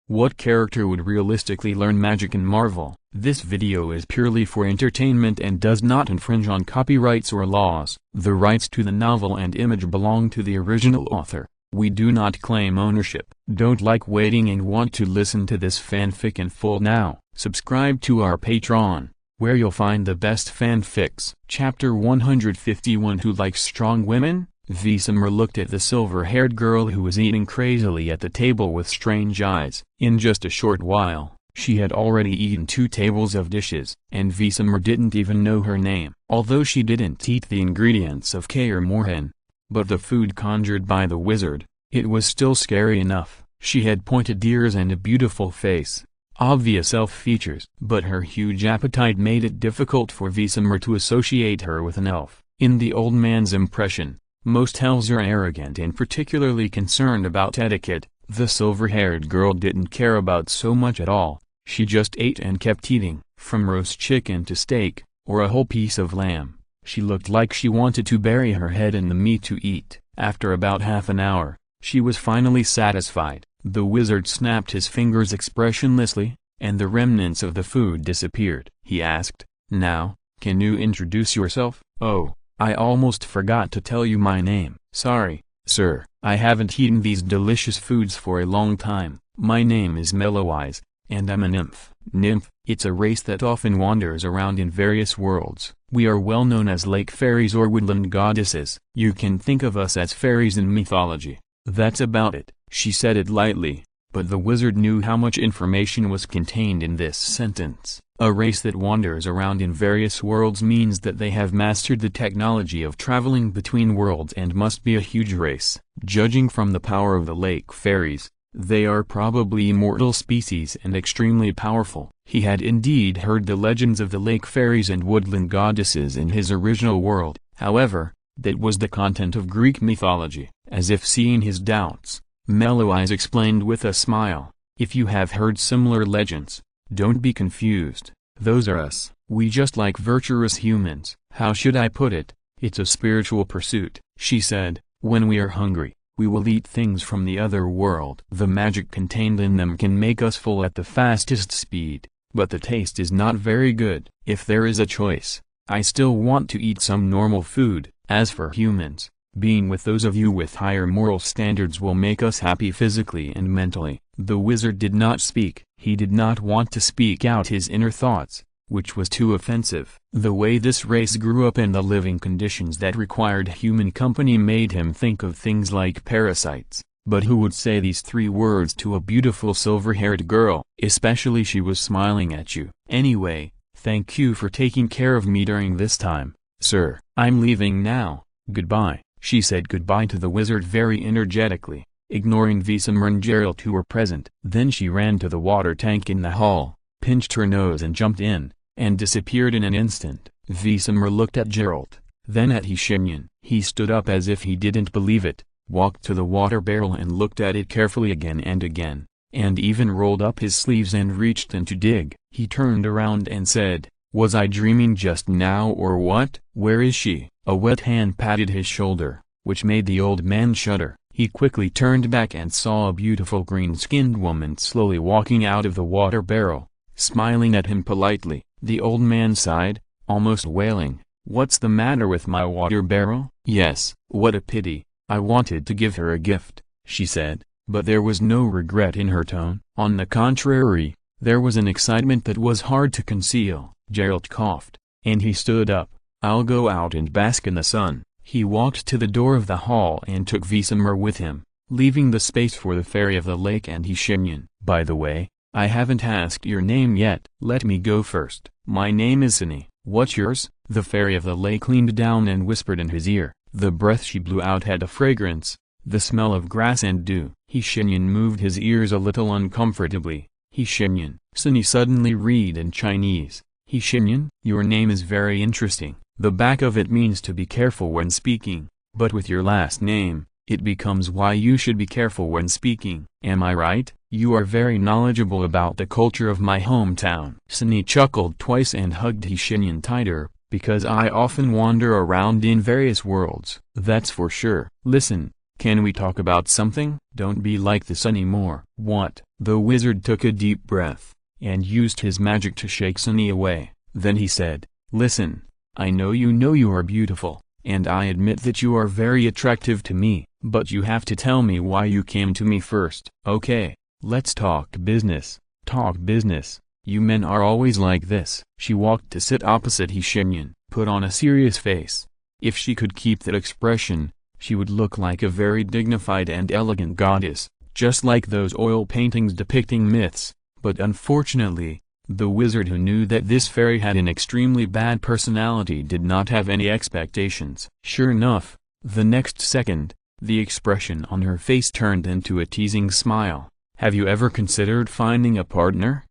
What character would realistically learn magic in Marvel? This video is purely for entertainment and does not infringe on copyrights or laws. The rights to the novel and image belong to the original author. We do not claim ownership. Don't like waiting and want to listen to this fanfic in full now? Subscribe to our Patreon, where you'll find the best fanfics. Chapter 151. Who likes strong women? Vesemir looked at the silver-haired girl who was eating crazily at the table with strange eyes. In just a short while, she had already eaten 2 tables of dishes, and Vesemir didn't even know her name. Although she didn't eat the ingredients of Kaer Morhen, but the food conjured by the wizard, it was still scary enough. She had pointed ears and a beautiful face, obvious elf features. But her huge appetite made it difficult for Vesemir to associate her with an elf. In the old man's impression, most elves are arrogant and particularly concerned about etiquette. The silver-haired girl didn't care about so much at all. She just ate and kept eating. From roast chicken to steak, or a whole piece of lamb, she looked like she wanted to bury her head in the meat to eat. After about half an hour, she was finally satisfied. The wizard snapped his fingers expressionlessly, and the remnants of the food disappeared. He asked, "Now, can you introduce yourself?" "Oh, I almost forgot to tell you my name." "Sorry, sir, I haven't eaten these delicious foods for a long time. My name is Melloweyes, and I'm a nymph." Nymph, it's a race that often wanders around in various worlds. We are well known as lake fairies or woodland goddesses. You can think of us as fairies in mythology. That's about it. She said it lightly, but the wizard knew how much information was contained in this sentence. A race that wanders around in various worlds means that they have mastered the technology of traveling between worlds and must be a huge race. Judging from the power of the lake fairies, they are probably immortal species and extremely powerful. He had indeed heard the legends of the lake fairies and woodland goddesses in his original world. However, that was the content of Greek mythology. As if seeing his doubts, Melloweyes explained with a smile, "If you have heard similar legends, don't be confused. Those are us. We just like virtuous humans." "How should I put it? It's a spiritual pursuit," she said. "When we are hungry, we will eat things from the other world. The magic contained in them can make us full at the fastest speed, but the taste is not very good. If there is a choice, I still want to eat some normal food. As for humans, being with those of you with higher moral standards will make us happy physically and mentally." The wizard did not speak. He did not want to speak out his inner thoughts, which was too offensive. The way this race grew up and the living conditions that required human company made him think of things like parasites. But who would say these 3 words to a beautiful silver-haired girl, especially she was smiling at you? "Anyway, thank you for taking care of me during this time, sir. I'm leaving now. Goodbye." She said goodbye to the wizard very energetically, ignoring Vesemir and Geralt who were present. Then she ran to the water tank in the hall, pinched her nose and jumped in, and disappeared in an instant. Vesemir looked at Geralt, then at Shenyan. He stood up as if he didn't believe it, walked to the water barrel and looked at it carefully again and again, and even rolled up his sleeves and reached in to dig. He turned around and said, "Was I dreaming just now or what? Where is she?" A wet hand patted his shoulder, which made the old man shudder. He quickly turned back and saw a beautiful green-skinned woman slowly walking out of the water barrel, smiling at him politely. The old man sighed, almost wailing, "What's the matter with my water barrel?" "Yes, what a pity. I wanted to give her a gift," she said, but there was no regret in her tone. On the contrary, there was an excitement that was hard to conceal. Geralt coughed, and he stood up. "I'll go out and bask in the sun." He walked to the door of the hall and took Vesemir with him, leaving the space for the fairy of the lake and Shenyan. "By the way, I haven't asked your name yet." "Let me go first." "My name is Sunny." "What's yours?" The fairy of the lake leaned down and whispered in his ear. The breath she blew out had a fragrance, the smell of grass and dew. Shenyan moved his ears a little uncomfortably. Shenyan. Sunny suddenly read in Chinese. Shenyan, your name is very interesting. The back of it means to be careful when speaking, but with your last name, it becomes why you should be careful when speaking. Am I right? You are very knowledgeable about the culture of my hometown. Sunny chuckled twice and hugged Shenyan tighter, "Because I often wander around in various worlds." "That's for sure. Listen, Can we talk about something? Don't be like this anymore." "What?" The wizard took a deep breath, and used his magic to shake Sunny away. Then he said, "Listen, I know you are beautiful, and I admit that you are very attractive to me, but you have to tell me why you came to me first." "Okay, let's talk business." "Talk business? You men are always like this." She walked to sit opposite Shenyan, put on a serious face. If she could keep that expression, she would look like a very dignified and elegant goddess, just like those oil paintings depicting myths. But unfortunately, the wizard, who knew that this fairy had an extremely bad personality, did not have any expectations. Sure enough, the next second, the expression on her face turned into a teasing smile. "Have you ever considered finding a partner?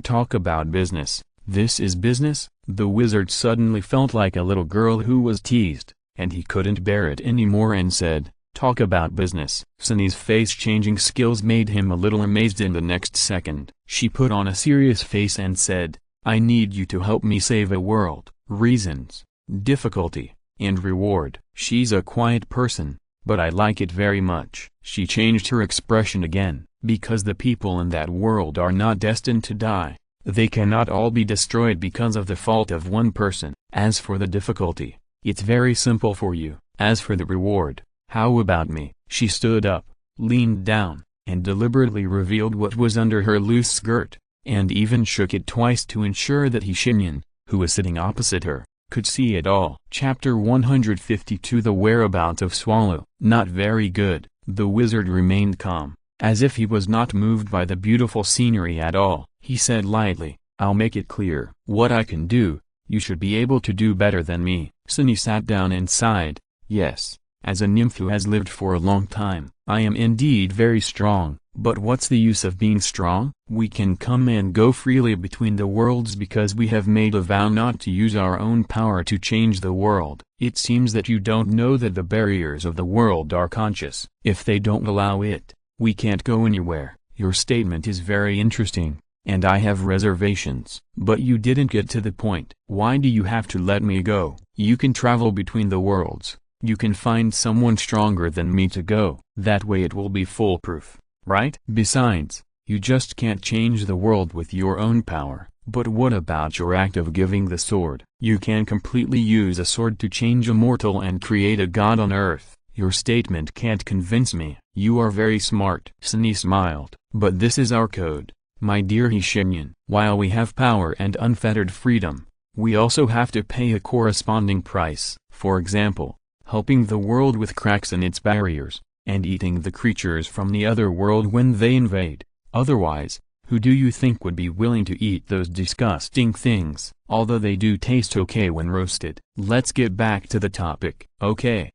Talk about business." "This is business?" The wizard suddenly felt like a little girl who was teased, and he couldn't bear it anymore and said, "Talk about business." Sunny's face-changing skills made him a little amazed. In the next second, she put on a serious face and said, "I need you to help me save a world." Reasons, difficulty, and reward. She's a quiet person, but I like it very much. She changed her expression again, because the people in that world are not destined to die. They cannot all be destroyed because of the fault of one person. As for the difficulty, it's very simple for you. As for the reward, how about me? She stood up, leaned down, and deliberately revealed what was under her loose skirt, and even shook it twice to ensure that Shenyan, who was sitting opposite her, could see it all. Chapter 152 The Whereabouts of Swallow. Not very good. The wizard remained calm, as if he was not moved by the beautiful scenery at all. He said lightly, "I'll make it clear. What I can do, you should be able to do better than me." Sunny sat down and sighed. "Yes, as a nymph who has lived for a long time, I am indeed very strong, but what's the use of being strong? We can come and go freely between the worlds because we have made a vow not to use our own power to change the world. It seems that you don't know that the barriers of the world are conscious. If they don't allow it, we can't go anywhere." "Your statement is very interesting, and I have reservations. But you didn't get to the point. Why do you have to let me go? You can travel between the worlds. You can find someone stronger than me to go. That way it will be foolproof, right? Besides, you just can't change the world with your own power." "But what about your act of giving the sword? You can completely use a sword to change a mortal and create a god on earth." "Your statement can't convince me." "You are very smart." Sunny smiled. "But this is our code, my dear Shenyan. While we have power and unfettered freedom, we also have to pay a corresponding price. For example, helping the world with cracks in its barriers, and eating the creatures from the other world when they invade. Otherwise, who do you think would be willing to eat those disgusting things? Although they do taste okay when roasted." "Let's get back to the topic." Okay.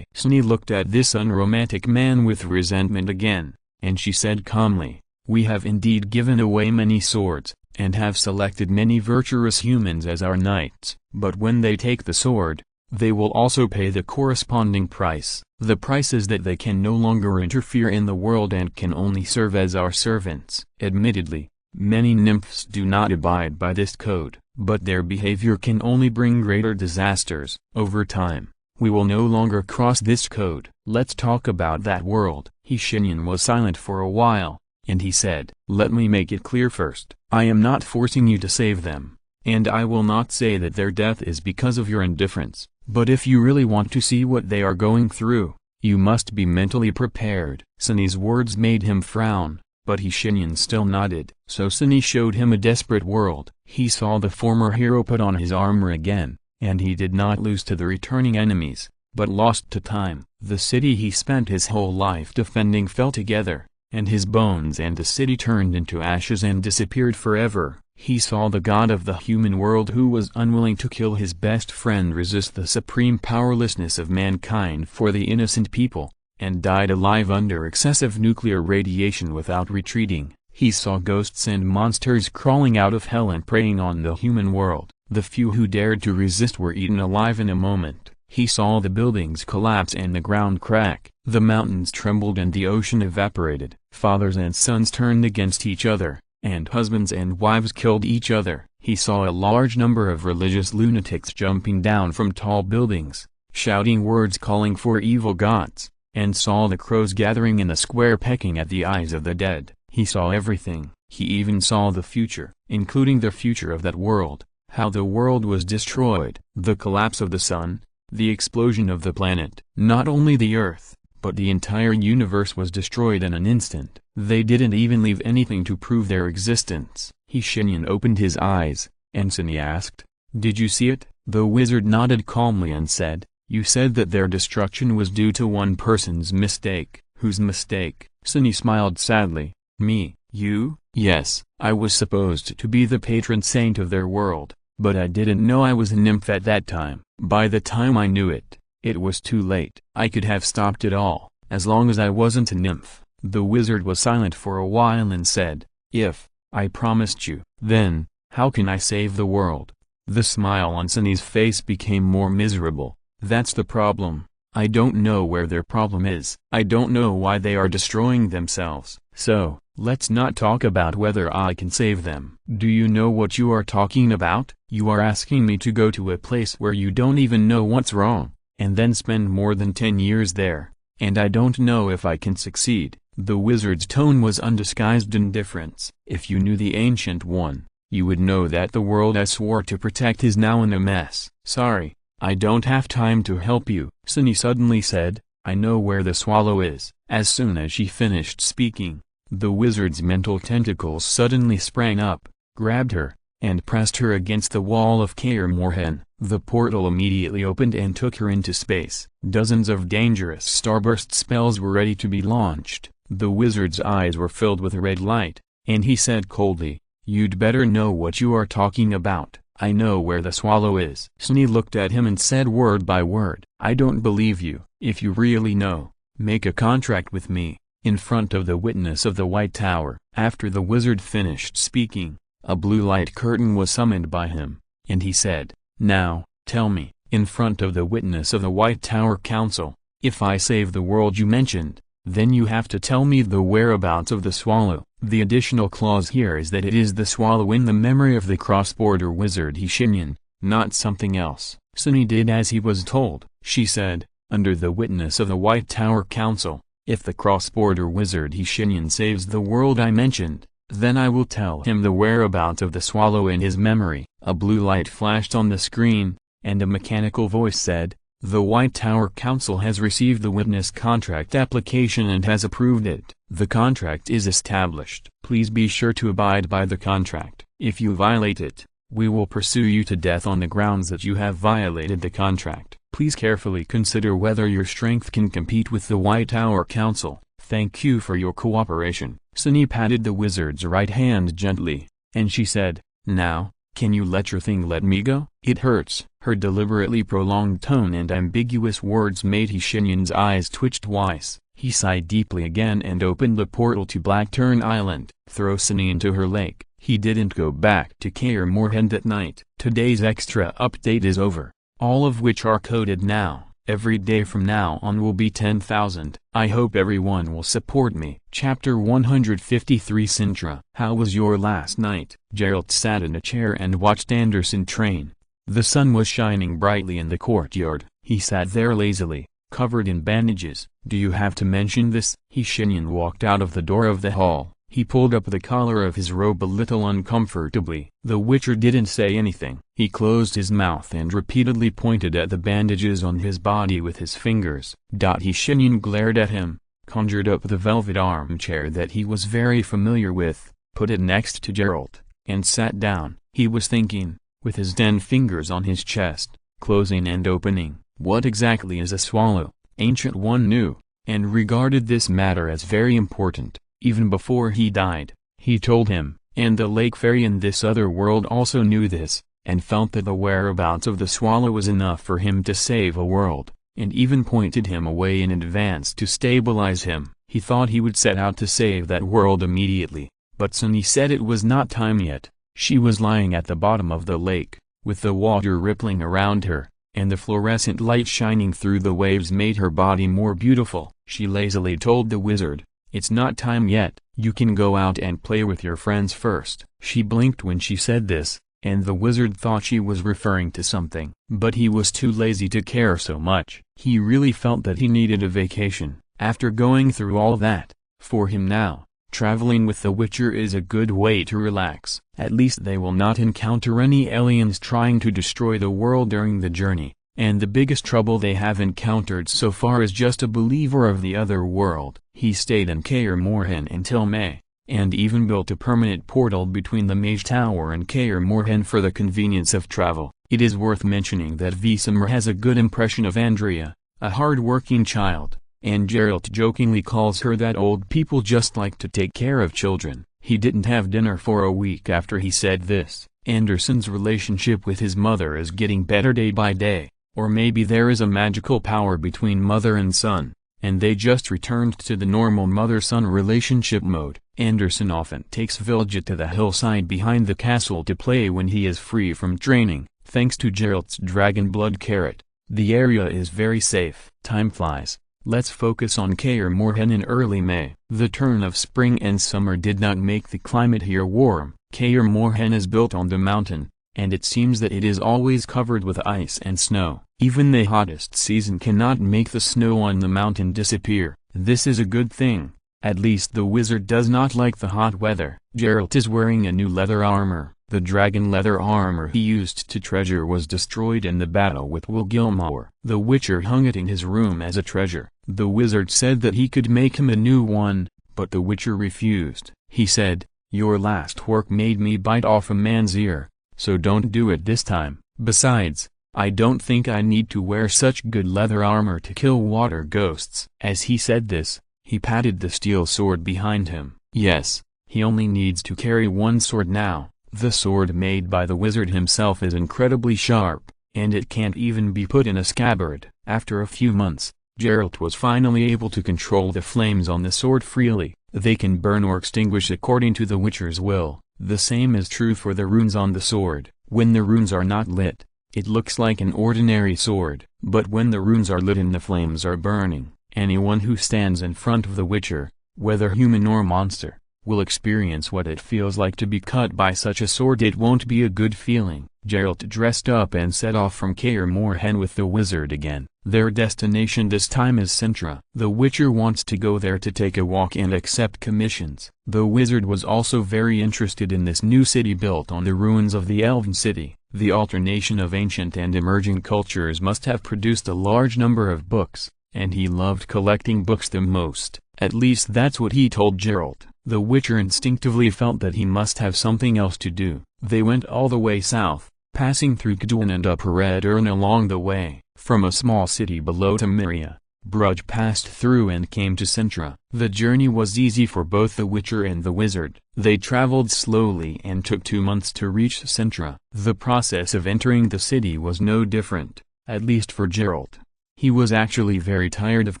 Sunny looked at this unromantic man with resentment again, and she said calmly, "We have indeed given away many swords, and have selected many virtuous humans as our knights. But when they take the sword, they will also pay the corresponding price. The price is that they can no longer interfere in the world and can only serve as our servants." Admittedly, many nymphs do not abide by this code, but their behavior can only bring greater disasters. Over time, we will no longer cross this code. Let's talk about that world. Shenyan was silent for a while, and he said, "Let me make it clear first. I am not forcing you to save them, and I will not say that their death is because of your indifference. But if you really want to see what they are going through, you must be mentally prepared." Sunny's words made him frown, but Shenyan still nodded. So Sunny showed him a desperate world. He saw the former hero put on his armor again, and he did not lose to the returning enemies, but lost to time. The city he spent his whole life defending fell together, and his bones and the city turned into ashes and disappeared forever. He saw the god of the human world, who was unwilling to kill his best friend, resist the supreme powerlessness of mankind for the innocent people, and died alive under excessive nuclear radiation without retreating. He saw ghosts and monsters crawling out of hell and preying on the human world. The few who dared to resist were eaten alive in a moment. He saw the buildings collapse and the ground crack. The mountains trembled and the ocean evaporated. Fathers and sons turned against each other, and husbands and wives killed each other. He saw a large number of religious lunatics jumping down from tall buildings, shouting words calling for evil gods, and saw the crows gathering in a square pecking at the eyes of the dead. He saw everything. He even saw the future, including the future of that world, how the world was destroyed, the collapse of the sun, the explosion of the planet. Not only the Earth, but the entire universe was destroyed in an instant. They didn't even leave anything to prove their existence. Shenyan opened his eyes, and Sunny asked, "Did you see it?" The wizard nodded calmly and said, "You said that their destruction was due to one person's mistake." "Whose mistake?" Sunny smiled sadly. "Me." "You?" "Yes, I was supposed to be the patron saint of their world, but I didn't know I was a nymph at that time. By the time I knew it, it was too late. I could have stopped it all, as long as I wasn't a nymph." The wizard was silent for a while and said, "If I promised you, then how can I save the world?" The smile on Sunny's face became more miserable. "That's the problem. I don't know where their problem is. I don't know why they are destroying themselves. So, let's not talk about whether I can save them." "Do you know what you are talking about? You are asking me to go to a place where you don't even know what's wrong, and then spend more than 10 years there, and I don't know if I can succeed." The wizard's tone was undisguised indifference. "If you knew the Ancient One, you would know that the world I swore to protect is now in a mess." "Sorry, I don't have time to help you," Sunny suddenly said. "I know where the swallow is." As soon as she finished speaking, the wizard's mental tentacles suddenly sprang up, grabbed her, and pressed her against the wall of Kaer Morhen. The portal immediately opened and took her into space. Dozens of dangerous starburst spells were ready to be launched. The wizard's eyes were filled with a red light, and he said coldly, "You'd better know what you are talking about." "I know where the swallow is." Sunny looked at him and said word by word, "I don't believe you. If you really know, make a contract with me, in front of the witness of the White Tower." After the wizard finished speaking, a blue light curtain was summoned by him, and he said, "Now, tell me, in front of the witness of the White Tower Council, if I save the world you mentioned, then you have to tell me the whereabouts of the swallow." The additional clause here is that it is the swallow in the memory of the cross-border wizard Shenyan, not something else. Sunny did as he was told. She said, "Under the witness of the White Tower Council, if the cross-border wizard Shenyan saves the world I mentioned, then I will tell him the whereabouts of the swallow in his memory." A blue light flashed on the screen, and a mechanical voice said, "The White Tower Council has received the witness contract application and has approved it. The contract is established. Please be sure to abide by the contract. If you violate it, we will pursue you to death on the grounds that you have violated the contract. Please carefully consider whether your strength can compete with the White Tower Council. Thank you for your cooperation." Sunny patted the wizard's right hand gently, and she said, "Now, can you let your thing let me go? It hurts." Her deliberately prolonged tone and ambiguous words made Shenyan's eyes twitch twice. He sighed deeply again and opened the portal to Blackturn Island. Throw Sunny into her lake. He didn't go back to Kaer Morhen that night. Today's extra update is over, all of which are coded now. Every day from now on will be 10,000. I hope everyone will support me. Chapter 153 Sintra. How was your last night? Geralt sat in a chair and watched Anderson train. The sun was shining brightly in the courtyard. He sat there lazily, covered in bandages. "Do you have to mention this?" Shenyan walked out of the door of the hall. He pulled up the collar of his robe a little uncomfortably. The Witcher didn't say anything. He closed his mouth and repeatedly pointed at the bandages on his body with his fingers. Shenyan glared at him, conjured up the velvet armchair that he was very familiar with, put it next to Geralt, and sat down. He was thinking, with his 10 fingers on his chest, closing and opening. What exactly is a swallow? Ancient One knew, and regarded this matter as very important. Even before he died, he told him, and the lake fairy in this other world also knew this, and felt that the whereabouts of the swallow was enough for him to save a world, and even pointed him away in advance to stabilize him. He thought he would set out to save that world immediately, but Sunny said it was not time yet. She was lying at the bottom of the lake, with the water rippling around her, and the fluorescent light shining through the waves made her body more beautiful. She lazily told the wizard, "It's not time yet, you can go out and play with your friends first." She blinked when she said this, and the wizard thought she was referring to something. But he was too lazy to care so much. He really felt that he needed a vacation. After going through all that, for him now, traveling with the Witcher is a good way to relax. At least they will not encounter any aliens trying to destroy the world during the journey, and the biggest trouble they have encountered so far is just a believer of the other world. He stayed in Kaer Morhen until May, and even built a permanent portal between the Mage Tower and Kaer Morhen for the convenience of travel. It is worth mentioning that Vesemir has a good impression of Andrea, a hard-working child, and Geralt jokingly calls her that old people just like to take care of children. He didn't have dinner for a week after he said this. Anderson's relationship with his mother is getting better day by day, or maybe there is a magical power between mother and son, and they just returned to the normal mother-son relationship mode. Anderson often takes Vilja to the hillside behind the castle to play when he is free from training. Thanks to Geralt's dragon blood carrot, the area is very safe. Time flies. Let's focus on Kaer Morhen in early May. The turn of spring and summer did not make the climate here warm. Kaer Morhen is built on the mountain, and it seems that it is always covered with ice and snow. Even the hottest season cannot make the snow on the mountain disappear. This is a good thing. At least the wizard does not like the hot weather. Geralt is wearing a new leather armor. The dragon leather armor he used to treasure was destroyed in the battle with Wilgilmor. The Witcher hung it in his room as a treasure. The wizard said that he could make him a new one, but the Witcher refused. He said, "Your last work made me bite off a man's ear, so don't do it this time. Besides, I don't think I need to wear such good leather armor to kill water ghosts." As he said this, he patted the steel sword behind him. Yes, he only needs to carry one sword now. The sword made by the wizard himself is incredibly sharp, and it can't even be put in a scabbard. After a few months, Geralt was finally able to control the flames on the sword freely. They can burn or extinguish according to the Witcher's will. The same is true for the runes on the sword. When the runes are not lit, it looks like an ordinary sword. But when the runes are lit and the flames are burning, anyone who stands in front of the Witcher, whether human or monster, will experience what it feels like to be cut by such a sword. It won't be a good feeling. Geralt dressed up and set off from Kaer Morhen with the wizard again. Their destination this time is Cintra. The Witcher wants to go there to take a walk and accept commissions. The wizard was also very interested in this new city built on the ruins of the Elven city. The alternation of ancient and emerging cultures must have produced a large number of books, and he loved collecting books the most. At least that's what he told Geralt. The Witcher instinctively felt that he must have something else to do. They went all the way south, passing through Gdwin and Upper Red Ern along the way. From a small city below Temeria, Brugge passed through and came to Cintra. The journey was easy for both the Witcher and the wizard. They traveled slowly and took 2 months to reach Cintra. The process of entering the city was no different, at least for Geralt. He was actually very tired of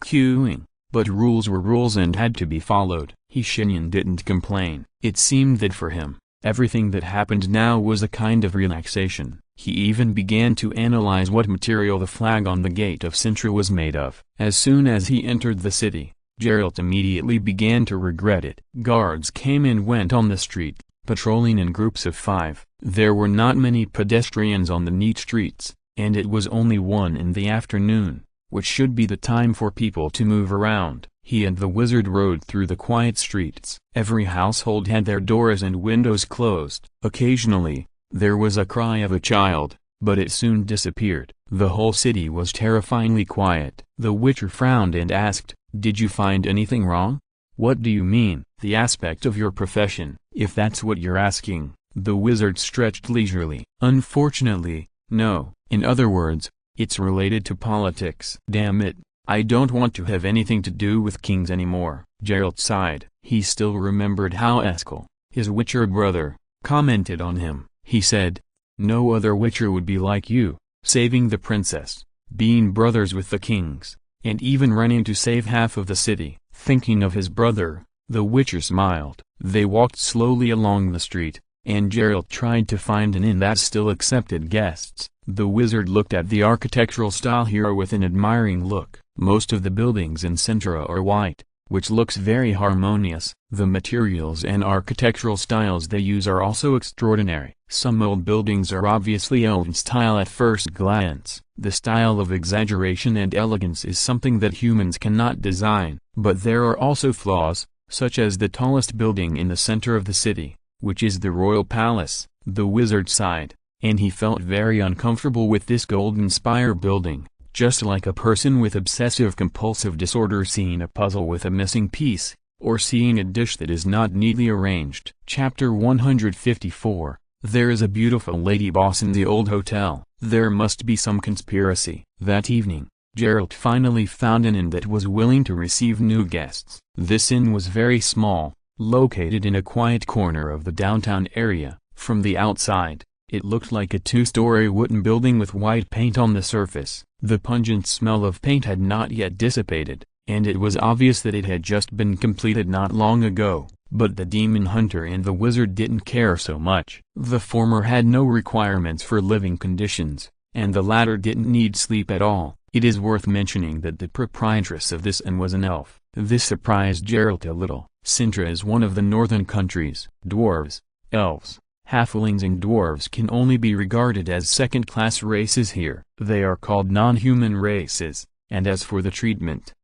queuing, but rules were rules and had to be followed. Shenyan didn't complain. It seemed that for him, everything that happened now was a kind of relaxation. He even began to analyze what material the flag on the gate of Cintra was made of. As soon as he entered the city, Geralt immediately began to regret it. Guards came and went on the street, patrolling in groups of 5. There were not many pedestrians on the neat streets, and it was only 1 in the afternoon, which should be the time for people to move around. He and the wizard rode through the quiet streets. Every household had their doors and windows closed. Occasionally, there was a cry of a child, but it soon disappeared. The whole city was terrifyingly quiet. The Witcher frowned and asked, "Did you find anything wrong?" "What do you mean?" "The aspect of your profession, if that's what you're asking." The wizard stretched leisurely. "Unfortunately, no. In other words, it's related to politics." "Damn it. I don't want to have anything to do with kings anymore." Geralt sighed. He still remembered how Eskel, his Witcher brother, commented on him. He said, "No other Witcher would be like you, saving the princess, being brothers with the kings, and even running to save half of the city." Thinking of his brother, the Witcher smiled. They walked slowly along the street, and Geralt tried to find an inn that still accepted guests. The wizard looked at the architectural style here with an admiring look. Most of the buildings in Cintra are white, which looks very harmonious. The materials and architectural styles they use are also extraordinary. Some old buildings are obviously elven style at first glance. The style of exaggeration and elegance is something that humans cannot design. But there are also flaws, such as the tallest building in the center of the city, which is the royal palace. The wizard sighed, and he felt very uncomfortable with this golden spire building, just like a person with obsessive-compulsive disorder seeing a puzzle with a missing piece, or seeing a dish that is not neatly arranged. Chapter 154. There is a beautiful lady boss in the old hotel. There must be some conspiracy. That evening, Geralt finally found an inn that was willing to receive new guests. This inn was very small, located in a quiet corner of the downtown area. From the outside, it looked like a two-story wooden building with white paint on the surface. The pungent smell of paint had not yet dissipated, and it was obvious that it had just been completed not long ago. But the demon hunter and the wizard didn't care so much. The former had no requirements for living conditions, and the latter didn't need sleep at all. It is worth mentioning that the proprietress of this inn was an elf. This surprised Geralt a little. Sintra is one of the northern countries. Dwarves, elves, halflings and dwarves can only be regarded as second-class races here. They are called non-human races, and as for the treatment,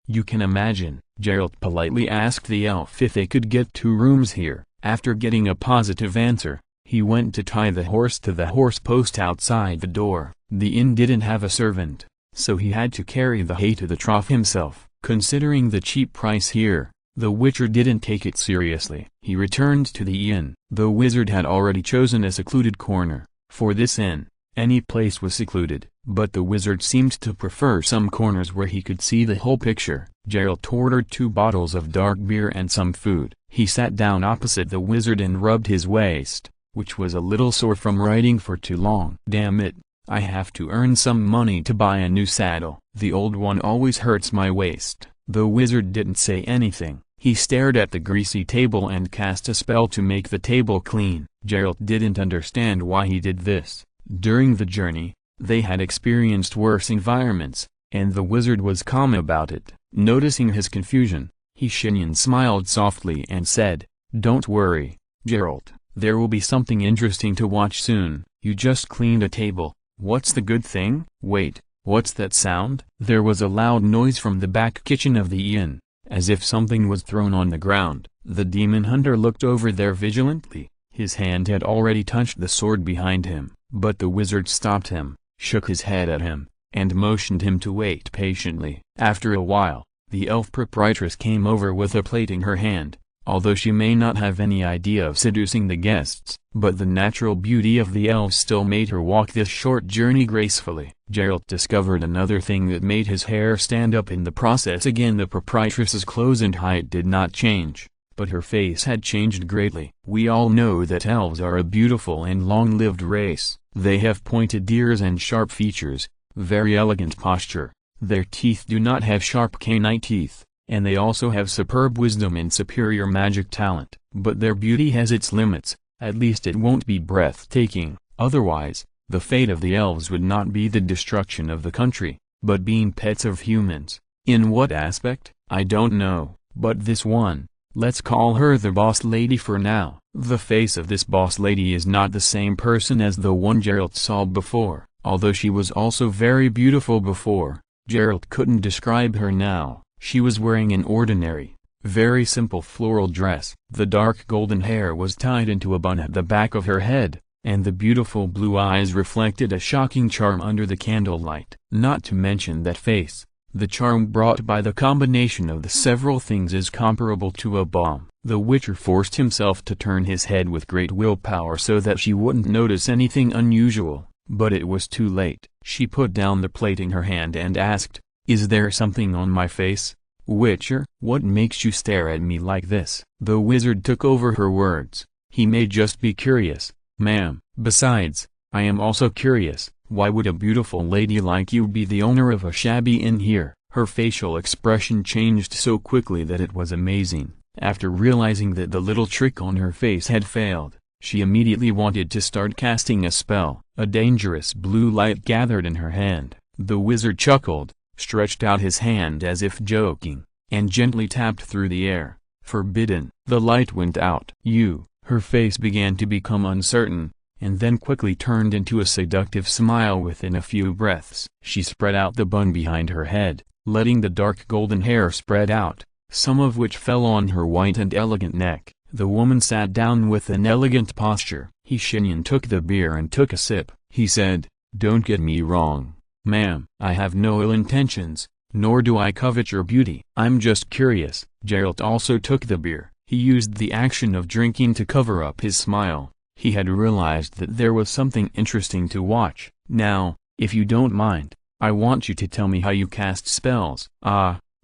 you can imagine. Geralt politely asked the elf if they could get 2 rooms here. After getting a positive answer, he went to tie the horse to the horse post outside the door. The inn didn't have a servant, so he had to carry the hay to the trough himself. Considering the cheap price here, the Witcher didn't take it seriously. He returned to the inn. The wizard had already chosen a secluded corner. For this inn, any place was secluded, but the wizard seemed to prefer some corners where he could see the whole picture. Geralt ordered 2 bottles of dark beer and some food. He sat down opposite the wizard and rubbed his waist, which was a little sore from riding for too long. Damn it, I have to earn some money to buy a new saddle. The old one always hurts my waist. The wizard didn't say anything. He stared at the greasy table and cast a spell to make the table clean. Geralt didn't understand why he did this. During the journey, they had experienced worse environments, and the wizard was calm about it. Noticing his confusion, Shenyan smiled softly and said, "Don't worry, Geralt, there will be something interesting to watch soon. You just cleaned a table. What's the good thing? Wait, what's that sound?" There was a loud noise from the back kitchen of the inn, as if something was thrown on the ground. The demon hunter looked over there vigilantly. His hand had already touched the sword behind him, but the wizard stopped him, shook his head at him, and motioned him to wait patiently. After a while, the elf proprietress came over with a plate in her hand. Although she may not have any idea of seducing the guests, but the natural beauty of the elves still made her walk this short journey gracefully. Geralt discovered another thing that made his hair stand up in the process. Again, the proprietress's clothes and height did not change, but her face had changed greatly. We all know that elves are a beautiful and long-lived race. They have pointed ears and sharp features, very elegant posture. Their teeth do not have sharp canine teeth, and they also have superb wisdom and superior magic talent. But their beauty has its limits. At least it won't be breathtaking. Otherwise, the fate of the elves would not be the destruction of the country, but being pets of humans. In what aspect? I don't know, but this one, let's call her the boss lady for now. The face of this boss lady is not the same person as the one Geralt saw before. Although she was also very beautiful before, Geralt couldn't describe her now. She was wearing an ordinary, very simple floral dress. The dark golden hair was tied into a bun at the back of her head, and the beautiful blue eyes reflected a shocking charm under the candlelight. Not to mention that face, the charm brought by the combination of the several things is comparable to a bomb. The Witcher forced himself to turn his head with great willpower so that she wouldn't notice anything unusual, but it was too late. She put down the plate in her hand and asked, "Is there something on my face? Witcher, what makes you stare at me like this?" The wizard took over her words. "He may just be curious, ma'am. Besides, I am also curious, why would a beautiful lady like you be the owner of a shabby inn here?" Her facial expression changed so quickly that it was amazing. After realizing that the little trick on her face had failed, she immediately wanted to start casting a spell. A dangerous blue light gathered in her hand. The wizard chuckled, stretched out his hand as if joking, and gently tapped through the air. "Forbidden." The light went out. Her face began to become uncertain, and then quickly turned into a seductive smile within a few breaths. She spread out the bun behind her head, letting the dark golden hair spread out, some of which fell on her white and elegant neck. The woman sat down with an elegant posture. Shenyan took the beer and took a sip. He said, "Don't get me wrong, ma'am. I have no ill intentions, nor do I covet your beauty. I'm just curious." Geralt also took the beer. He used the action of drinking to cover up his smile. He had realized that there was something interesting to watch. "Now, if you don't mind, I want you to tell me how you cast spells."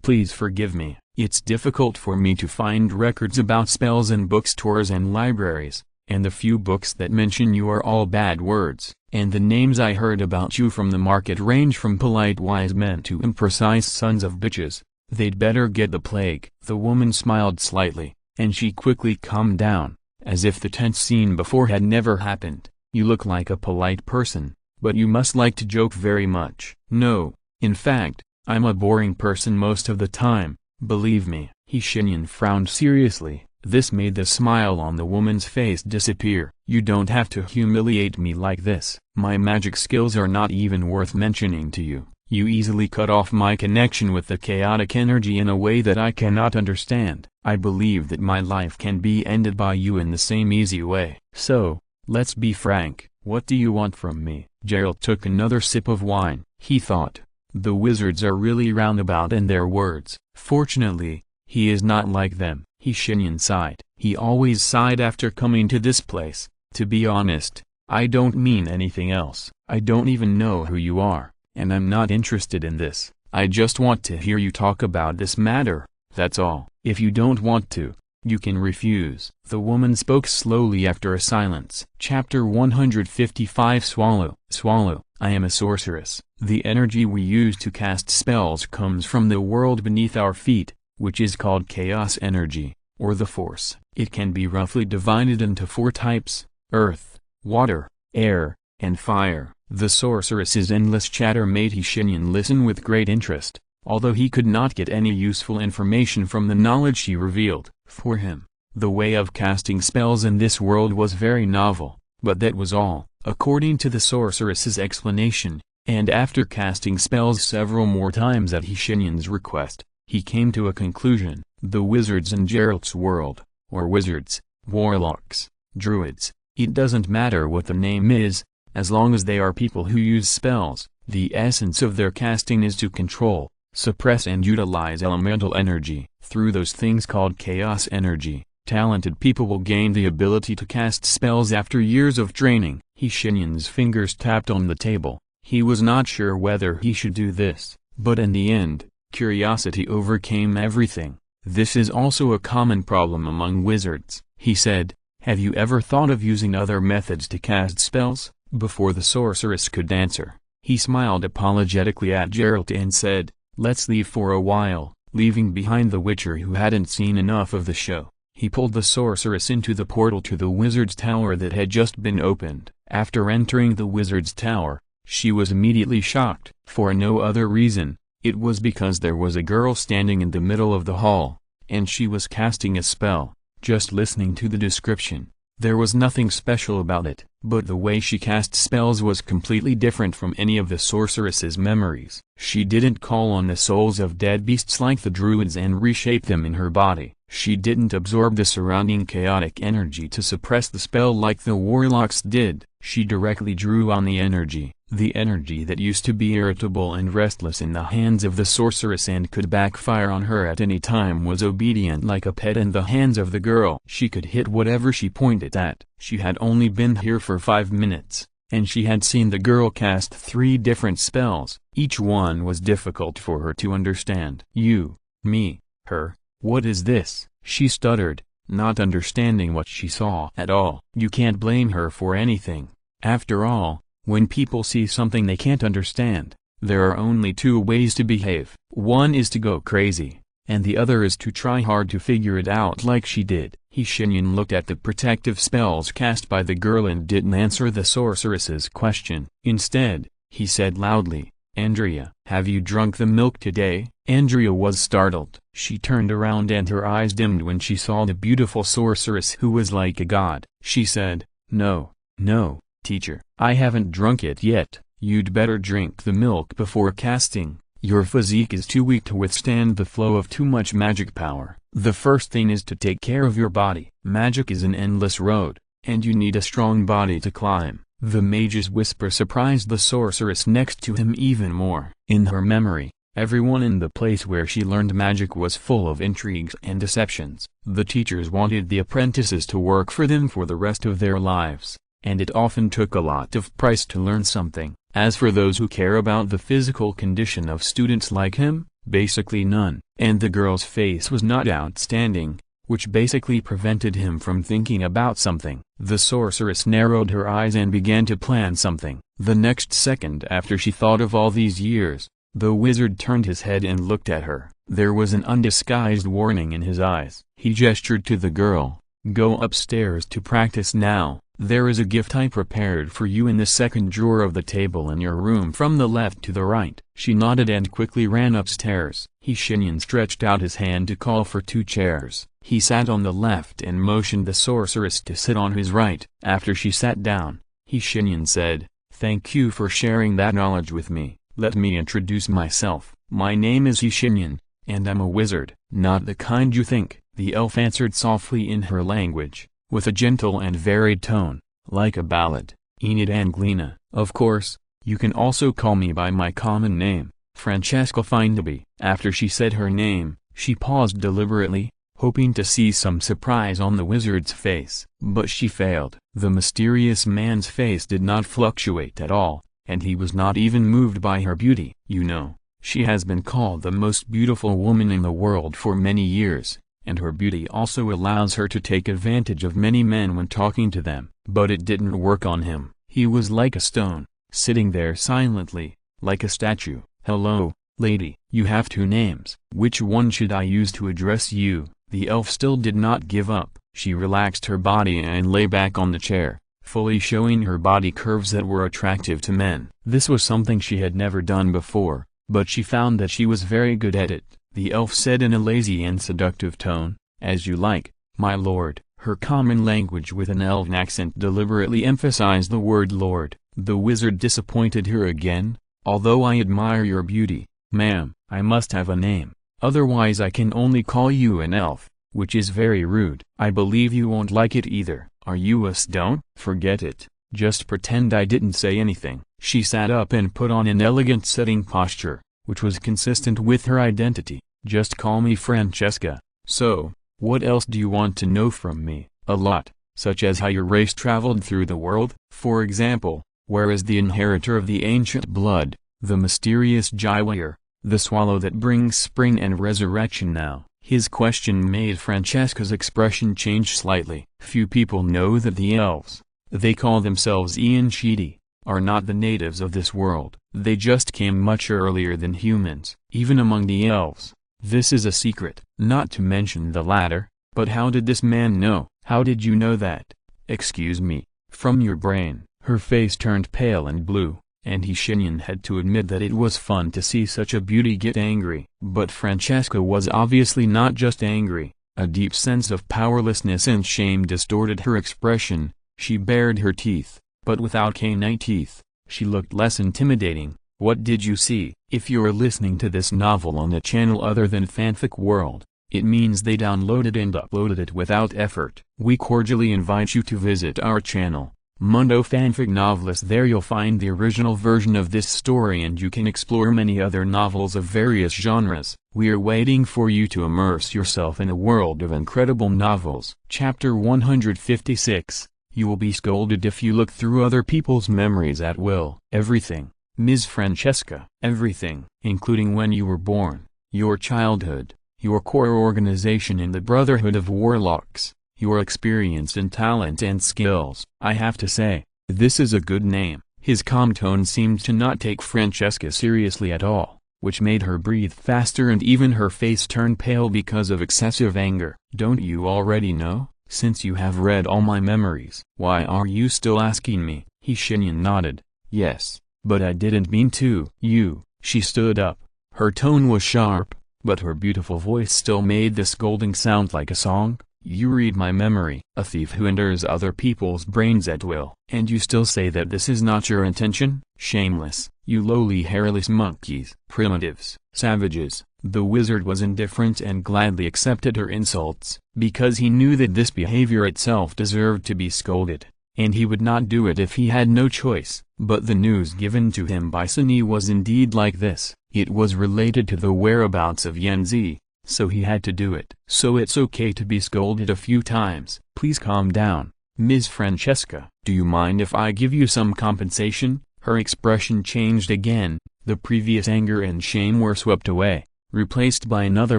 Please forgive me. It's difficult for me to find records about spells in bookstores and libraries, and the few books that mention you are all bad words, and the names I heard about you from the market range from polite wise men to imprecise sons of bitches. They'd better get the plague." The woman smiled slightly, and she quickly calmed down, as if the tense scene before had never happened. "You look like a polite person, but you must like to joke very much." "No, in fact, I'm a boring person most of the time, believe me." Shenyan frowned seriously. This made the smile on the woman's face disappear. "You don't have to humiliate me like this. My magic skills are not even worth mentioning to you. You easily cut off my connection with the chaotic energy in a way that I cannot understand. I believe that my life can be ended by you in the same easy way. So, let's be frank. What do you want from me?" Geralt took another sip of wine. He thought, the wizards are really roundabout in their words. Fortunately, he is not like them. Shenyan sighed. He always sighed after coming to this place. "To be honest, I don't mean anything else. I don't even know who you are, and I'm not interested in this. I just want to hear you talk about this matter, that's all. If you don't want to, you can refuse." The woman spoke slowly after a silence. Chapter 155. Swallow. I am a sorceress. The energy we use to cast spells comes from the world beneath our feet, which is called chaos energy, or the force. It can be roughly divided into 4 types: earth, water, air, and fire. The sorceress's endless chatter made Shenyan listen with great interest, although he could not get any useful information from the knowledge she revealed. For him, the way of casting spells in this world was very novel, but that was all. According to the sorceress's explanation, and after casting spells several more times at Shenyan's request, he came to a conclusion: the wizards in Geralt's world, or wizards, warlocks, druids, it doesn't matter what the name is, as long as they are people who use spells. The essence of their casting is to control, suppress and utilize elemental energy. Through those things called chaos energy, talented people will gain the ability to cast spells after years of training. Shenyan's fingers tapped on the table. He was not sure whether he should do this, but in the end, curiosity overcame everything. "This is also a common problem among wizards," he said. "Have you ever thought of using other methods to cast spells?" Before the sorceress could answer, he smiled apologetically at Geralt and said, "Let's leave for a while," leaving behind the witcher who hadn't seen enough of the show. He pulled the sorceress into the portal to the wizard's tower that had just been opened. After entering the wizard's tower, she was immediately shocked. For no other reason, it was because there was a girl standing in the middle of the hall, and she was casting a spell. Just listening to the description, there was nothing special about it, but the way she cast spells was completely different from any of the sorceress's memories. She didn't call on the souls of dead beasts like the druids and reshape them in her body. She didn't absorb the surrounding chaotic energy to suppress the spell like the warlocks did. She directly drew on the energy that used to be irritable and restless in the hands of the sorceress and could backfire on her at any time, was obedient like a pet in the hands of the girl. She could hit whatever she pointed at. She had only been here for 5 minutes, and she had seen the girl cast 3 different spells. Each one was difficult for her to understand. "You, me, her, what is this?" she stuttered, not understanding what she saw at all. You can't blame her for anything. After all, when people see something they can't understand, there are only 2 ways to behave. One is to go crazy, and the other is to try hard to figure it out like she did. Shenyan looked at the protective spells cast by the girl and didn't answer the sorceress's question. Instead, he said loudly, "Andrea, have you drunk the milk today?" Andrea was startled. She turned around and her eyes dimmed when she saw the beautiful sorceress who was like a god. She said, "No, no, teacher, I haven't drunk it yet. You'd better drink the milk before casting. Your physique is too weak to withstand the flow of too much magic power. The first thing is to take care of your body. Magic is an endless road, and you need a strong body to climb." The mage's whisper surprised the sorceress next to him even more. In her memory, everyone in the place where she learned magic was full of intrigues and deceptions. The teachers wanted the apprentices to work for them for the rest of their lives, and it often took a lot of price to learn something. As for those who care about the physical condition of students like him, basically none. And the girl's face was not outstanding, which basically prevented him from thinking about something. The sorceress narrowed her eyes and began to plan something. The next second after she thought of all these years, the wizard turned his head and looked at her. There was an undisguised warning in his eyes. He gestured to the girl, "Go upstairs to practice now. There is a gift I prepared for you in the second drawer of the table in your room from the left to the right." She nodded and quickly ran upstairs. Shenyan stretched out his hand to call for 2 chairs. He sat on the left and motioned the sorceress to sit on his right. After she sat down, Shenyan said, "Thank you for sharing that knowledge with me. Let me introduce myself. My name is Shenyan, and I'm a wizard." "Not the kind you think," the elf answered softly in her language, with a gentle and varied tone, like a ballad. "Enid Anglina. Of course, you can also call me by my common name, Francesca Findaby." After she said her name, she paused deliberately, hoping to see some surprise on the wizard's face. But she failed. The mysterious man's face did not fluctuate at all, and he was not even moved by her beauty. "You know, she has been called the most beautiful woman in the world for many years, and her beauty also allows her to take advantage of many men when talking to them." But it didn't work on him. He was like a stone, sitting there silently, like a statue. "Hello, lady. You have 2 names. Which one should I use to address you?" The elf still did not give up. She relaxed her body and lay back on the chair, fully showing her body curves that were attractive to men. This was something she had never done before, but she found that she was very good at it. The elf said in a lazy and seductive tone, "As you like, my lord." Her common language with an elven accent deliberately emphasized the word lord. The wizard disappointed her again. "Although I admire your beauty, ma'am, I must have a name. Otherwise I can only call you an elf, which is very rude. I believe you won't like it either. Are you a stone? Forget it. Just pretend I didn't say anything." She sat up and put on an elegant sitting posture, which was consistent with her identity. "Just call me Francesca. So, what else do you want to know from me?" "A lot, such as how your race traveled through the world. For example, where is the inheritor of the ancient blood, the mysterious gyre, the swallow that brings spring and resurrection now?" His question made Francesca's expression change slightly. Few people know that the elves, they call themselves Ianchidi, are not the natives of this world. They just came much earlier than humans. Even among the elves, this is a secret. Not to mention the latter. "But how did this man know?" "How did you know that?" "Excuse me, from your brain." Her face turned pale and blue, and Shenyan had to admit that it was fun to see such a beauty get angry. But Francesca was obviously not just angry. A deep sense of powerlessness and shame distorted her expression. She bared her teeth, but without canine teeth, she looked less intimidating. "What did you see?" If you're listening to this novel on a channel other than Fanfic World, it means they downloaded and uploaded it without effort. We cordially invite you to visit our channel, Mundo Fanfic Novelist. There you'll find the original version of this story and you can explore many other novels of various genres. We are waiting for you to immerse yourself in a world of incredible novels. Chapter 156. You will be scolded if you look through other people's memories at will. Everything, Ms. Francesca. Everything, including when you were born, your childhood, your core organization in the Brotherhood of Warlocks, your experience and talent and skills. I have to say, this is a good name. His calm tone seemed to not take Francesca seriously at all, which made her breathe faster and even her face turn pale because of excessive anger. "Don't you already know, since you have read all my memories?" "Why are you still asking me?" Shenyan nodded. "Yes, but I didn't mean to." "You." She stood up. Her tone was sharp, but her beautiful voice still made the scolding sound like a song. "You read my memory, a thief who enters other people's brains at will. And you still say that this is not your intention? Shameless, you lowly hairless monkeys, primitives, savages." The wizard was indifferent and gladly accepted her insults, because he knew that this behavior itself deserved to be scolded, and he would not do it if he had no choice. But the news given to him by Sunny was indeed like this. It was related to the whereabouts of Yanzi, so he had to do it. "So it's okay to be scolded a few times. Please calm down, Ms. Francesca. Do you mind if I give you some compensation?" Her expression changed again. The previous anger and shame were swept away, replaced by another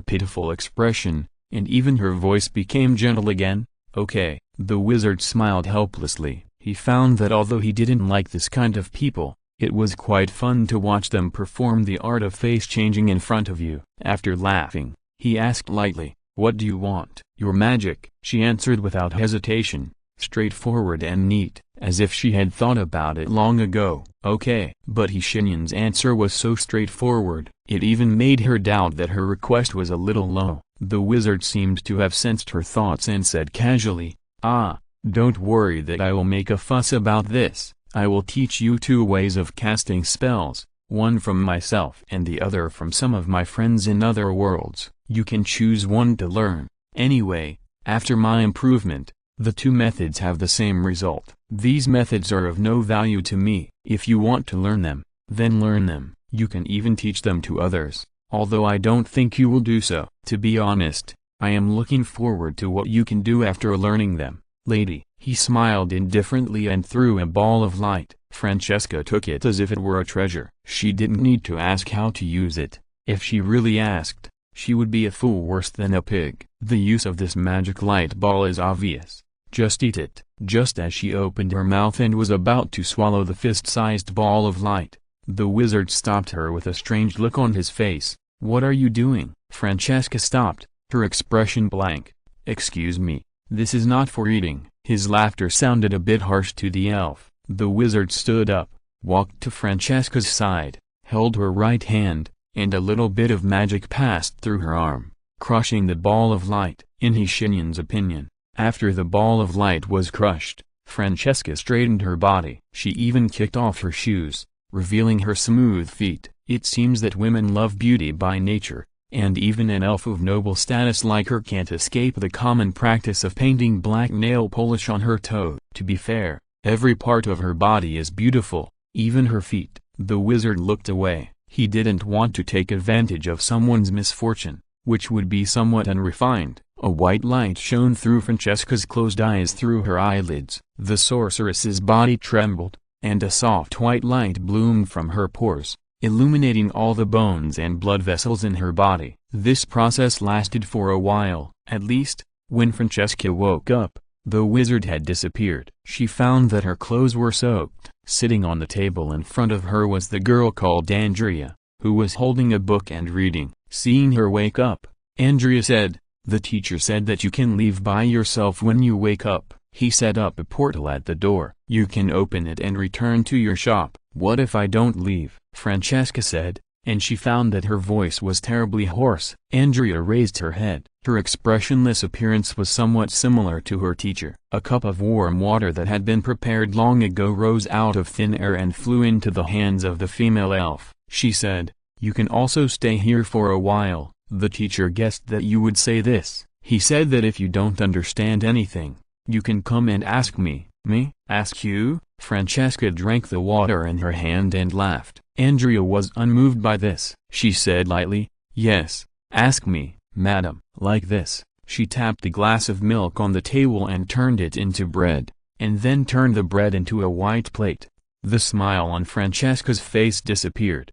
pitiful expression, and even her voice became gentle again. "Okay." The wizard smiled helplessly. He found that although he didn't like this kind of people, it was quite fun to watch them perform the art of face changing in front of you. After laughing, he asked lightly, "What do you want?" "Your magic," she answered without hesitation, straightforward and neat, as if she had thought about it long ago. "Okay." But Shenyan's answer was so straightforward, it even made her doubt that her request was a little low. The wizard seemed to have sensed her thoughts and said casually, "Don't worry that I will make a fuss about this. I will teach you 2 ways of casting spells, one from myself and the other from some of my friends in other worlds. You can choose one to learn. Anyway, after my improvement, the 2 methods have the same result. These methods are of no value to me. If you want to learn them, then learn them. You can even teach them to others, although I don't think you will do so. To be honest, I am looking forward to what you can do after learning them, lady." He smiled indifferently and threw a ball of light. Francesca took it as if it were a treasure. She didn't need to ask how to use it. If she really asked, she would be a fool worse than a pig. "The use of this magic light ball is obvious. Just eat it." Just as she opened her mouth and was about to swallow the fist-sized ball of light, the wizard stopped her with a strange look on his face. "What are you doing?" Francesca stopped, her expression blank. "Excuse me, this is not for eating." His laughter sounded a bit harsh to the elf. The wizard stood up, walked to Francesca's side, held her right hand, and a little bit of magic passed through her arm, crushing the ball of light. In Shenyan's opinion, after the ball of light was crushed, Francesca straightened her body. She even kicked off her shoes, revealing her smooth feet. It seems that women love beauty by nature, and even an elf of noble status like her can't escape the common practice of painting black nail polish on her toe. To be fair, every part of her body is beautiful, even her feet. The wizard looked away. He didn't want to take advantage of someone's misfortune, which would be somewhat unrefined. A white light shone through Francesca's closed eyes through her eyelids. The sorceress's body trembled, and a soft white light bloomed from her pores, illuminating all the bones and blood vessels in her body. This process lasted for a while. At least, when Francesca woke up, the wizard had disappeared. She found that her clothes were soaked. Sitting on the table in front of her was the girl called Andrea, who was holding a book and reading. Seeing her wake up, Andrea said, "The teacher said that you can leave by yourself when you wake up. He set up a portal at the door. You can open it and return to your shop." "What if I don't leave?" Francesca said, and she found that her voice was terribly hoarse. Andrea raised her head. Her expressionless appearance was somewhat similar to her teacher. A cup of warm water that had been prepared long ago rose out of thin air and flew into the hands of the female elf. She said, "You can also stay here for a while." The teacher guessed that you would say this. He said that if you don't understand anything, you can come and ask me. "Me? Ask you?" Francesca drank the water in her hand and laughed. Andrea was unmoved by this. She said lightly, "Yes, ask me, madam." Like this, she tapped the glass of milk on the table and turned it into bread, and then turned the bread into a white plate. The smile on Francesca's face disappeared.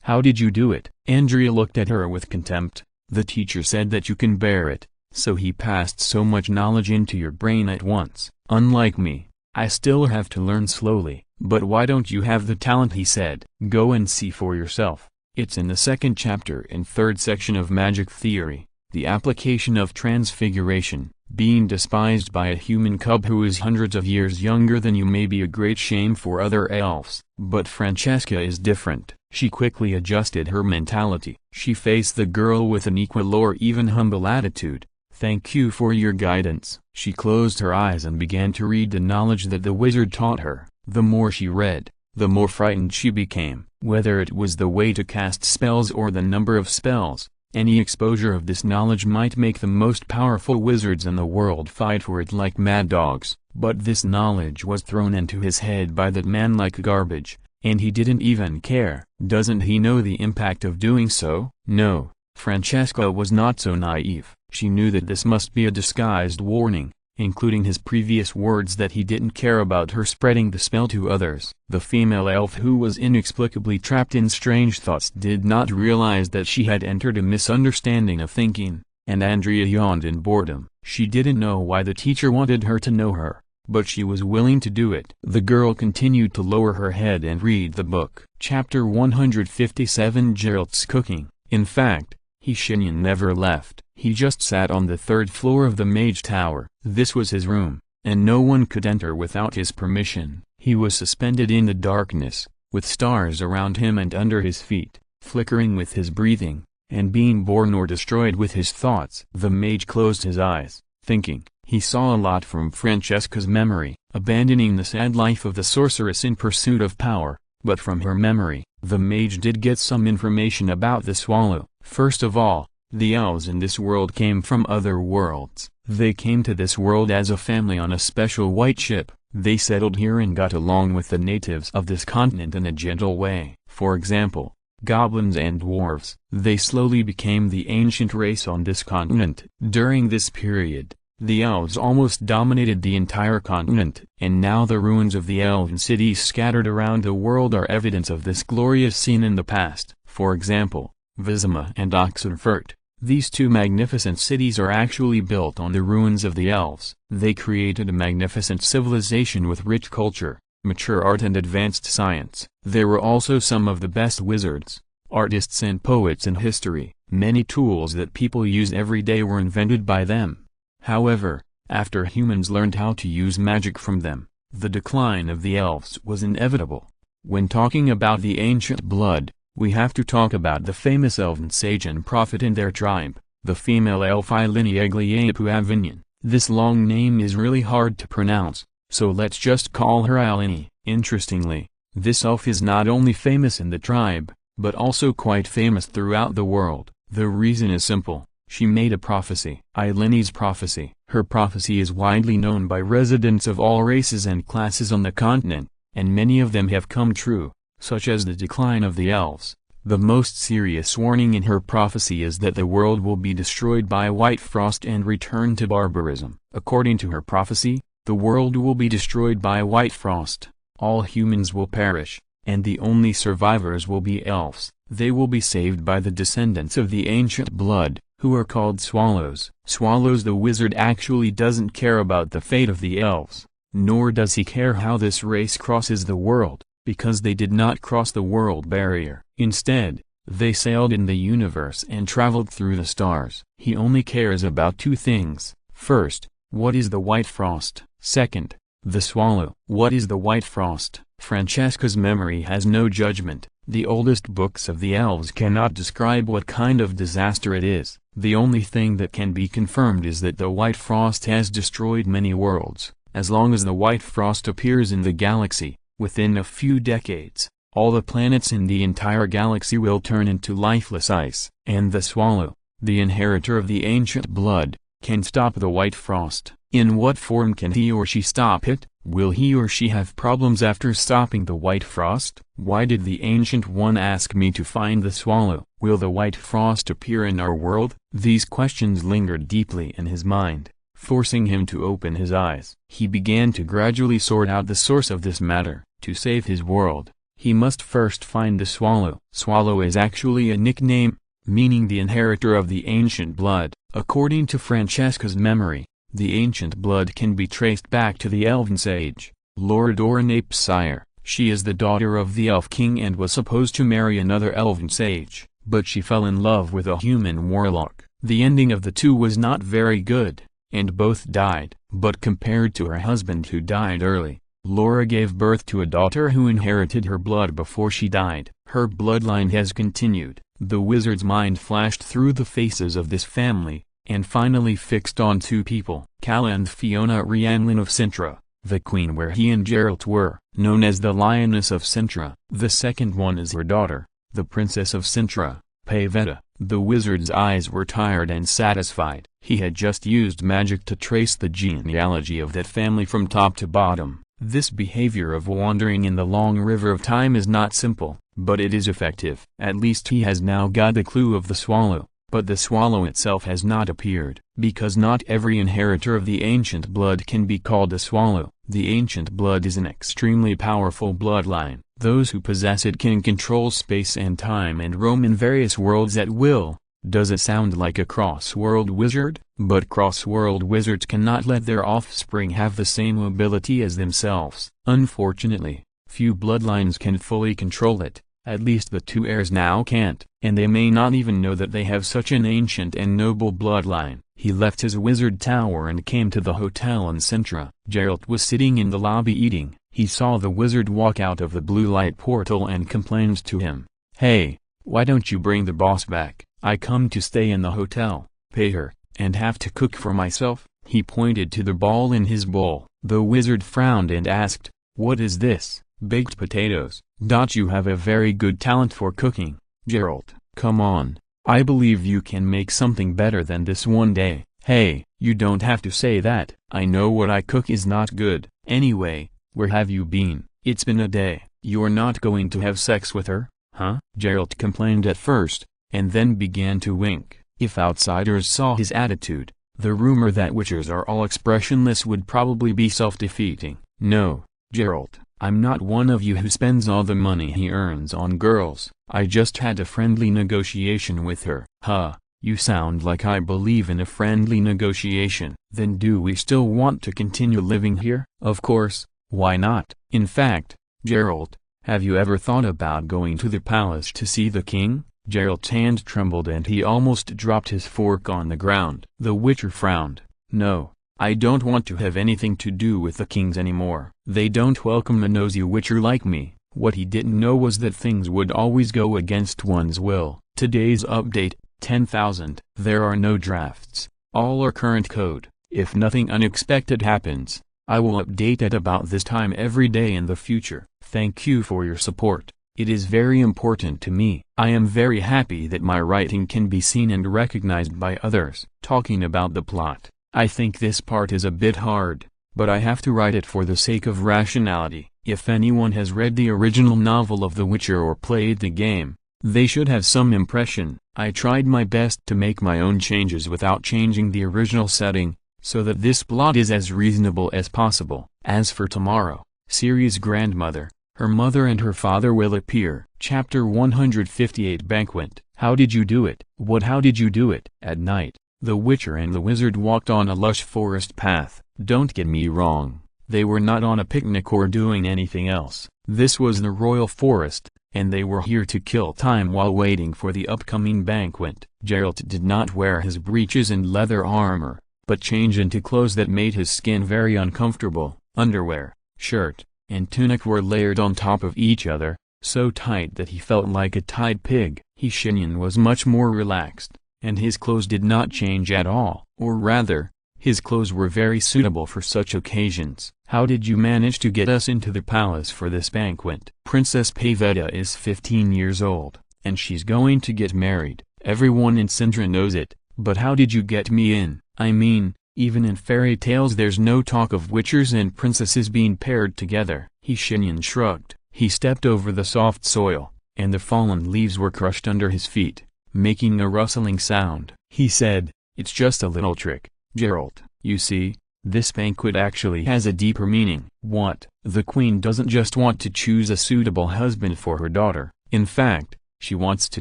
How did you do it?" Andrea looked at her with contempt. "The teacher said that you can bear it, so he passed so much knowledge into your brain at once. Unlike me, I still have to learn slowly." "But why don't you have the talent?" he said. "Go and see for yourself. It's in the 2nd chapter and 3rd section of Magic Theory, the application of transfiguration. Being despised by a human cub who is hundreds of years younger than you may be a great shame for other elves. But Francesca is different. She quickly adjusted her mentality. She faced the girl with an equal or even humble attitude. "Thank you for your guidance." She closed her eyes and began to read the knowledge that the wizard taught her. The more she read, the more frightened she became. Whether it was the way to cast spells or the number of spells, any exposure of this knowledge might make the most powerful wizards in the world fight for it like mad dogs. But this knowledge was thrown into his head by that man like garbage, and he didn't even care. Doesn't he know the impact of doing so? No, Francesca was not so naive. She knew that this must be a disguised warning, including his previous words that he didn't care about her spreading the spell to others. The female elf who was inexplicably trapped in strange thoughts did not realize that she had entered a misunderstanding of thinking, and Andrea yawned in boredom. She didn't know why the teacher wanted her to know her, but she was willing to do it. The girl continued to lower her head and read the book. Chapter 157 Geralt's cooking. In fact, Shenyan never left. He just sat on the third floor of the mage tower. This was his room, and no one could enter without his permission. He was suspended in the darkness, with stars around him and under his feet, flickering with his breathing, and being born or destroyed with his thoughts. The mage closed his eyes, thinking. He saw a lot from Francesca's memory, abandoning the sad life of the sorceress in pursuit of power, but from her memory, the mage did get some information about the swallow. First of all, the elves in this world came from other worlds. They came to this world as a family on a special white ship. They settled here and got along with the natives of this continent in a gentle way. For example, goblins and dwarves. They slowly became the ancient race on this continent. During this period, the elves almost dominated the entire continent, and now the ruins of the elven cities scattered around the world are evidence of this glorious scene in the past. For example, Vizima and Oxenfurt. These two magnificent cities are actually built on the ruins of the elves. They created a magnificent civilization with rich culture, mature art and advanced science. There were also some of the best wizards, artists and poets in history. Many tools that people use every day were invented by them. However, after humans learned how to use magic from them, the decline of the elves was inevitable. When talking about the ancient blood, we have to talk about the famous elven sage and prophet in their tribe, the female elf Ilini Egliapu. This long name is really hard to pronounce, so let's just call her Ilini. Interestingly, this elf is not only famous in the tribe, but also quite famous throughout the world. The reason is simple. She made a prophecy. Ilini's prophecy. Her prophecy is widely known by residents of all races and classes on the continent, and many of them have come true, such as the decline of the elves. The most serious warning in her prophecy is that the world will be destroyed by white frost and return to barbarism. According to her prophecy, the world will be destroyed by white frost. All humans will perish, and the only survivors will be elves. They will be saved by the descendants of the ancient blood, who are called swallows. Swallows. The wizard actually doesn't care about the fate of the elves, nor does he care how this race crosses the world, because they did not cross the world barrier. Instead, they sailed in the universe and traveled through the stars. He only cares about two things. First, what is the white frost? Second, the swallow. What is the white frost? Francesca's memory has no judgment. The oldest books of the elves cannot describe what kind of disaster it is. The only thing that can be confirmed is that the white frost has destroyed many worlds. As long as the white frost appears in the galaxy, within a few decades, all the planets in the entire galaxy will turn into lifeless ice. And the swallow, the inheritor of the ancient blood, can stop the white frost. In what form can he or she stop it? Will he or she have problems after stopping the white frost? Why did the Ancient One ask me to find the swallow? Will the white frost appear in our world? These questions lingered deeply in his mind, forcing him to open his eyes. He began to gradually sort out the source of this matter. To save his world, he must first find the swallow. Swallow is actually a nickname, meaning the inheritor of the ancient blood. According to Francesca's memory, the ancient blood can be traced back to the elven sage, Lord Oranape's sire. She is the daughter of the elf king and was supposed to marry another elven sage, but she fell in love with a human warlock. The ending of the two was not very good, and both died. But compared to her husband who died early, Laura gave birth to a daughter who inherited her blood before she died. Her bloodline has continued. The wizard's mind flashed through the faces of this family, and finally fixed on two people. Calla and Fiona Rhiannon of Cintra, the queen where he and Geralt were, known as the Lioness of Cintra. The second one is her daughter, the Princess of Cintra, Pavetta. The wizard's eyes were tired and satisfied. He had just used magic to trace the genealogy of that family from top to bottom. This behavior of wandering in the long river of time is not simple, but it is effective. At least he has now got the clue of the swallow, but the swallow itself has not appeared. Because not every inheritor of the ancient blood can be called a swallow. The ancient blood is an extremely powerful bloodline. Those who possess it can control space and time and roam in various worlds at will. Does it sound like a cross-world wizard? But cross-world wizards cannot let their offspring have the same ability as themselves. Unfortunately, few bloodlines can fully control it. At least the two heirs now can't, and they may not even know that they have such an ancient and noble bloodline. He left his wizard tower and came to the hotel in Cintra. Geralt was sitting in the lobby eating. He saw the wizard walk out of the blue light portal and complained to him. "Hey, why don't you bring the boss back? I come to stay in the hotel, pay her, and have to cook for myself." He pointed to the ball in his bowl. The wizard frowned and asked, "What is this?" "Baked potatoes." "You have a very good talent for cooking, Geralt. Come on, I believe you can make something better than this one day." "Hey, you don't have to say that. I know what I cook is not good. Anyway, where have you been? It's been a day." "You're not going to have sex with her, huh?" Geralt complained at first, and then began to wink. If outsiders saw his attitude, the rumor that witchers are all expressionless would probably be self-defeating. "No, Geralt, I'm not one of you who spends all the money he earns on girls. I just had a friendly negotiation with her." "Huh, you sound like I believe in a friendly negotiation." "Then do we still want to continue living here?" "Of course, why not? In fact, Geralt, have you ever thought about going to the palace to see the king?" Geralt's hand trembled and he almost dropped his fork on the ground. The witcher frowned. "No, I don't want to have anything to do with the kings anymore. They don't welcome a nosy witcher like me." What he didn't know was that things would always go against one's will. Today's update, 10,000. There are no drafts. All are current code. If nothing unexpected happens, I will update at about this time every day in the future. Thank you for your support. It is very important to me. I am very happy that my writing can be seen and recognized by others. Talking about the plot, I think this part is a bit hard, but I have to write it for the sake of rationality. If anyone has read the original novel of The Witcher or played the game, they should have some impression. I tried my best to make my own changes without changing the original setting, so that this plot is as reasonable as possible. As for tomorrow, Ciri's grandmother, her mother and her father will appear. Chapter 158 Banquet. How did you do it? How did you do it? At night, the Witcher and the wizard walked on a lush forest path. Don't get me wrong, they were not on a picnic or doing anything else. This was the royal forest, and they were here to kill time while waiting for the upcoming banquet. Geralt did not wear his breeches and leather armor, but changed into clothes that made his skin very uncomfortable. Underwear, shirt, and tunic were layered on top of each other, so tight that he felt like a tied pig. Shenyan was much more relaxed, and his clothes did not change at all. Or rather, his clothes were very suitable for such occasions. "How did you manage to get us into the palace for this banquet?" "Princess Pavetta is 15 years old, and she's going to get married. Everyone in Cintra knows it, but how did you get me in? I mean, even in fairy tales there's no talk of witchers and princesses being paired together." Shenyan shrugged. He stepped over the soft soil, and the fallen leaves were crushed under his feet, making a rustling sound. He said, "It's just a little trick, Geralt. You see, this banquet actually has a deeper meaning." "What?" "The queen doesn't just want to choose a suitable husband for her daughter. In fact, she wants to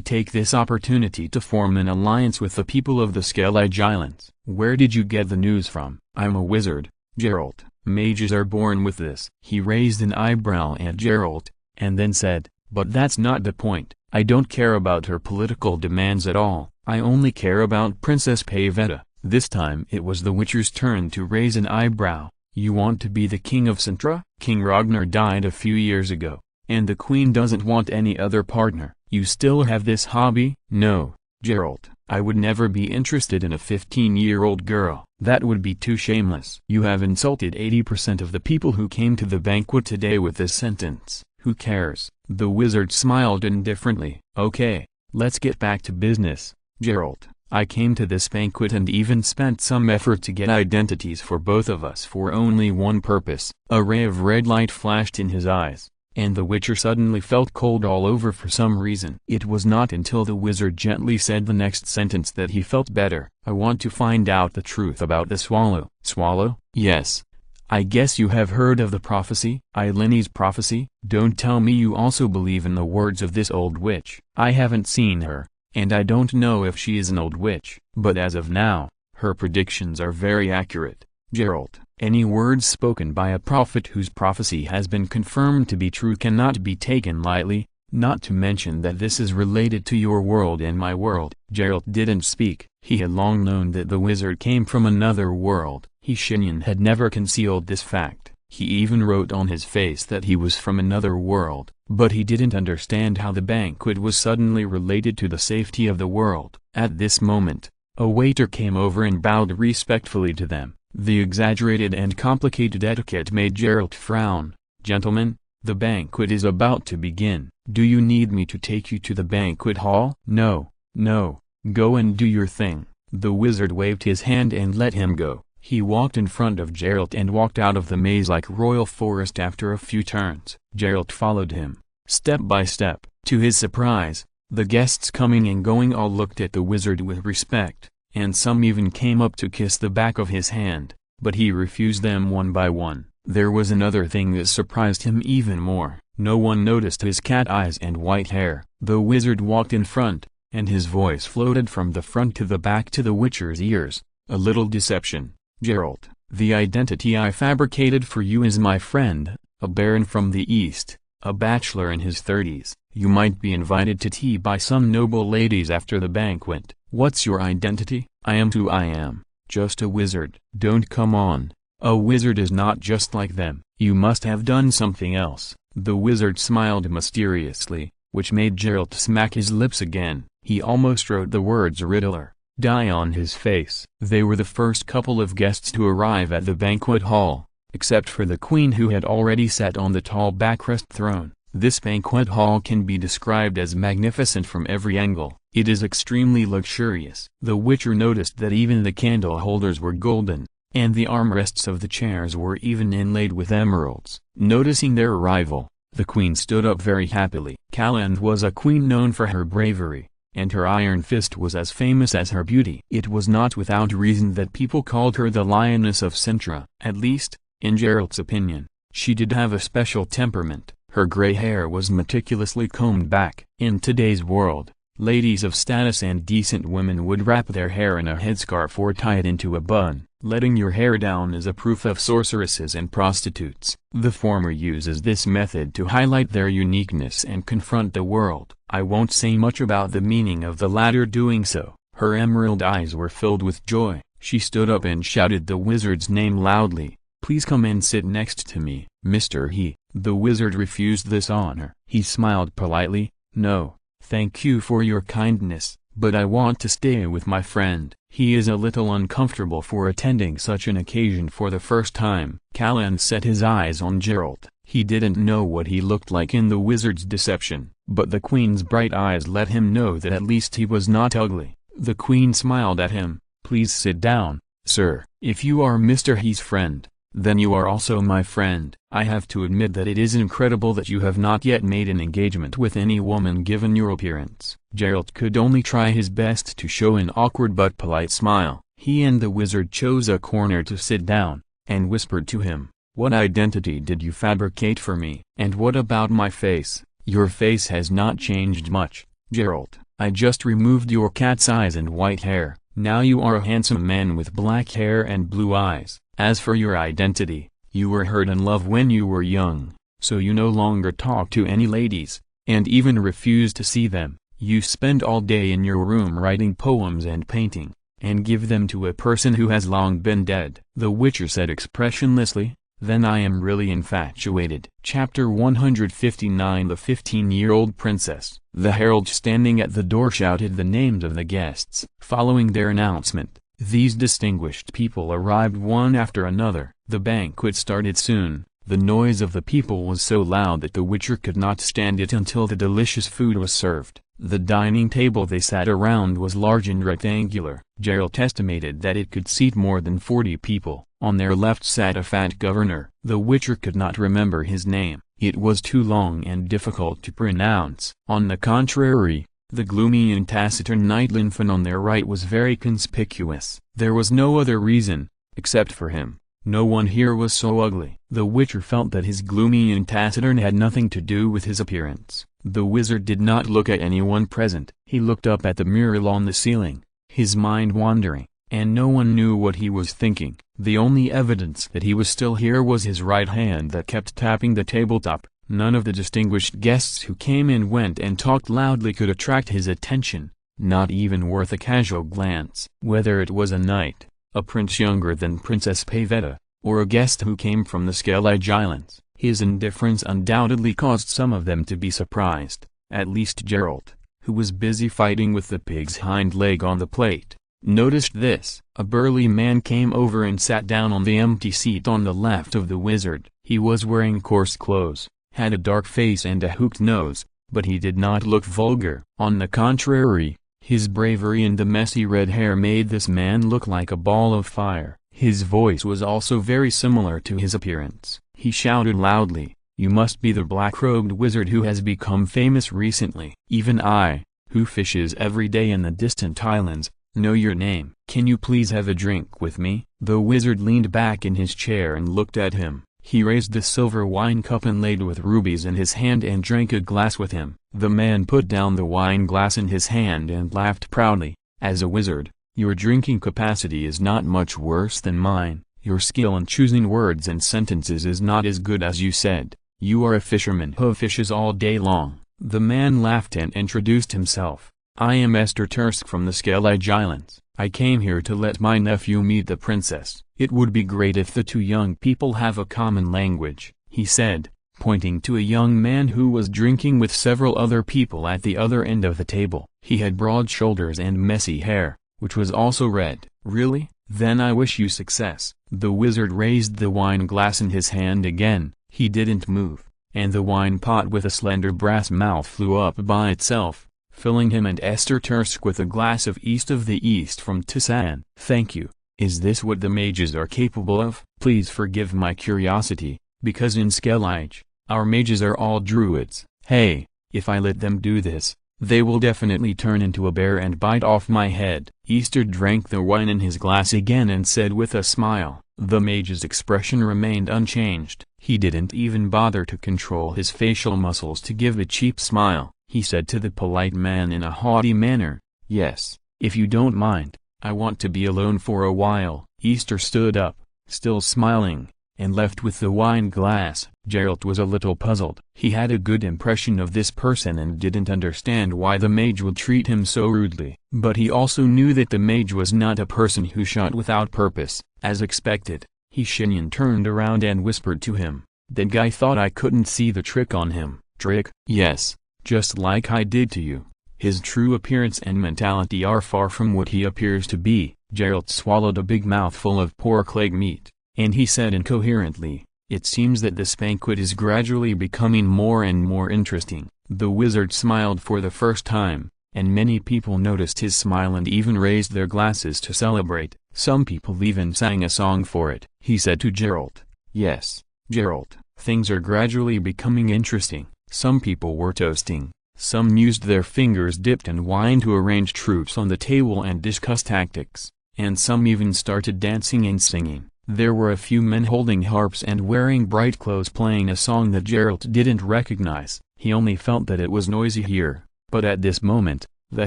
take this opportunity to form an alliance with the people of the Skellige Islands." "Where did you get the news from?" "I'm a wizard, Geralt. Mages are born with this." He raised an eyebrow at Geralt, and then said, "But that's not the point. I don't care about her political demands at all. I only care about Princess Pavetta." This time it was the Witcher's turn to raise an eyebrow. "You want to be the king of Cintra?" "King Ragnar died a few years ago, And the queen doesn't want any other partner. You still have this hobby? No, Geralt, I would never be interested in a 15-year-old girl. That would be too shameless. You have insulted 80% of the people who came to the banquet today with this sentence. Who cares? The wizard smiled indifferently. Okay, let's get back to business, Geralt. I came to this banquet and even spent some effort to get identities for both of us for only one purpose. A ray of red light flashed in his eyes, and the Witcher suddenly felt cold all over for some reason. It was not until the wizard gently said the next sentence that he felt better. I want to find out the truth about the swallow. Swallow? Yes. I guess you have heard of the prophecy? Eileni's prophecy? Don't tell me you also believe in the words of this old witch. I haven't seen her, and I don't know if she is an old witch. But as of now, her predictions are very accurate. Geralt, any words spoken by a prophet whose prophecy has been confirmed to be true cannot be taken lightly, not to mention that this is related to your world and my world. Geralt didn't speak. He had long known that the wizard came from another world. Shenyan had never concealed this fact. He even wrote on his face that he was from another world, but he didn't understand how the banquet was suddenly related to the safety of the world. At this moment, a waiter came over and bowed respectfully to them. The exaggerated and complicated etiquette made Geralt frown. Gentlemen, the banquet is about to begin. Do you need me to take you to the banquet hall? No, no, go and do your thing. The wizard waved his hand and let him go. He walked in front of Geralt and walked out of the maze-like royal forest after a few turns. Geralt followed him, step by step. To his surprise, the guests coming and going all looked at the wizard with respect, and some even came up to kiss the back of his hand, but he refused them one by one. There was another thing that surprised him even more. No one noticed his cat eyes and white hair. The wizard walked in front, and his voice floated from the front to the back to the Witcher's ears. A little deception. Geralt, the identity I fabricated for you is my friend, a baron from the east, a bachelor in his 30s. You might be invited to tea by some noble ladies after the banquet. What's your identity? I am who I am, just a wizard. Don't come on. A wizard is not just like them. You must have done something else. The wizard smiled mysteriously, which made Geralt smack his lips again. He almost wrote the words "Riddler" die on his face. They were the first couple of guests to arrive at the banquet hall, except for the queen who had already sat on the tall backrest throne. This banquet hall can be described as magnificent from every angle. It is extremely luxurious. The Witcher noticed that even the candle holders were golden, and the armrests of the chairs were even inlaid with emeralds. Noticing their arrival, the queen stood up very happily. Calland was a queen known for her bravery, and her iron fist was as famous as her beauty. It was not without reason that people called her the Lioness of Cintra. At least, in Geralt's opinion, she did have a special temperament. Her gray hair was meticulously combed back. In today's world, ladies of status and decent women would wrap their hair in a headscarf or tie it into a bun. Letting your hair down is a proof of sorceresses and prostitutes. The former uses this method to highlight their uniqueness and confront the world. I won't say much about the meaning of the latter doing so. Her emerald eyes were filled with joy. She stood up and shouted the wizard's name loudly. Please come and sit next to me, Mr. He. The wizard refused this honor. He smiled politely. No, thank you for your kindness, but I want to stay with my friend. He is a little uncomfortable for attending such an occasion for the first time. Calland set his eyes on Geralt. He didn't know what he looked like in the wizard's deception, but the queen's bright eyes let him know that at least he was not ugly. The queen smiled at him. Please sit down, sir. If you are Mr. He's friend, then you are also my friend. I have to admit that it is incredible that you have not yet made an engagement with any woman given your appearance. Geralt could only try his best to show an awkward but polite smile. He and the wizard chose a corner to sit down, and whispered to him, "What identity did you fabricate for me? And what about my face? Your face has not changed much, Geralt. I just removed your cat's eyes and white hair. Now you are a handsome man with black hair and blue eyes. As for your identity, you were hurt in love when you were young, so you no longer talk to any ladies, and even refuse to see them. You spend all day in your room writing poems and painting, and give them to a person who has long been dead." The Witcher said expressionlessly, Then I am really infatuated. Chapter 159. The 15-year-old princess. The herald standing at the door shouted the names of the guests. Following their announcement, these distinguished people arrived one after another. The banquet started soon. The noise of the people was so loud that the Witcher could not stand it until the delicious food was served. The dining table they sat around was large and rectangular. Geralt estimated that it could seat more than 40 people. On their left sat a fat governor. The Witcher could not remember his name. It was too long and difficult to pronounce. On the contrary, the gloomy and taciturn knight Linfen on their right was very conspicuous. There was no other reason, except for him. No one here was so ugly. The Witcher felt that his gloomy and taciturn had nothing to do with his appearance. The wizard did not look at anyone present. He looked up at the mural on the ceiling, his mind wandering, and no one knew what he was thinking. The only evidence that he was still here was his right hand that kept tapping the tabletop. None of the distinguished guests who came and went and talked loudly could attract his attention, not even worth a casual glance. Whether it was a knight, a prince younger than Princess Pavetta, or a guest who came from the Skellige Islands, his indifference undoubtedly caused some of them to be surprised. At least Geralt, who was busy fighting with the pig's hind leg on the plate, noticed this. A burly man came over and sat down on the empty seat on the left of the wizard. He was wearing coarse clothes, had a dark face and a hooked nose, but he did not look vulgar. On the contrary, his bravery and the messy red hair made this man look like a ball of fire. His voice was also very similar to his appearance. He shouted loudly, "You must be the black-robed wizard who has become famous recently. Even I, who fishes every day in the distant islands, know your name. Can you please have a drink with me?" The wizard leaned back in his chair and looked at him. He raised the silver wine cup inlaid with rubies in his hand and drank a glass with him. The man put down the wine glass in his hand and laughed proudly. "As a wizard, your drinking capacity is not much worse than mine. Your skill in choosing words and sentences is not as good as you said. You are a fisherman who fishes all day long." The man laughed and introduced himself. "I am Esther Tursk from the Skellige Islands. I came here to let my nephew meet the princess. It would be great if the two young people have a common language," he said, pointing to a young man who was drinking with several other people at the other end of the table. He had broad shoulders and messy hair, which was also red. "Really? Then I wish you success." The wizard raised the wine glass in his hand again. He didn't move, and the wine pot with a slender brass mouth flew up by itself, filling him and Esther Tursk with a glass of East of the East from Tisan. "Thank you. Is this what the mages are capable of? Please forgive my curiosity, because in Skellige, our mages are all druids. Hey, if I let them do this, they will definitely turn into a bear and bite off my head." Easter drank the wine in his glass again and said with a smile. The mage's expression remained unchanged. He didn't even bother to control his facial muscles to give a cheap smile. He said to the polite man in a haughty manner, "Yes, if you don't mind, I want to be alone for a while." Easter stood up, still smiling, and left with the wine glass. Geralt was a little puzzled. He had a good impression of this person and didn't understand why the mage would treat him so rudely. But he also knew that the mage was not a person who shot without purpose. As expected, Shenyan turned around and whispered to him, "That guy thought I couldn't see the trick on him." "Trick?" "Yes, just like I did to you. His true appearance and mentality are far from what he appears to be." Geralt swallowed a big mouthful of pork leg meat, and he said incoherently, "It seems that this banquet is gradually becoming more and more interesting." The wizard smiled for the first time, and many people noticed his smile and even raised their glasses to celebrate. Some people even sang a song for it. He said to Geralt, "Yes, Geralt, things are gradually becoming interesting." Some people were toasting, some used their fingers dipped in wine to arrange troops on the table and discuss tactics, and some even started dancing and singing. There were a few men holding harps and wearing bright clothes playing a song that Geralt didn't recognize. He only felt that it was noisy here, but at this moment, the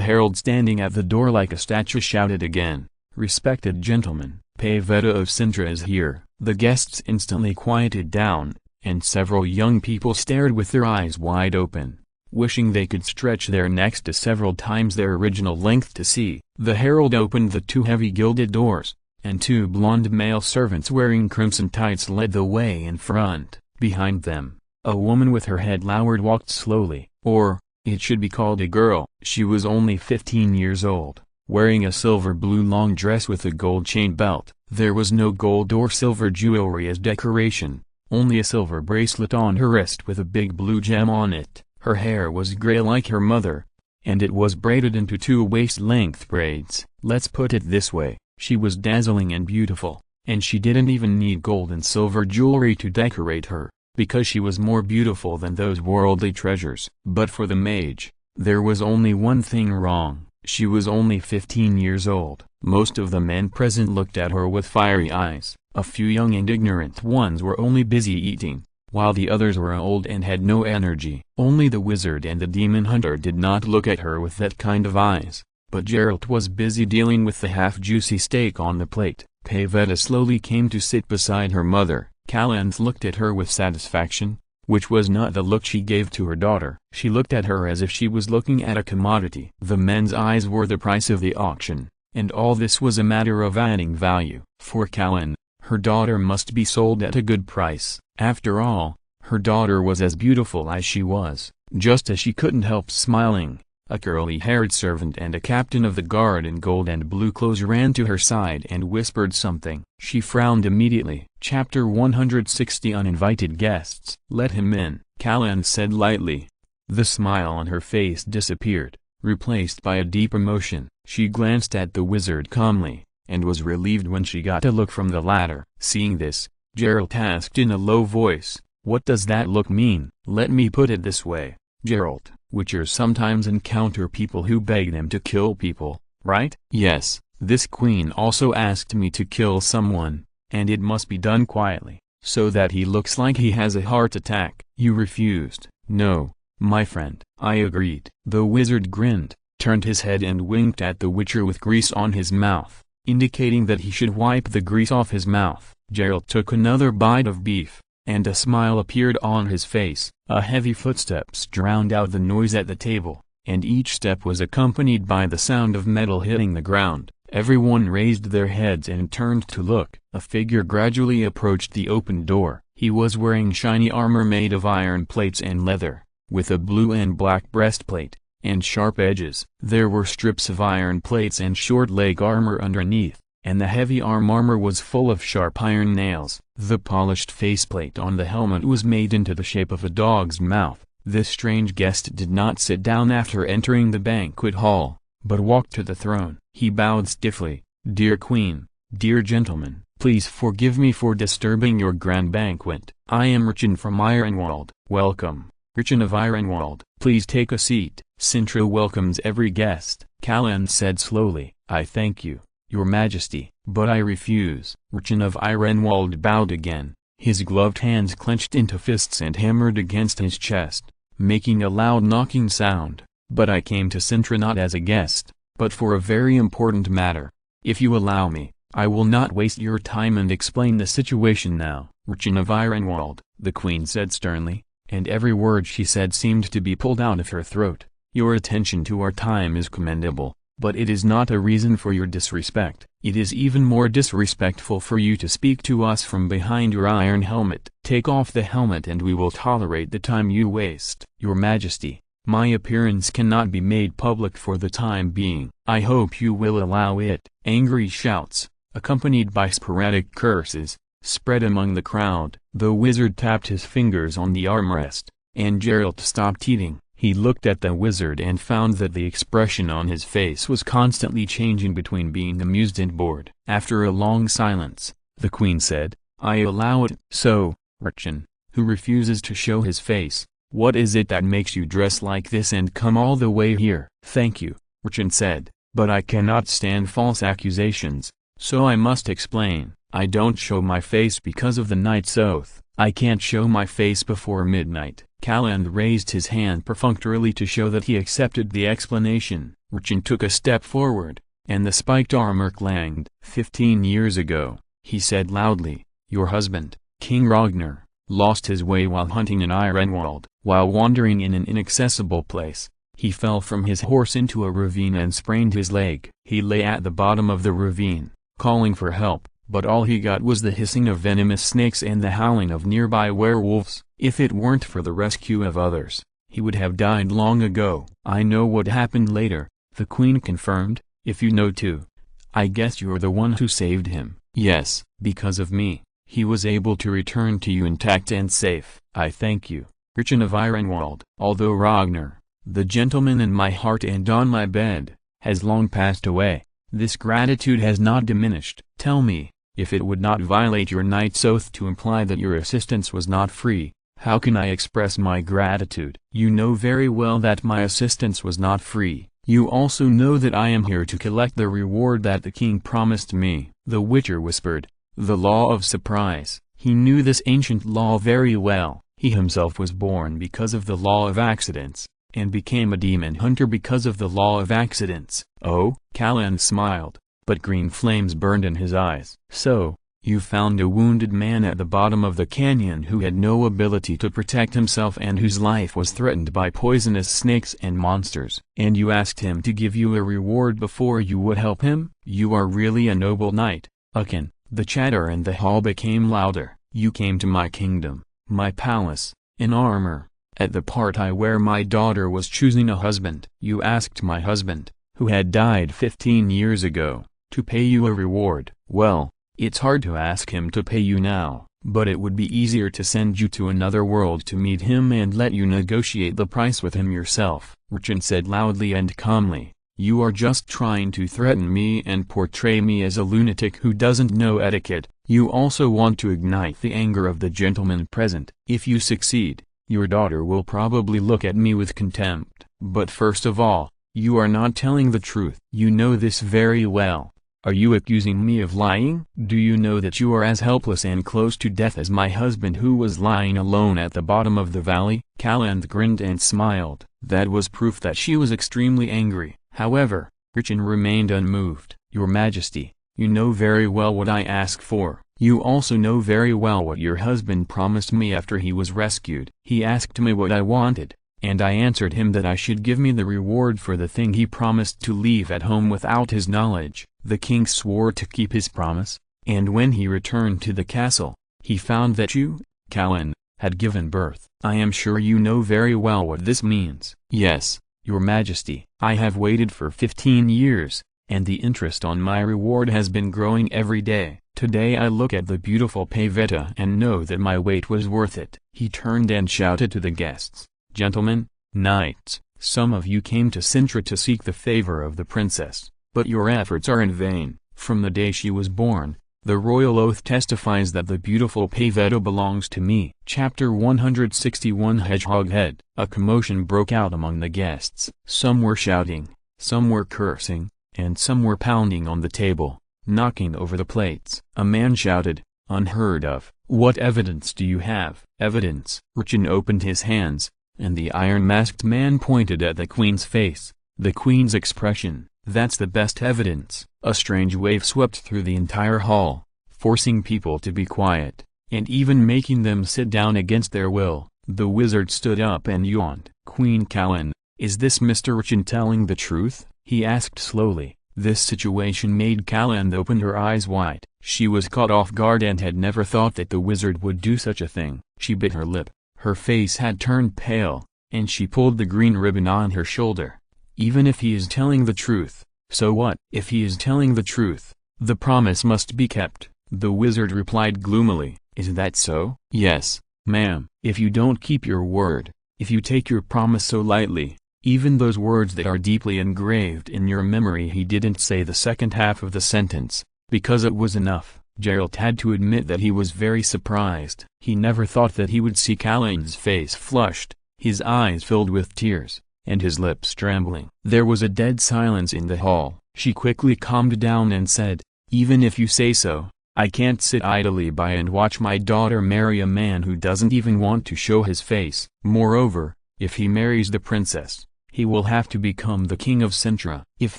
herald standing at the door like a statue shouted again, "Respected gentlemen, Pavetta of Sintra is here." The guests instantly quieted down, and several young people stared with their eyes wide open, wishing they could stretch their necks to several times their original length to see. The herald opened the two heavy gilded doors, and two blonde male servants wearing crimson tights led the way in front. Behind them, a woman with her head lowered walked slowly, or, it should be called a girl. She was only 15 years old, wearing a silver blue long dress with a gold chain belt. There was no gold or silver jewelry as decoration, only a silver bracelet on her wrist with a big blue gem on it. Her hair was gray like her mother, and it was braided into two waist-length braids. Let's put it this way, she was dazzling and beautiful, and she didn't even need gold and silver jewelry to decorate her, because she was more beautiful than those worldly treasures. But for the mage, there was only one thing wrong. She was only 15 years old. Most of the men present looked at her with fiery eyes. A few young and ignorant ones were only busy eating, while the others were old and had no energy. Only the wizard and the demon hunter did not look at her with that kind of eyes, but Geralt was busy dealing with the half-juicy steak on the plate. Pavetta slowly came to sit beside her mother. Callanth looked at her with satisfaction, which was not the look she gave to her daughter. She looked at her as if she was looking at a commodity. The men's eyes were the price of the auction, and all this was a matter of adding value. For Callan, her daughter must be sold at a good price. After all, her daughter was as beautiful as she was. Just as she couldn't help smiling, a curly-haired servant and a captain of the guard in gold and blue clothes ran to her side and whispered something. She frowned immediately. Chapter 160 Uninvited Guests. Let him in, Callan said lightly. The smile on her face disappeared, replaced by a deep emotion. She glanced at the wizard calmly, and was relieved when she got a look from the latter. Seeing this, Geralt asked in a low voice, "What does that look mean?" "Let me put it this way, Geralt. Witchers sometimes encounter people who beg them to kill people, right?" "Yes, this queen also asked me to kill someone, and it must be done quietly, so that he looks like he has a heart attack." "You refused?" "No, my friend." "I agreed." The wizard grinned, turned his head and winked at the witcher with grease on his mouth, indicating that he should wipe the grease off his mouth. Geralt took another bite of beef, and a smile appeared on his face. A heavy footsteps drowned out the noise at the table, and each step was accompanied by the sound of metal hitting the ground. Everyone raised their heads and turned to look. A figure gradually approached the open door. He was wearing shiny armor made of iron plates and leather, with a blue and black breastplate, and sharp edges. There were strips of iron plates and short leg armor underneath, and the heavy armor was full of sharp iron nails. The polished faceplate on the helmet was made into the shape of a dog's mouth. This strange guest did not sit down after entering the banquet hall, but walked to the throne. He bowed stiffly. "Dear Queen, dear gentlemen, please forgive me for disturbing your grand banquet. I am Richin from Ironwald." "Welcome, Richin of Ironwald. Please take a seat." "Sintra welcomes every guest," Callan said slowly. "I thank you, Your Majesty, but I refuse." Richin of Ironwald bowed again. His gloved hands clenched into fists and hammered against his chest, making a loud knocking sound. "But I came to Sintra not as a guest, but for a very important matter. If you allow me, I will not waste your time and explain the situation now." "Richin of Ironwald," the queen said sternly, and every word she said seemed to be pulled out of her throat, "your attention to our time is commendable, but it is not a reason for your disrespect. It is even more disrespectful for you to speak to us from behind your iron helmet. Take off the helmet and we will tolerate the time you waste." "Your Majesty, my appearance cannot be made public for the time being. I hope you will allow it." Angry shouts, accompanied by sporadic curses, spread among the crowd. The wizard tapped his fingers on the armrest, and Geralt stopped eating. He looked at the wizard and found that the expression on his face was constantly changing between being amused and bored. After a long silence, the queen said, "I allow it." "So, Richin, who refuses to show his face, what is it that makes you dress like this and come all the way here?" "Thank you," Richin said, "but I cannot stand false accusations, so I must explain. I don't show my face because of the knight's oath. I can't show my face before midnight." Callan raised his hand perfunctorily to show that he accepted the explanation. Richin took a step forward, and the spiked armor clanged. 15 years ago, he said loudly, your husband, King Ragnar, lost his way while hunting in Ironwald. While wandering in an inaccessible place, he fell from his horse into a ravine and sprained his leg. He lay at the bottom of the ravine, calling for help, but all he got was the hissing of venomous snakes and the howling of nearby werewolves. If it weren't for the rescue of others, he would have died long ago. I know what happened later, the queen confirmed. If you know too, I guess you're the one who saved him. Yes, because of me, he was able to return to you intact and safe. I thank you, Richard of Ironwald. Although Ragnar, the gentleman in my heart and on my bed, has long passed away, this gratitude has not diminished. Tell me, if it would not violate your knight's oath to imply that your assistance was not free, how can I express my gratitude? You know very well that my assistance was not free. You also know that I am here to collect the reward that the king promised me. The Witcher whispered, the law of surprise. He knew this ancient law very well. He himself was born because of the law of accidents, and became a demon hunter because of the law of accidents. Oh, Callan smiled, but green flames burned in his eyes. So, you found a wounded man at the bottom of the canyon who had no ability to protect himself and whose life was threatened by poisonous snakes and monsters. And you asked him to give you a reward before you would help him? You are really a noble knight, Ukin. The chatter in the hall became louder. You came to my kingdom, my palace, in armor. At the part I wear my daughter was choosing a husband. You asked my husband, who had died 15 years ago, to pay you a reward. Well, it's hard to ask him to pay you now, but it would be easier to send you to another world to meet him and let you negotiate the price with him yourself. Richard said loudly and calmly, you are just trying to threaten me and portray me as a lunatic who doesn't know etiquette. You also want to ignite the anger of the gentlemen present. If you succeed, your daughter will probably look at me with contempt. But first of all, you are not telling the truth. You know this very well. Are you accusing me of lying? Do you know that you are as helpless and close to death as my husband who was lying alone at the bottom of the valley? Callan grinned and smiled. That was proof that she was extremely angry. However, Richard remained unmoved. Your Majesty, you know very well what I ask for. You also know very well what your husband promised me after he was rescued. He asked me what I wanted, and I answered him that I should give me the reward for the thing he promised to leave at home without his knowledge. The king swore to keep his promise, and when he returned to the castle, he found that you, Callan, had given birth. I am sure you know very well what this means. Yes, Your Majesty. I have waited for 15 years, and the interest on my reward has been growing every day. Today I look at the beautiful Pavetta and know that my wait was worth it. He turned and shouted to the guests, Gentlemen, knights, some of you came to Sintra to seek the favor of the princess, but your efforts are in vain. From the day she was born, the royal oath testifies that the beautiful Pavetta belongs to me. Chapter 161 Hedgehog Head. A commotion broke out among the guests. Some were shouting, some were cursing, and some were pounding on the table, knocking over the plates. A man shouted, unheard of, what evidence do you have? Evidence. Richard opened his hands, and the iron-masked man pointed at the queen's face. The queen's expression. That's the best evidence. A strange wave swept through the entire hall, forcing people to be quiet, and even making them sit down against their will. The wizard stood up and yawned. Queen Callan, is this Mr. Richard telling the truth? He asked slowly. This situation made Callan open her eyes wide. She was caught off guard and had never thought that the wizard would do such a thing. She bit her lip, her face had turned pale, and she pulled the green ribbon on her shoulder. Even if he is telling the truth, so what? If he is telling the truth, the promise must be kept. The wizard replied gloomily, is that so? Yes, ma'am. If you don't keep your word, if you take your promise so lightly, even those words that are deeply engraved in your memory. He didn't say the second half of the sentence, because it was enough. Geralt had to admit that he was very surprised. He never thought that he would see Callan's face flushed, his eyes filled with tears, and his lips trembling. There was a dead silence in the hall. She quickly calmed down and said, even if you say so, I can't sit idly by and watch my daughter marry a man who doesn't even want to show his face. Moreover, if he marries the princess, he will have to become the king of Sintra. If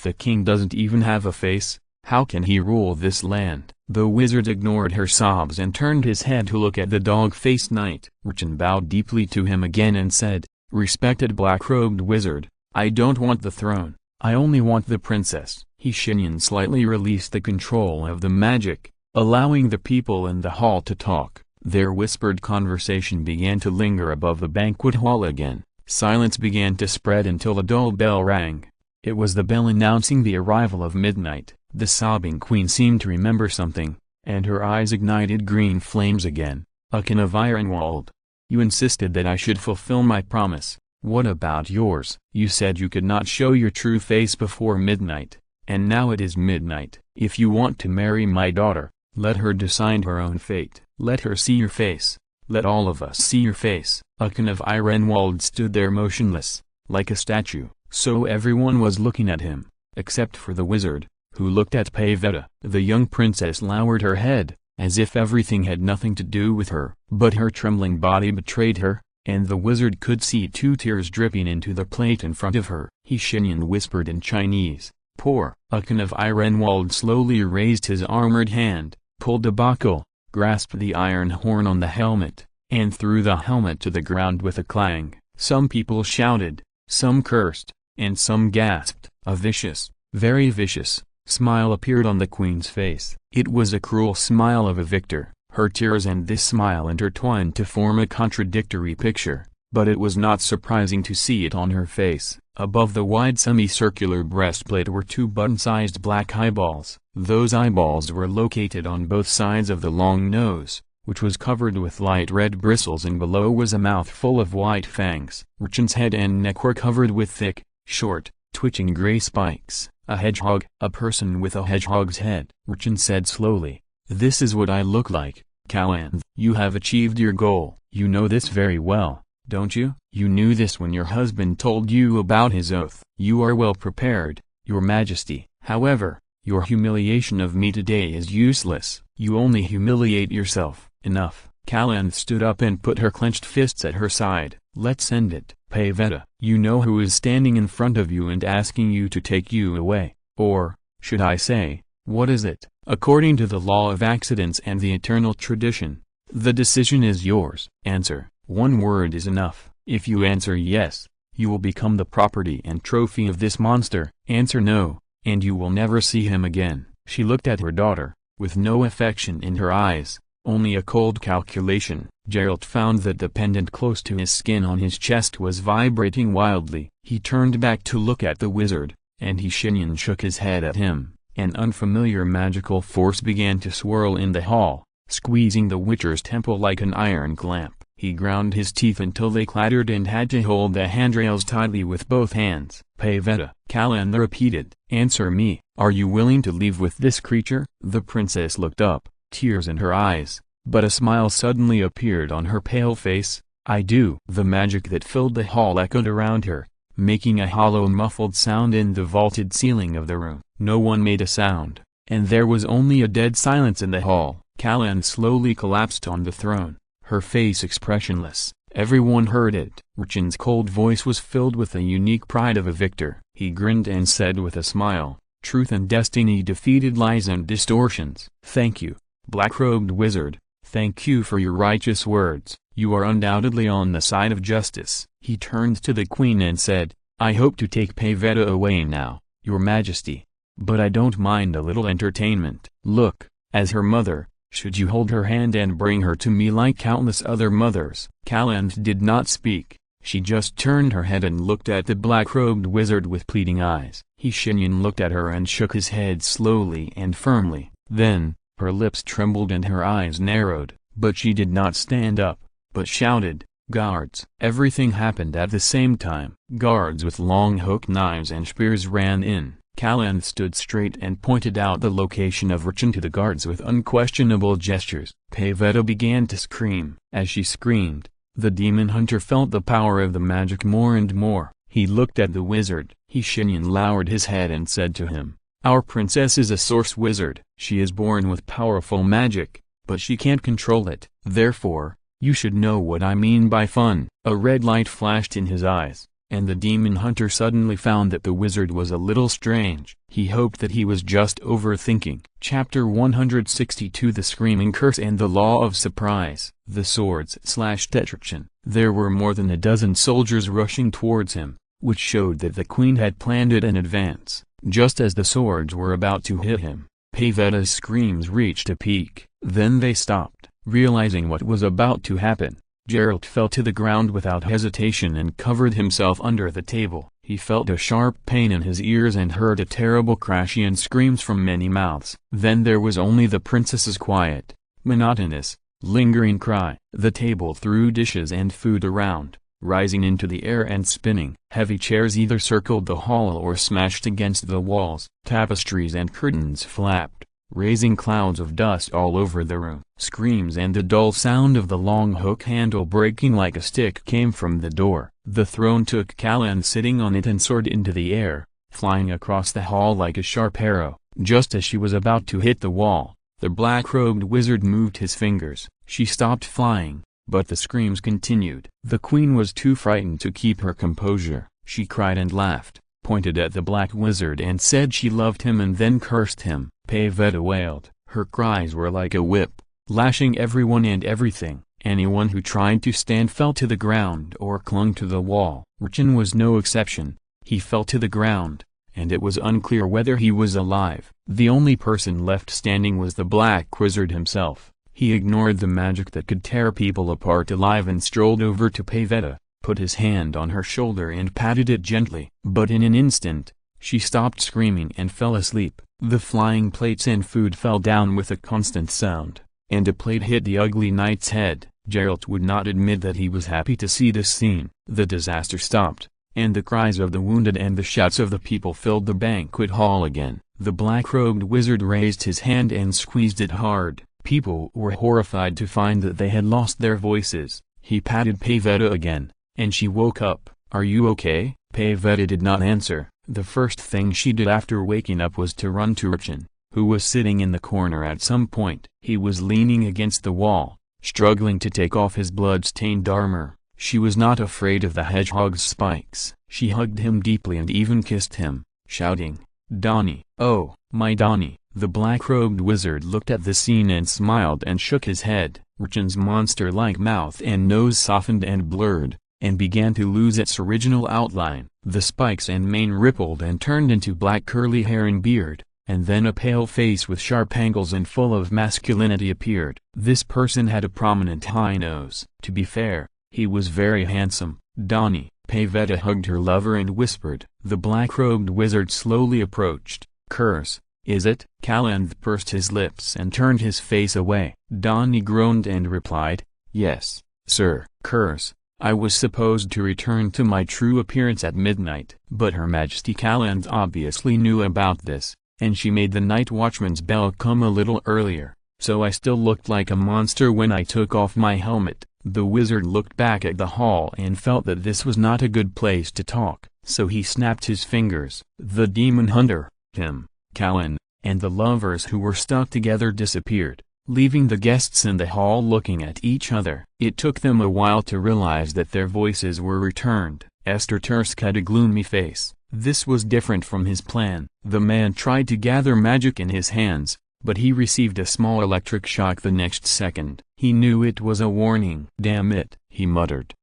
the king doesn't even have a face, how can he rule this land? The wizard ignored her sobs and turned his head to look at the dog-faced knight. Richard bowed deeply to him again and said, respected black-robed wizard, I don't want the throne, I only want the princess. Shenyan slightly released the control of the magic, allowing the people in the hall to talk. Their whispered conversation began to linger above the banquet hall again. Silence began to spread until a dull bell rang. It was the bell announcing the arrival of midnight. The sobbing queen seemed to remember something, and her eyes ignited green flames again. Akin of Ironwald. You insisted that I should fulfill my promise. What about yours? You said you could not show your true face before midnight, and now it is midnight. If you want to marry my daughter, let her decide her own fate. Let her see your face. Let all of us see your face. Akin of Ironwald stood there motionless, like a statue, so everyone was looking at him, except for the wizard, who looked at Pavetta. The young princess lowered her head, as if everything had nothing to do with her. But her trembling body betrayed her, and the wizard could see 2 tears dripping into the plate in front of her. Shenyan whispered in Chinese, "Pour." Akin of Ironwald slowly raised his armored hand, pulled a buckle, grasped the iron horn on the helmet, and threw the helmet to the ground with a clang. Some people shouted, some cursed, and some gasped. A vicious, very vicious, smile appeared on the queen's face. It was a cruel smile of a victor. Her tears and this smile intertwined to form a contradictory picture, but it was not surprising to see it on her face. Above the wide semicircular breastplate were 2 button-sized black eyeballs. Those eyeballs were located on both sides of the long nose, which was covered with light red bristles, and below was a mouth full of white fangs. Urchin's head and neck were covered with thick, short, twitching gray spikes. A hedgehog. A person with a hedgehog's head. Urchin said slowly, "This is what I look like, Kalanth. You have achieved your goal. You know this very well, don't you? You knew this when your husband told you about his oath. You are well prepared, your majesty. However, your humiliation of me today is useless. You only humiliate yourself." Enough. Kalanth stood up and put her clenched fists at her side. "Let's end it. Pavetta, you know who is standing in front of you and asking you to take you away. Or, should I say, what is it? According to the law of accidents and the eternal tradition, the decision is yours. Answer. 1 word is enough. If you answer yes, you will become the property and trophy of this monster. Answer no, and you will never see him again." She looked at her daughter, with no affection in her eyes, only a cold calculation. Geralt found that the pendant close to his skin on his chest was vibrating wildly. He turned back to look at the wizard, and Shenyan shook his head at him. An unfamiliar magical force began to swirl in the hall, squeezing the Witcher's temple like an iron clamp. He ground his teeth until they clattered and had to hold the handrails tightly with both hands. "Pavetta," Kalanth repeated, "answer me. Are you willing to leave with this creature?" The princess looked up, tears in her eyes, but a smile suddenly appeared on her pale face. "I do." The magic that filled the hall echoed around her, making a hollow muffled sound in the vaulted ceiling of the room. No one made a sound, and there was only a dead silence in the hall. Kalanth slowly collapsed on the throne, her face expressionless. Everyone heard it. Urchin's cold voice was filled with the unique pride of a victor. He grinned and said with a smile, "Truth and destiny defeated lies and distortions." "Thank you, black-robed wizard. Thank you for your righteous words. You are undoubtedly on the side of justice." He turned to the queen and said, "I hope to take Pavetta away now, your majesty. But I don't mind a little entertainment. Look, as her mother, should you hold her hand and bring her to me like countless other mothers?" Kalanth did not speak. She just turned her head and looked at the black-robed wizard with pleading eyes. Shenyan looked at her and shook his head slowly and firmly. Then, her lips trembled and her eyes narrowed, but she did not stand up, but shouted, "Guards!" Everything happened at the same time. Guards with long hook knives and spears ran in. Kalanth stood straight and pointed out the location of Urchin to the guards with unquestionable gestures. Pavetta began to scream. As she screamed, the demon hunter felt the power of the magic more and more. He looked at the wizard. Shenyan lowered his head and said to him, "Our princess is a source wizard. She is born with powerful magic, but she can't control it. Therefore, you should know what I mean by fun." A red light flashed in his eyes, and the demon hunter suddenly found that the wizard was a little strange. He hoped that he was just overthinking. Chapter 162 The Screaming Curse and the Law of Surprise. The swords slashed at Urchin. There were more than a dozen soldiers rushing towards him, which showed that the queen had planned it in advance. Just as the swords were about to hit him, Pavetta's screams reached a peak. Then they stopped. Realizing what was about to happen, Geralt fell to the ground without hesitation and covered himself under the table. He felt a sharp pain in his ears and heard a terrible crashing and screams from many mouths. Then there was only the princess's quiet, monotonous, lingering cry. The table threw dishes and food around, rising into the air and spinning. Heavy chairs either circled the hall or smashed against the walls. Tapestries and curtains flapped, raising clouds of dust all over the room. Screams and the dull sound of the long hook handle breaking like a stick came from the door. The throne took Callan sitting on it and soared into the air, flying across the hall like a sharp arrow. Just as she was about to hit the wall, the black-robed wizard moved his fingers. She stopped flying, but the screams continued. The queen was too frightened to keep her composure. She cried and laughed, pointed at the black wizard and said she loved him and then cursed him. Pavetta wailed. Her cries were like a whip, lashing everyone and everything. Anyone who tried to stand fell to the ground or clung to the wall. Urchin was no exception. He fell to the ground, and it was unclear whether he was alive. The only person left standing was the black wizard himself. He ignored the magic that could tear people apart alive and strolled over to Pavetta, put his hand on her shoulder and patted it gently. But in an instant, she stopped screaming and fell asleep. The flying plates and food fell down with a constant sound, and a plate hit the ugly knight's head. Geralt would not admit that he was happy to see this scene. The disaster stopped, and the cries of the wounded and the shouts of the people filled the banquet hall again. The black-robed wizard raised his hand and squeezed it hard. People were horrified to find that they had lost their voices. He patted Pavetta again, and she woke up. "Are you okay?" Pavetta did not answer. The first thing she did after waking up was to run to Urchin, who was sitting in the corner at some point. He was leaning against the wall, struggling to take off his blood-stained armor. She was not afraid of the hedgehog's spikes. She hugged him deeply and even kissed him, shouting, "Donnie, oh, my Donnie." The black-robed wizard looked at the scene and smiled and shook his head. Urchin's monster-like mouth and nose softened and blurred, and began to lose its original outline. The spikes and mane rippled and turned into black curly hair and beard, and then a pale face with sharp angles and full of masculinity appeared. This person had a prominent high nose. To be fair, he was very handsome. "Donnie." Pavetta hugged her lover and whispered. The black-robed wizard slowly approached. "Curse, is it?" Callan pursed his lips and turned his face away. Donnie groaned and replied, "Yes, sir." "Curse. I was supposed to return to my true appearance at midnight." But Her Majesty Callan obviously knew about this, and she made the night watchman's bell come a little earlier, so I still looked like a monster when I took off my helmet. The wizard looked back at the hall and felt that this was not a good place to talk, so he snapped his fingers. The demon hunter, him, Callan, and the lovers who were stuck together disappeared, leaving the guests in the hall looking at each other. It took them a while to realize that their voices were returned. Esther Tursk had a gloomy face. This was different from his plan. The man tried to gather magic in his hands, but he received a small electric shock the next second. He knew it was a warning. "Damn it," he muttered.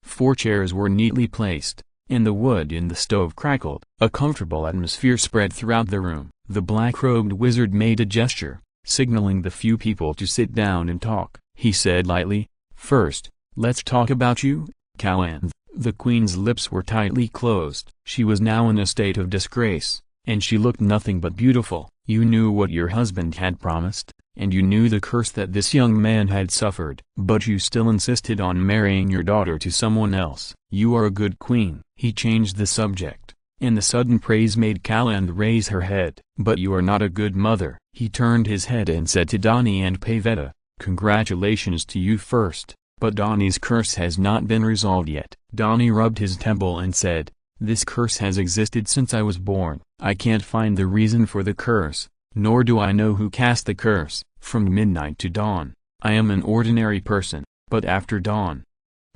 4 chairs were neatly placed, and the wood in the stove crackled. A comfortable atmosphere spread throughout the room. The black-robed wizard made a gesture, signaling the few people to sit down and talk. He said lightly, "First, let's talk about you, Callan." The queen's lips were tightly closed. She was now in a state of disgrace, and she looked nothing but beautiful. "You knew what your husband had promised, and you knew the curse that this young man had suffered. But you still insisted on marrying your daughter to someone else. You are a good queen." He changed the subject, and the sudden praise made Callan raise her head. "But you are not a good mother." He turned his head and said to Donnie and Pavetta, "Congratulations to you first, but Donnie's curse has not been resolved yet." Donnie rubbed his temple and said, "This curse has existed since I was born. I can't find the reason for the curse, nor do I know who cast the curse. From midnight to dawn, I am an ordinary person, but after dawn,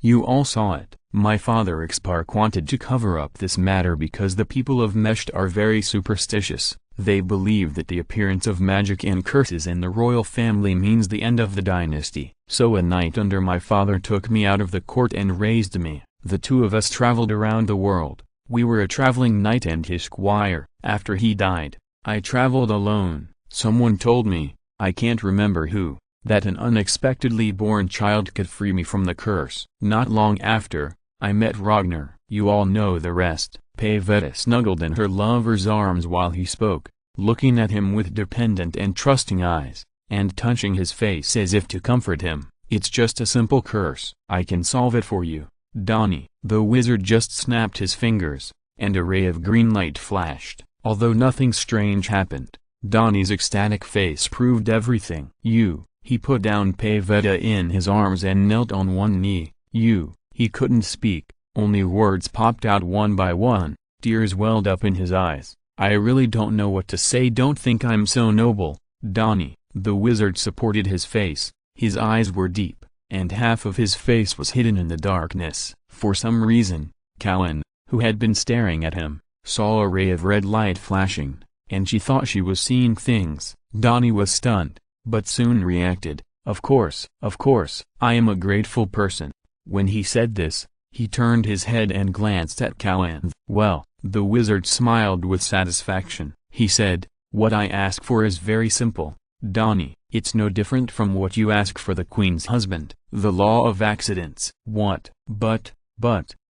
you all saw it." My father Expark wanted to cover up this matter because the people of Mesht are very superstitious. They believe that the appearance of magic and curses in the royal family means the end of the dynasty. So a knight under my father took me out of the court and raised me. The two of us traveled around the world, We were a traveling knight and his squire. After he died, I traveled alone. Someone told me, I can't remember who, that an unexpectedly born child could free me from the curse. Not long after, I met Ragnar. You all know the rest." Pavetta snuggled in her lover's arms while he spoke, looking at him with dependent and trusting eyes, and touching his face as if to comfort him. "It's just a simple curse. I can solve it for you, Donnie." The wizard just snapped his fingers, and a ray of green light flashed. Although nothing strange happened, Donnie's ecstatic face proved everything. He put down Pavetta in his arms and knelt on one knee. He couldn't speak, only words popped out one by one, tears welled up in his eyes. "I really don't know what to say. Don't think I'm so noble, Donnie." The wizard supported his face, his eyes were deep, and half of his face was hidden in the darkness. For some reason, Callan, who had been staring at him, saw a ray of red light flashing, and she thought she was seeing things. Donnie was stunned, but soon reacted. Of course, I am a grateful person." When he said this, he turned his head and glanced at Callan. "Well," the wizard smiled with satisfaction. He said, "What I ask for is very simple, Donnie. It's no different from what you ask for the Queen's husband, the law of accidents." "What? But,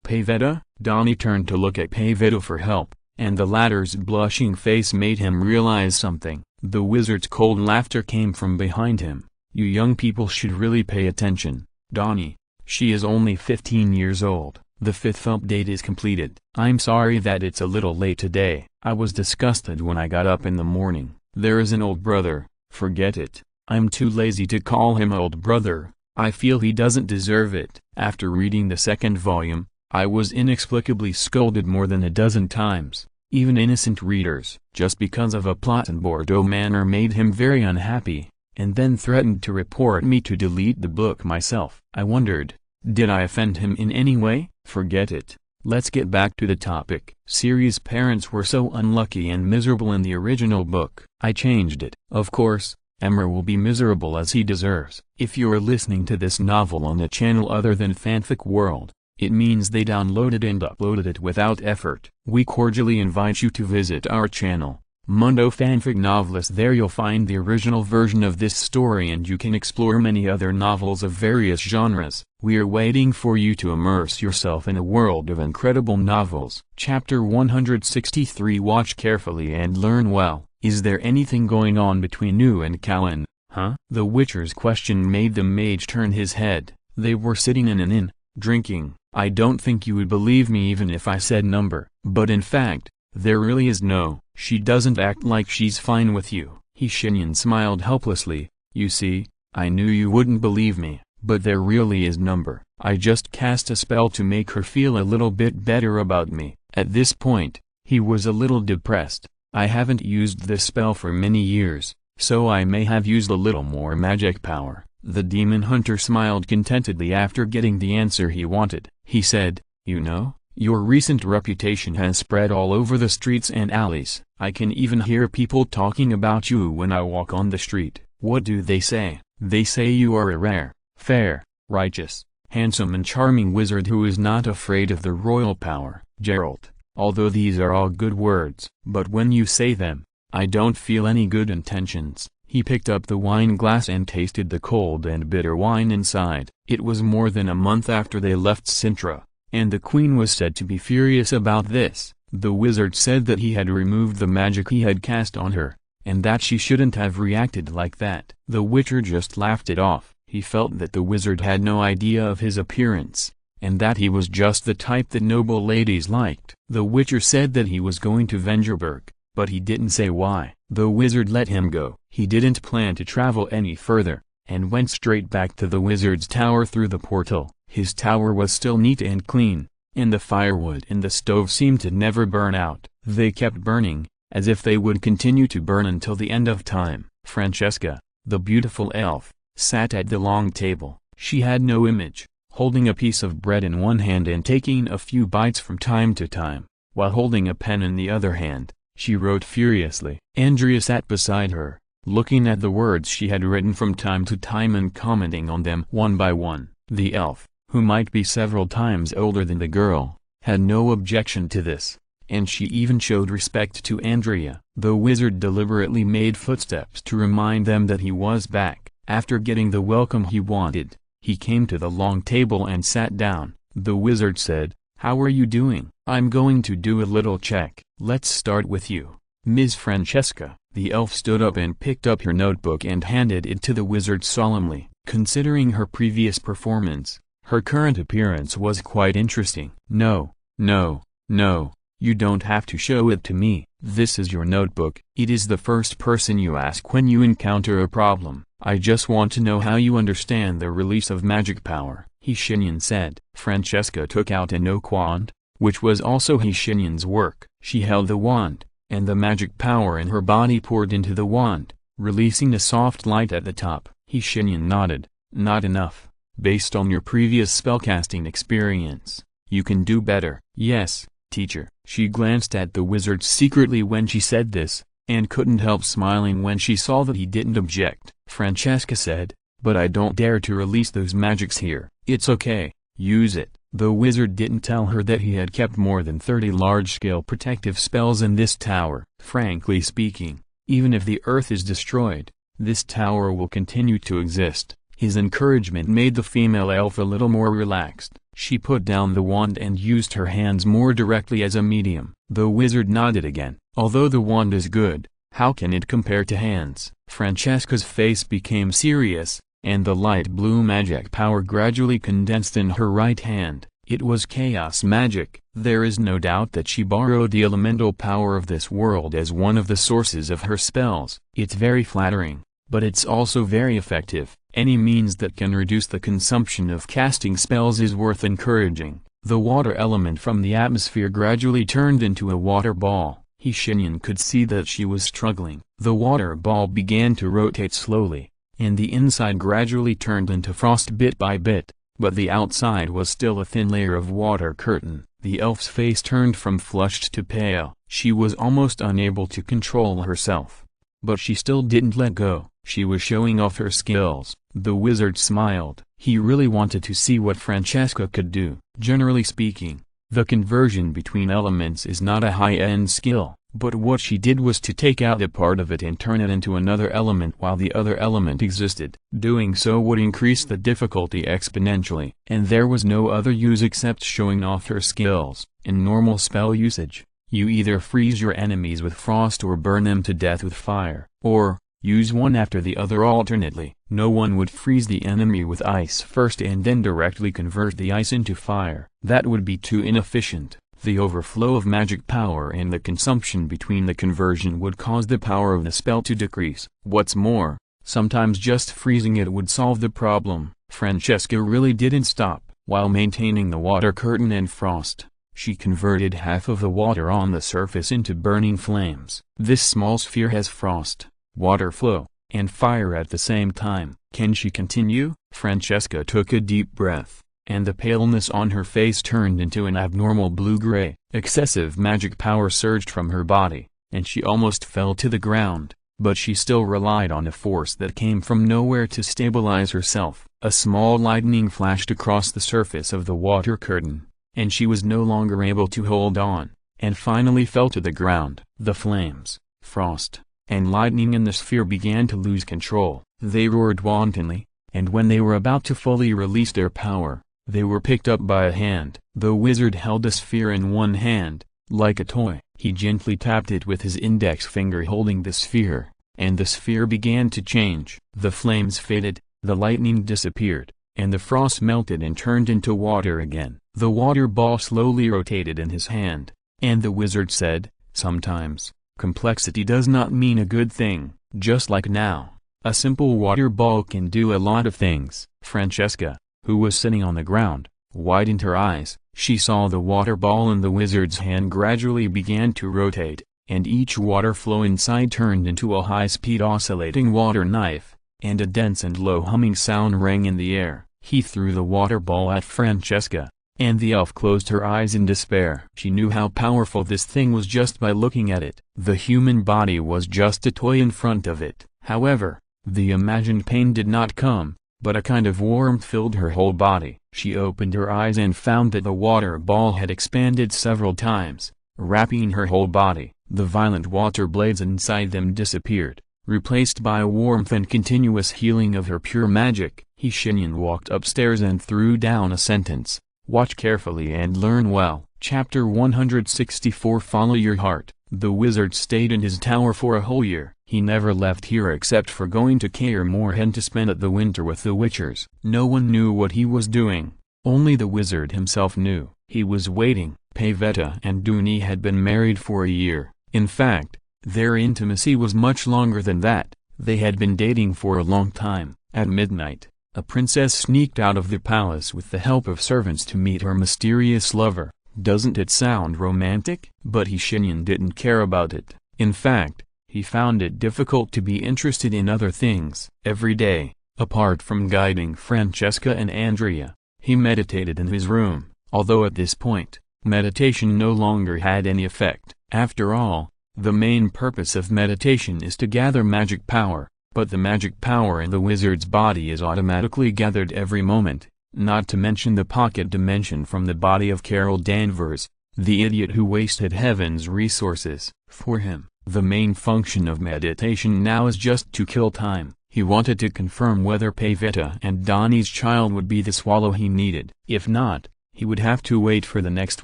Pavetta?" Donnie turned to look at Pavetta for help, and the latter's blushing face made him realize something. The wizard's cold laughter came from behind him. "You young people should really pay attention, Donnie. She is only 15 years old. The 5th update is completed. I'm sorry that it's a little late today. I was disgusted when I got up in the morning. There is an old brother. Forget it. I'm too lazy to call him old brother. I feel he doesn't deserve it." After reading the 2nd volume, I was inexplicably scolded more than a dozen times, even innocent readers, just because of a plot in Bordeaux Manor made him very unhappy, and then threatened to report me to delete the book myself. I wondered, did I offend him in any way? Forget it. Let's get back to the topic. Ciri's parents were so unlucky and miserable in the original book. I changed it. Of course, Emmer will be miserable as he deserves. If you're listening to this novel on a channel other than Fanfic World, it means they downloaded and uploaded it without effort. We cordially invite you to visit our channel, Mundo Fanfic Novelist. There you'll find the original version of this story and you can explore many other novels of various genres. We are waiting for you to immerse yourself in a world of incredible novels. Chapter 163. Watch carefully and learn well. Is there anything going on between you and Callan, huh? The Witcher's question made the mage turn his head. They were sitting in an inn, drinking. "I don't think you would believe me even if I said number. But in fact, there really is no. She doesn't act like she's fine with you." Shenyan smiled helplessly. "You see, I knew you wouldn't believe me, but there really is number. I just cast a spell to make her feel a little bit better about me." At this point, he was a little depressed. "I haven't used this spell for many years, so I may have used a little more magic power." The demon hunter smiled contentedly after getting the answer he wanted. He said, "You know, your recent reputation has spread all over the streets and alleys. I can even hear people talking about you when I walk on the street." "What do they say?" "They say you are a rare, fair, righteous, handsome and charming wizard who is not afraid of the royal power." Geralt, although these are all good words, but when you say them, I don't feel any good intentions. He picked up the wine glass and tasted the cold and bitter wine inside. It was more than a month after they left Sintra, and the queen was said to be furious about this. The wizard said that he had removed the magic he had cast on her, and that she shouldn't have reacted like that. The Witcher just laughed it off. He felt that the wizard had no idea of his appearance, and that he was just the type that noble ladies liked. The Witcher said that he was going to Vengerberg, but he didn't say why. The wizard let him go. He didn't plan to travel any further, and went straight back to the wizard's tower through the portal. His tower was still neat and clean, and the firewood in the stove seemed to never burn out. They kept burning, as if they would continue to burn until the end of time. Francesca, the beautiful elf, sat at the long table. She had no image, holding a piece of bread in one hand and taking a few bites from time to time, while holding a pen in the other hand. She wrote furiously. Andrea sat beside her, looking at the words she had written from time to time and commenting on them one by one. The elf, who might be several times older than the girl, had no objection to this, and she even showed respect to Andrea. The wizard deliberately made footsteps to remind them that he was back. After getting the welcome he wanted, he came to the long table and sat down. The wizard said, "How are you doing? I'm going to do a little check. Let's start with you, Ms. Francesca." The elf stood up and picked up her notebook and handed it to the wizard solemnly. Considering her previous performance, her current appearance was quite interesting. "No, no, no, you don't have to show it to me. This is your notebook. It is the first person you ask when you encounter a problem. I just want to know how you understand the release of magic power," Shenyan said. Francesca took out an oak wand, which was also Shenyan's work. She held the wand, and the magic power in her body poured into the wand, releasing a soft light at the top. Shenyan nodded. "Not enough. Based on your previous spellcasting experience, you can do better." "Yes, teacher." She glanced at the wizard secretly when she said this, and couldn't help smiling when she saw that he didn't object. Francesca said, "But I don't dare to release those magics here." "It's okay, use it." The wizard didn't tell her that he had kept more than 30 large-scale protective spells in this tower. Frankly speaking, even if the earth is destroyed, this tower will continue to exist. His encouragement made the female elf a little more relaxed. She put down the wand and used her hands more directly as a medium. The wizard nodded again. "Although the wand is good, how can it compare to hands?" Francesca's face became serious, and the light blue magic power gradually condensed in her right hand. It was chaos magic. There is no doubt that she borrowed the elemental power of this world as one of the sources of her spells. It's very flattering, but it's also very effective. Any means that can reduce the consumption of casting spells is worth encouraging. The water element from the atmosphere gradually turned into a water ball. Shenyan could see that she was struggling. The water ball began to rotate slowly, and the inside gradually turned into frost bit by bit, but the outside was still a thin layer of water curtain. The elf's face turned from flushed to pale. She was almost unable to control herself. But she still didn't let go. She was showing off her skills. The wizard smiled. He really wanted to see what Francesca could do. Generally speaking, the conversion between elements is not a high-end skill, but what she did was to take out a part of it and turn it into another element while the other element existed. Doing so would increase the difficulty exponentially, and there was no other use except showing off her skills. In normal spell usage, you either freeze your enemies with frost or burn them to death with fire, or use one after the other alternately. No one would freeze the enemy with ice first and then directly convert the ice into fire. That would be too inefficient. The overflow of magic power and the consumption between the conversion would cause the power of the spell to decrease. What's more, sometimes just freezing it would solve the problem. Francesca really didn't stop. While maintaining the water curtain and frost, she converted half of the water on the surface into burning flames. This small sphere has frost, water flow, and fire at the same time. Can she continue? Francesca took a deep breath, and the paleness on her face turned into an abnormal blue-gray. Excessive magic power surged from her body, and she almost fell to the ground, but she still relied on a force that came from nowhere to stabilize herself. A small lightning flashed across the surface of the water curtain, and she was no longer able to hold on, and finally fell to the ground. The flames, frost, and lightning in the sphere began to lose control. They roared wantonly, and when they were about to fully release their power, they were picked up by a hand. The wizard held a sphere in one hand, like a toy. He gently tapped it with his index finger holding the sphere, and the sphere began to change. The flames faded, the lightning disappeared, and the frost melted and turned into water again. The water ball slowly rotated in his hand, and the wizard said, "Sometimes, complexity does not mean a good thing." Just like now, a simple water ball can do a lot of things. Francesca, who was sitting on the ground, widened her eyes. She saw the water ball in the wizard's hand gradually began to rotate, and each water flow inside turned into a high-speed oscillating water knife, and a dense and low humming sound rang in the air. He threw the water ball at Francesca, and the elf closed her eyes in despair. She knew how powerful this thing was just by looking at it. The human body was just a toy in front of it. However, the imagined pain did not come, but a kind of warmth filled her whole body. She opened her eyes and found that the water ball had expanded several times, wrapping her whole body. The violent water blades inside them disappeared, replaced by warmth and continuous healing of her pure magic. Shenyan walked upstairs and threw down a sentence: "Watch carefully and learn well." Chapter 164. Follow your heart. The wizard stayed in his tower for a whole year. He never left here except for going to Kaer Morhen to spend the winter with the Witchers. No one knew what he was doing. Only the wizard himself knew. He was waiting. Pavetta and Dooney had been married for a year. In fact, their intimacy was much longer than that. They had been dating for a long time. At midnight, a princess sneaked out of the palace with the help of servants to meet her mysterious lover. Doesn't it sound romantic? But Shenyan didn't care about it. In fact, he found it difficult to be interested in other things. Every day, apart from guiding Francesca and Andrea, he meditated in his room, although at this point, meditation no longer had any effect. After all, the main purpose of meditation is to gather magic power, but the magic power in the wizard's body is automatically gathered every moment, not to mention the pocket dimension from the body of Carol Danvers, the idiot who wasted heaven's resources for him. The main function of meditation now is just to kill time. He wanted to confirm whether Pavetta and Donnie's child would be the swallow he needed. If not, he would have to wait for the next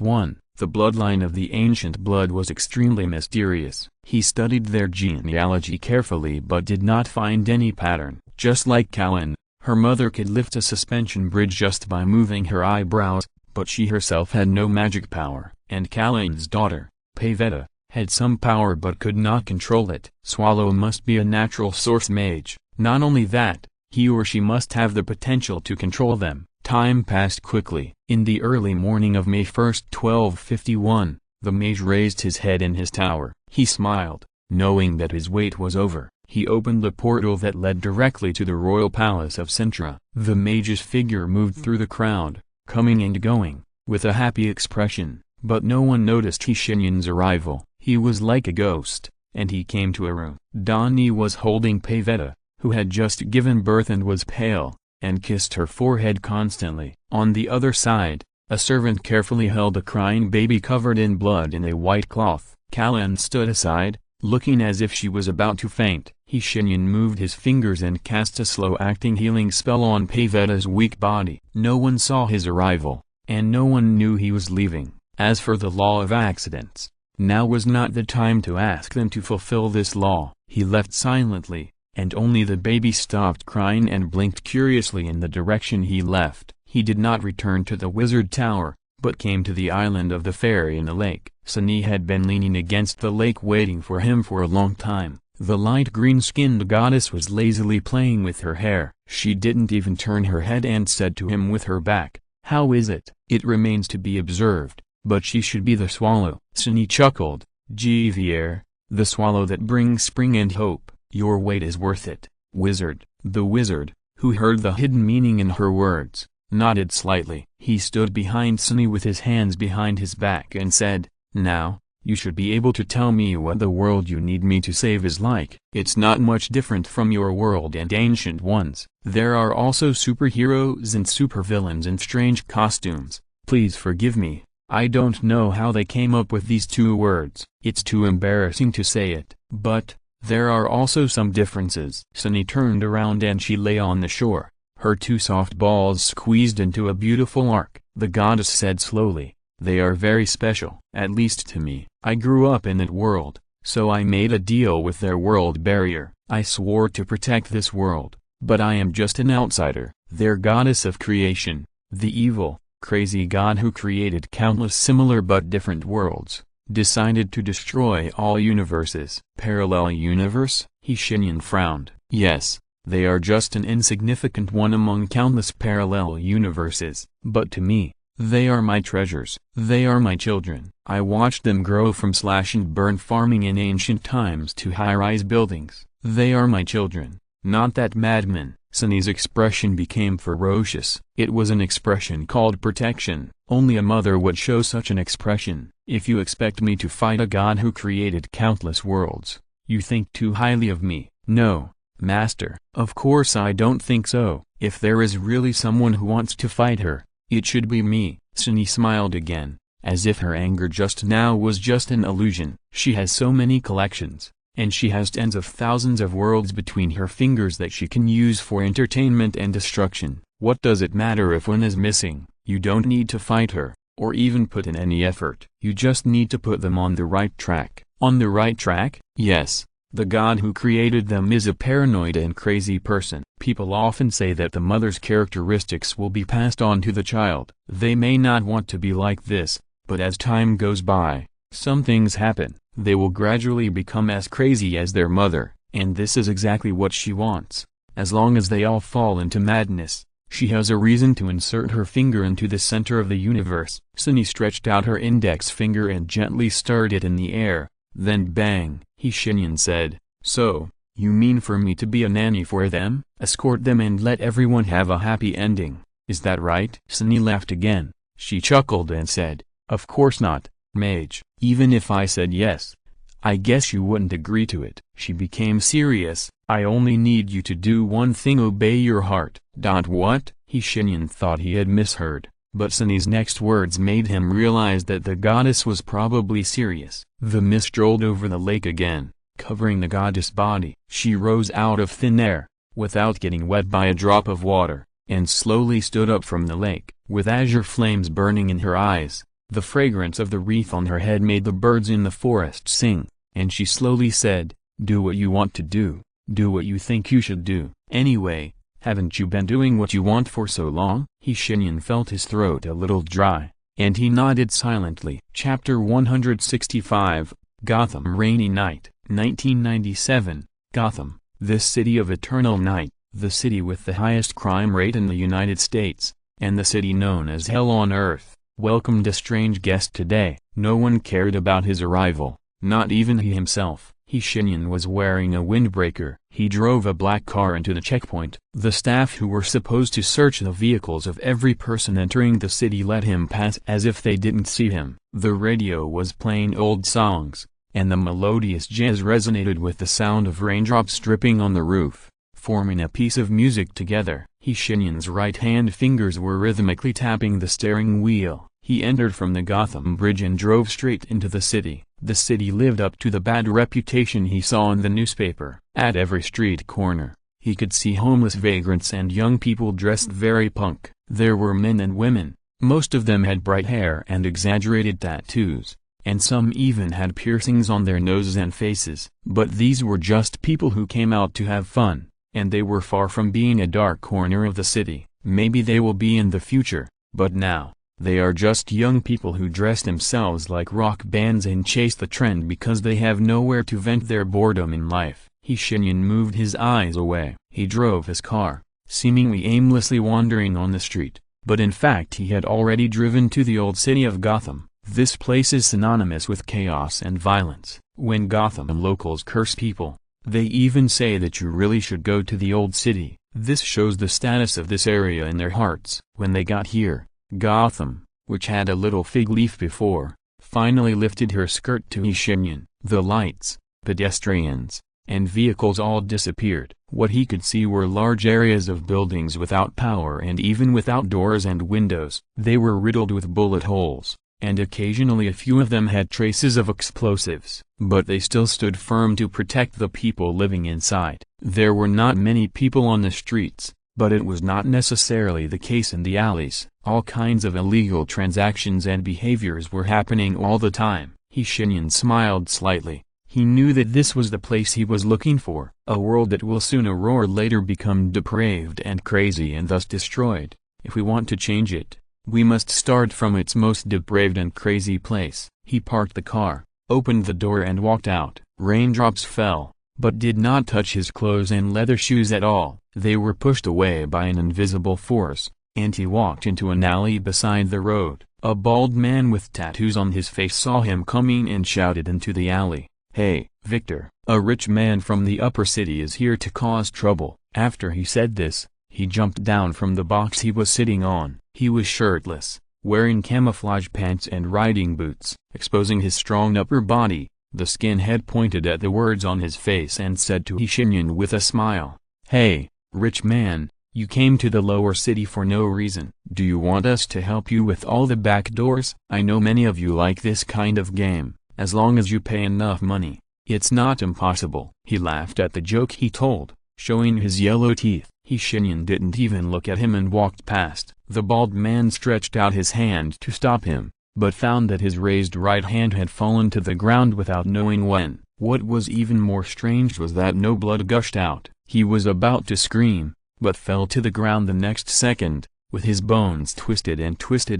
one. The bloodline of the ancient blood was extremely mysterious. He studied their genealogy carefully but did not find any pattern. Just like Callan, her mother could lift a suspension bridge just by moving her eyebrows, but she herself had no magic power. And Callan's daughter, Pavetta, had some power but could not control it. Swallow must be a natural source mage. Not only that, he or she must have the potential to control them. Time passed quickly. In the early morning of May 1st, 1251, the mage raised his head in his tower. He smiled, knowing that his wait was over. He opened the portal that led directly to the royal palace of Sintra. The mage's figure moved through the crowd, coming and going, with a happy expression, but no one noticed Shenyan's arrival. He was like a ghost, and he came to a room. Donnie was holding Pavetta, who had just given birth and was pale, and kissed her forehead constantly. On the other side, a servant carefully held a crying baby covered in blood in a white cloth. Callan stood aside, looking as if she was about to faint. Shenyan moved his fingers and cast a slow-acting healing spell on Pavetta's weak body. No one saw his arrival, and no one knew he was leaving. As for the law of accidents, now was not the time to ask them to fulfill this law. He left silently, and only the baby stopped crying and blinked curiously in the direction he left. He did not return to the wizard tower, but came to the island of the fairy in the lake. Sunny had been leaning against the lake waiting for him for a long time. The light green-skinned goddess was lazily playing with her hair. She didn't even turn her head and said to him with her back, "How is it?" It remains to be observed, but she should be the swallow. Sunny chuckled. "Jevier, the swallow that brings spring and hope. Your wait is worth it, wizard." The wizard, who heard the hidden meaning in her words, nodded slightly. He stood behind Sunny with his hands behind his back and said, "Now, you should be able to tell me what the world you need me to save is like. It's not much different from your world and ancient ones. There are also superheroes and supervillains in strange costumes. Please forgive me, I don't know how they came up with these two words. It's too embarrassing to say it, but there are also some differences." Sunny turned around and she lay on the shore, her two soft balls squeezed into a beautiful arc. The goddess said slowly, "They are very special. At least to me. I grew up in that world, so I made a deal with their world barrier. I swore to protect this world, but I am just an outsider." Their goddess of creation, the evil, crazy god who created countless similar but different worlds, decided to destroy all universes. Parallel universe? Shenyan frowned. Yes, they are just an insignificant one among countless parallel universes. But to me, they are my treasures. They are my children. I watched them grow from slash and burn farming in ancient times to high-rise buildings. They are my children, not that madman. Sunny's expression became ferocious. It was an expression called protection. Only a mother would show such an expression. If you expect me to fight a god who created countless worlds, you think too highly of me. No, master. Of course I don't think so. If there is really someone who wants to fight her, it should be me. Sunny smiled again, as if her anger just now was just an illusion. She has so many collections, and she has tens of thousands of worlds between her fingers that she can use for entertainment and destruction. What does it matter if one is missing? You don't need to fight her, or even put in any effort. You just need to put them on the right track. On the right track? Yes. The god who created them is a paranoid and crazy person. People often say that the mother's characteristics will be passed on to the child. They may not want to be like this, but as time goes by, some things happen. They will gradually become as crazy as their mother, and this is exactly what she wants. As long as they all fall into madness, she has a reason to insert her finger into the center of the universe. Sunny stretched out her index finger and gently stirred it in the air, then bang. Shenyan said, "So, you mean for me to be a nanny for them? Escort them and let everyone have a happy ending, is that right?" Sunny laughed again. She chuckled and said, "Of course not, mage. Even if I said yes, I guess you wouldn't agree to it." She became serious. "I only need you to do one thing: obey your heart." What? Shenyan thought he had misheard, but Sunny's next words made him realize that the goddess was probably serious. The mist rolled over the lake again, covering the goddess' body. She rose out of thin air, without getting wet by a drop of water, and slowly stood up from the lake. With azure flames burning in her eyes, the fragrance of the wreath on her head made the birds in the forest sing, and she slowly said, "Do what you want to do. Do what you think you should do. Anyway, haven't you been doing what you want for so long?" Shenyan felt his throat a little dry, and he nodded silently. Chapter 165, Gotham. Rainy night, 1997, Gotham, this city of eternal night, the city with the highest crime rate in the United States, and the city known as Hell on Earth, welcomed a strange guest today. No one cared about his arrival, not even he himself. Shenyan was wearing a windbreaker. He drove a black car into the checkpoint. The staff who were supposed to search the vehicles of every person entering the city let him pass as if they didn't see him. The radio was playing old songs, and the melodious jazz resonated with the sound of raindrops dripping on the roof, forming a piece of music together. Shenyan's right-hand fingers were rhythmically tapping the steering wheel. He entered from the Gotham Bridge and drove straight into the city. The city lived up to the bad reputation he saw in the newspaper. At every street corner, he could see homeless vagrants and young people dressed very punk. There were men and women. Most of them had bright hair and exaggerated tattoos, and some even had piercings on their noses and faces. But these were just people who came out to have fun, and they were far from being a dark corner of the city. Maybe they will be in the future, but now, they are just young people who dress themselves like rock bands and chase the trend because they have nowhere to vent their boredom in life. Shenyan moved his eyes away. He drove his car, seemingly aimlessly wandering on the street, but in fact he had already driven to the old city of Gotham. This place is synonymous with chaos and violence. When Gotham locals curse people, they even say that you really should go to the old city. This shows the status of this area in their hearts. When they got here, Gotham, which had a little fig leaf before, finally lifted her skirt to Shenyan. The lights, pedestrians, and vehicles all disappeared. What he could see were large areas of buildings without power and even without doors and windows. They were riddled with bullet holes, and occasionally a few of them had traces of explosives. But they still stood firm to protect the people living inside. There were not many people on the streets, but it was not necessarily the case in the alleys. All kinds of illegal transactions and behaviors were happening all the time. Shenyan smiled slightly. He knew that this was the place he was looking for. A world that will sooner or later become depraved and crazy and thus destroyed. If we want to change it, we must start from its most depraved and crazy place. He parked the car, opened the door and walked out. Raindrops fell, but did not touch his clothes and leather shoes at all. They were pushed away by an invisible force, and he walked into an alley beside the road. A bald man with tattoos on his face saw him coming and shouted into the alley, "Hey, Victor, a rich man from the upper city is here to cause trouble." After he said this, he jumped down from the box he was sitting on. He was shirtless, wearing camouflage pants and riding boots, exposing his strong upper body. The skinhead pointed at the words on his face and said to Shenyan with a smile, "Hey, rich man, You came to the lower city for no reason. Do you want us to help you with all the back doors? I know many of you like this kind of game, as long as you pay enough money. It's not impossible." He laughed at the joke he told, showing his yellow teeth. Shenyan didn't even look at him and walked past. The bald man stretched out his hand to stop him, but found that his raised right hand had fallen to the ground without knowing when. What was even more strange was that no blood gushed out. He was about to scream, but fell to the ground the next second, with his bones twisted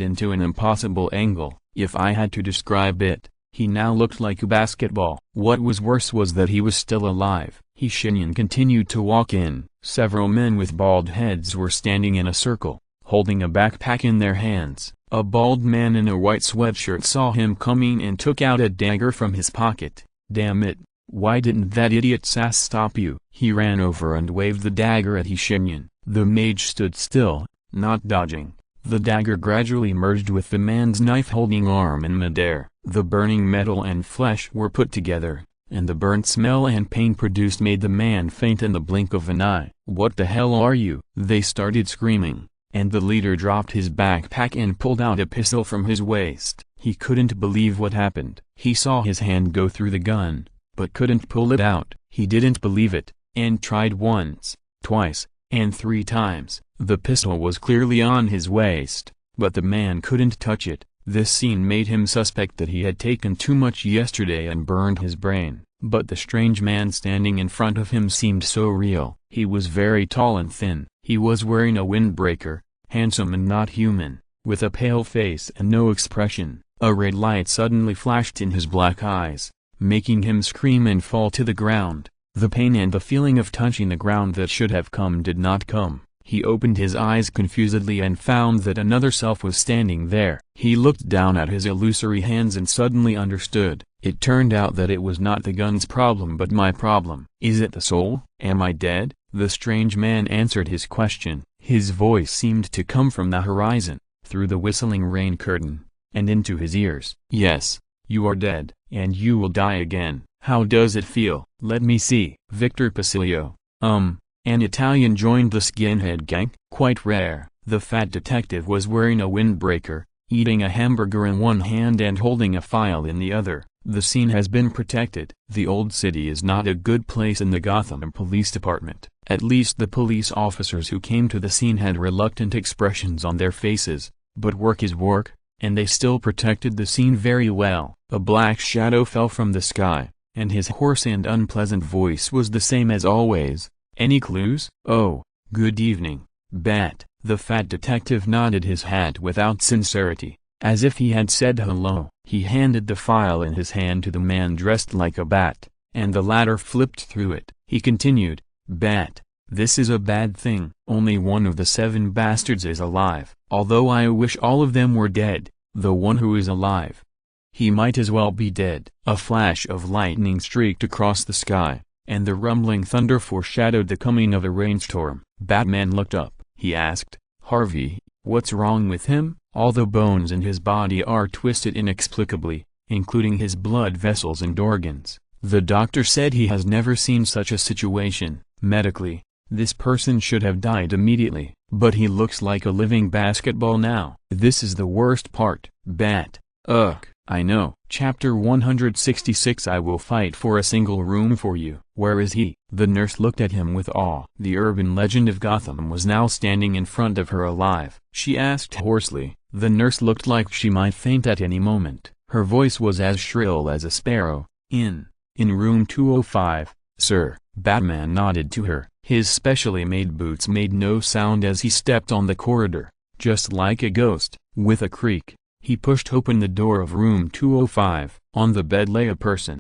into an impossible angle. If I had to describe it, he now looked like a basketball. What was worse was that he was still alive. Shenyan continued to walk in. Several men with bald heads were standing in a circle, holding a backpack in their hands. A bald man in a white sweatshirt saw him coming and took out a dagger from his pocket. "Damn it, why didn't that idiot Sass stop you?" He ran over and waved the dagger at Shenyan. The mage stood still, not dodging. The dagger gradually merged with the man's knife-holding arm in midair. The burning metal and flesh were put together, and the burnt smell and pain produced made the man faint in the blink of an eye. "What the hell are you?" They started screaming, and the leader dropped his backpack and pulled out a pistol from his waist. He couldn't believe what happened. He saw his hand go through the gun, but couldn't pull it out. He didn't believe it, and tried once, twice, and 3 times. The pistol was clearly on his waist, but the man couldn't touch it. This scene made him suspect that he had taken too much yesterday and burned his brain. But the strange man standing in front of him seemed so real. He was very tall and thin. He was wearing a windbreaker, handsome and not human, with a pale face and no expression. A red light suddenly flashed in his black eyes, making him scream and fall to the ground. The pain and the feeling of touching the ground that should have come did not come. He opened his eyes confusedly and found that another self was standing there. He looked down at his illusory hands and suddenly understood. It turned out that it was not the gun's problem but my problem. "Is it the soul? Am I dead?" The strange man answered his question. His voice seemed to come from the horizon, through the whistling rain curtain, and into his ears. "Yes, you are dead, and you will die again. How does it feel?" "Let me see." Victor Pasilio, an Italian joined the skinhead gang. Quite rare. The fat detective was wearing a windbreaker, eating a hamburger in one hand and holding a file in the other. The scene has been protected. The old city is not a good place in the Gotham Police Department. At least the police officers who came to the scene had reluctant expressions on their faces, but work is work, and they still protected the scene very well. A black shadow fell from the sky, and his hoarse and unpleasant voice was the same as always. "Any clues?" "Oh, good evening, Bat." The fat detective nodded his head without sincerity, as if he had said hello. He handed the file in his hand to the man dressed like a bat, and the latter flipped through it. He continued, "Bat, this is a bad thing. Only one of the 7 bastards is alive. Although I wish all of them were dead, the one who is alive, he might as well be dead." A flash of lightning streaked across the sky, and the rumbling thunder foreshadowed the coming of a rainstorm. Batman looked up. He asked, "Harvey, what's wrong with him?" "All the bones in his body are twisted inexplicably, including his blood vessels and organs. The doctor said he has never seen such a situation. Medically, this person should have died immediately, but he looks like a living basketball now." "This is the worst part, Bat." "Ugh, I know." Chapter 166. I will fight for a single room for you. "Where is he?" The nurse looked at him with awe. The urban legend of Gotham was now standing in front of her alive. She asked hoarsely. The nurse looked like she might faint at any moment. Her voice was as shrill as a sparrow. In room 205, sir." Batman nodded to her. His specially made boots made no sound as he stepped on the corridor, just like a ghost. With a creak, he pushed open the door of room 205. On the bed lay a person.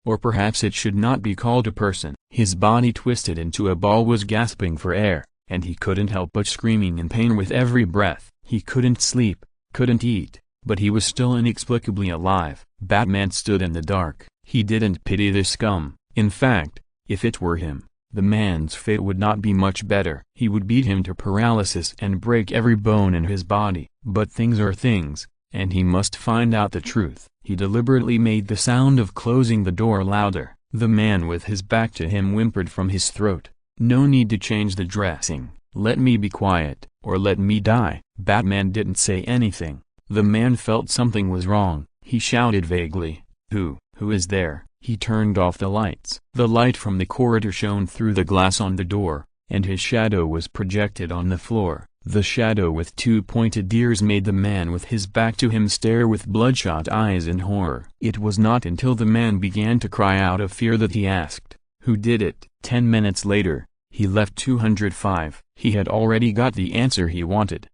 Or perhaps it should not be called a person. His body twisted into a ball was gasping for air, and he couldn't help but screaming in pain with every breath. He couldn't sleep, couldn't eat, but he was still inexplicably alive. Batman stood in the dark. He didn't pity this scum. In fact, if it were him, the man's fate would not be much better. He would beat him to paralysis and break every bone in his body. But things are things, and he must find out the truth. He deliberately made the sound of closing the door louder. The man with his back to him whimpered from his throat, "No need to change the dressing. Let me be quiet, or let me die." Batman didn't say anything. The man felt something was wrong. He shouted vaguely, Who is there?" He turned off the lights. The light from the corridor shone through the glass on the door, and his shadow was projected on the floor. The shadow with two pointed ears made the man with his back to him stare with bloodshot eyes in horror. It was not until the man began to cry out of fear that he asked, "Who did it?" 10 minutes later, he left 205. He had already got the answer he wanted.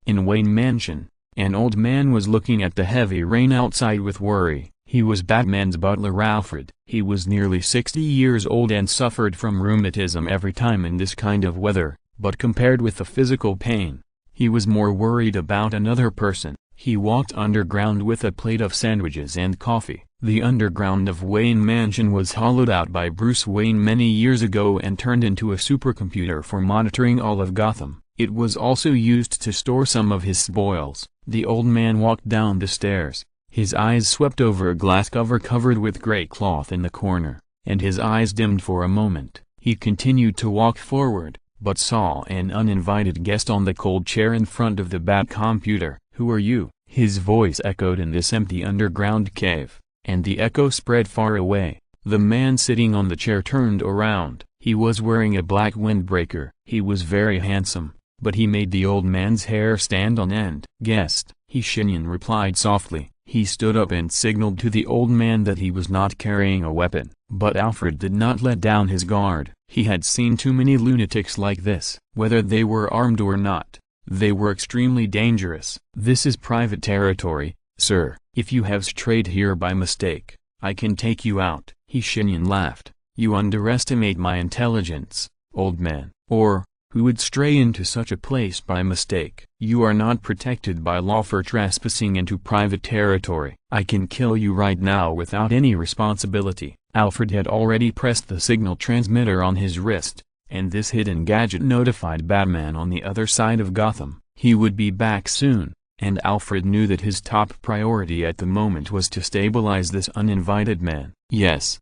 In Wayne Mansion, an old man was looking at the heavy rain outside with worry. He was Batman's butler Alfred. He was nearly 60 years old and suffered from rheumatism every time in this kind of weather, but compared with the physical pain, he was more worried about another person. He walked underground with a plate of sandwiches and coffee. The underground of Wayne Mansion was hollowed out by Bruce Wayne many years ago and turned into a supercomputer for monitoring all of Gotham. It was also used to store some of his spoils. The old man walked down the stairs. His eyes swept over a glass cover covered with gray cloth in the corner, and his eyes dimmed for a moment. He continued to walk forward, but saw an uninvited guest on the cold chair in front of the Bat computer. "Who are you?" His voice echoed in this empty underground cave, and the echo spread far away. The man sitting on the chair turned around. He was wearing a black windbreaker. He was very handsome, but he made the old man's hair stand on end. "Guest," Shenyan replied softly. He stood up and signaled to the old man that he was not carrying a weapon. But Alfred did not let down his guard. He had seen too many lunatics like this. Whether they were armed or not, they were extremely dangerous. "This is private territory, sir. If you have strayed here by mistake, I can take you out." Shenyan laughed. "You underestimate my intelligence, old man. Or, who would stray into such a place by mistake? You are not protected by law for trespassing into private territory. I can kill you right now without any responsibility." Alfred had already pressed the signal transmitter on his wrist, and this hidden gadget notified Batman on the other side of Gotham. He would be back soon, and Alfred knew that his top priority at the moment was to stabilize this uninvited man. Yes,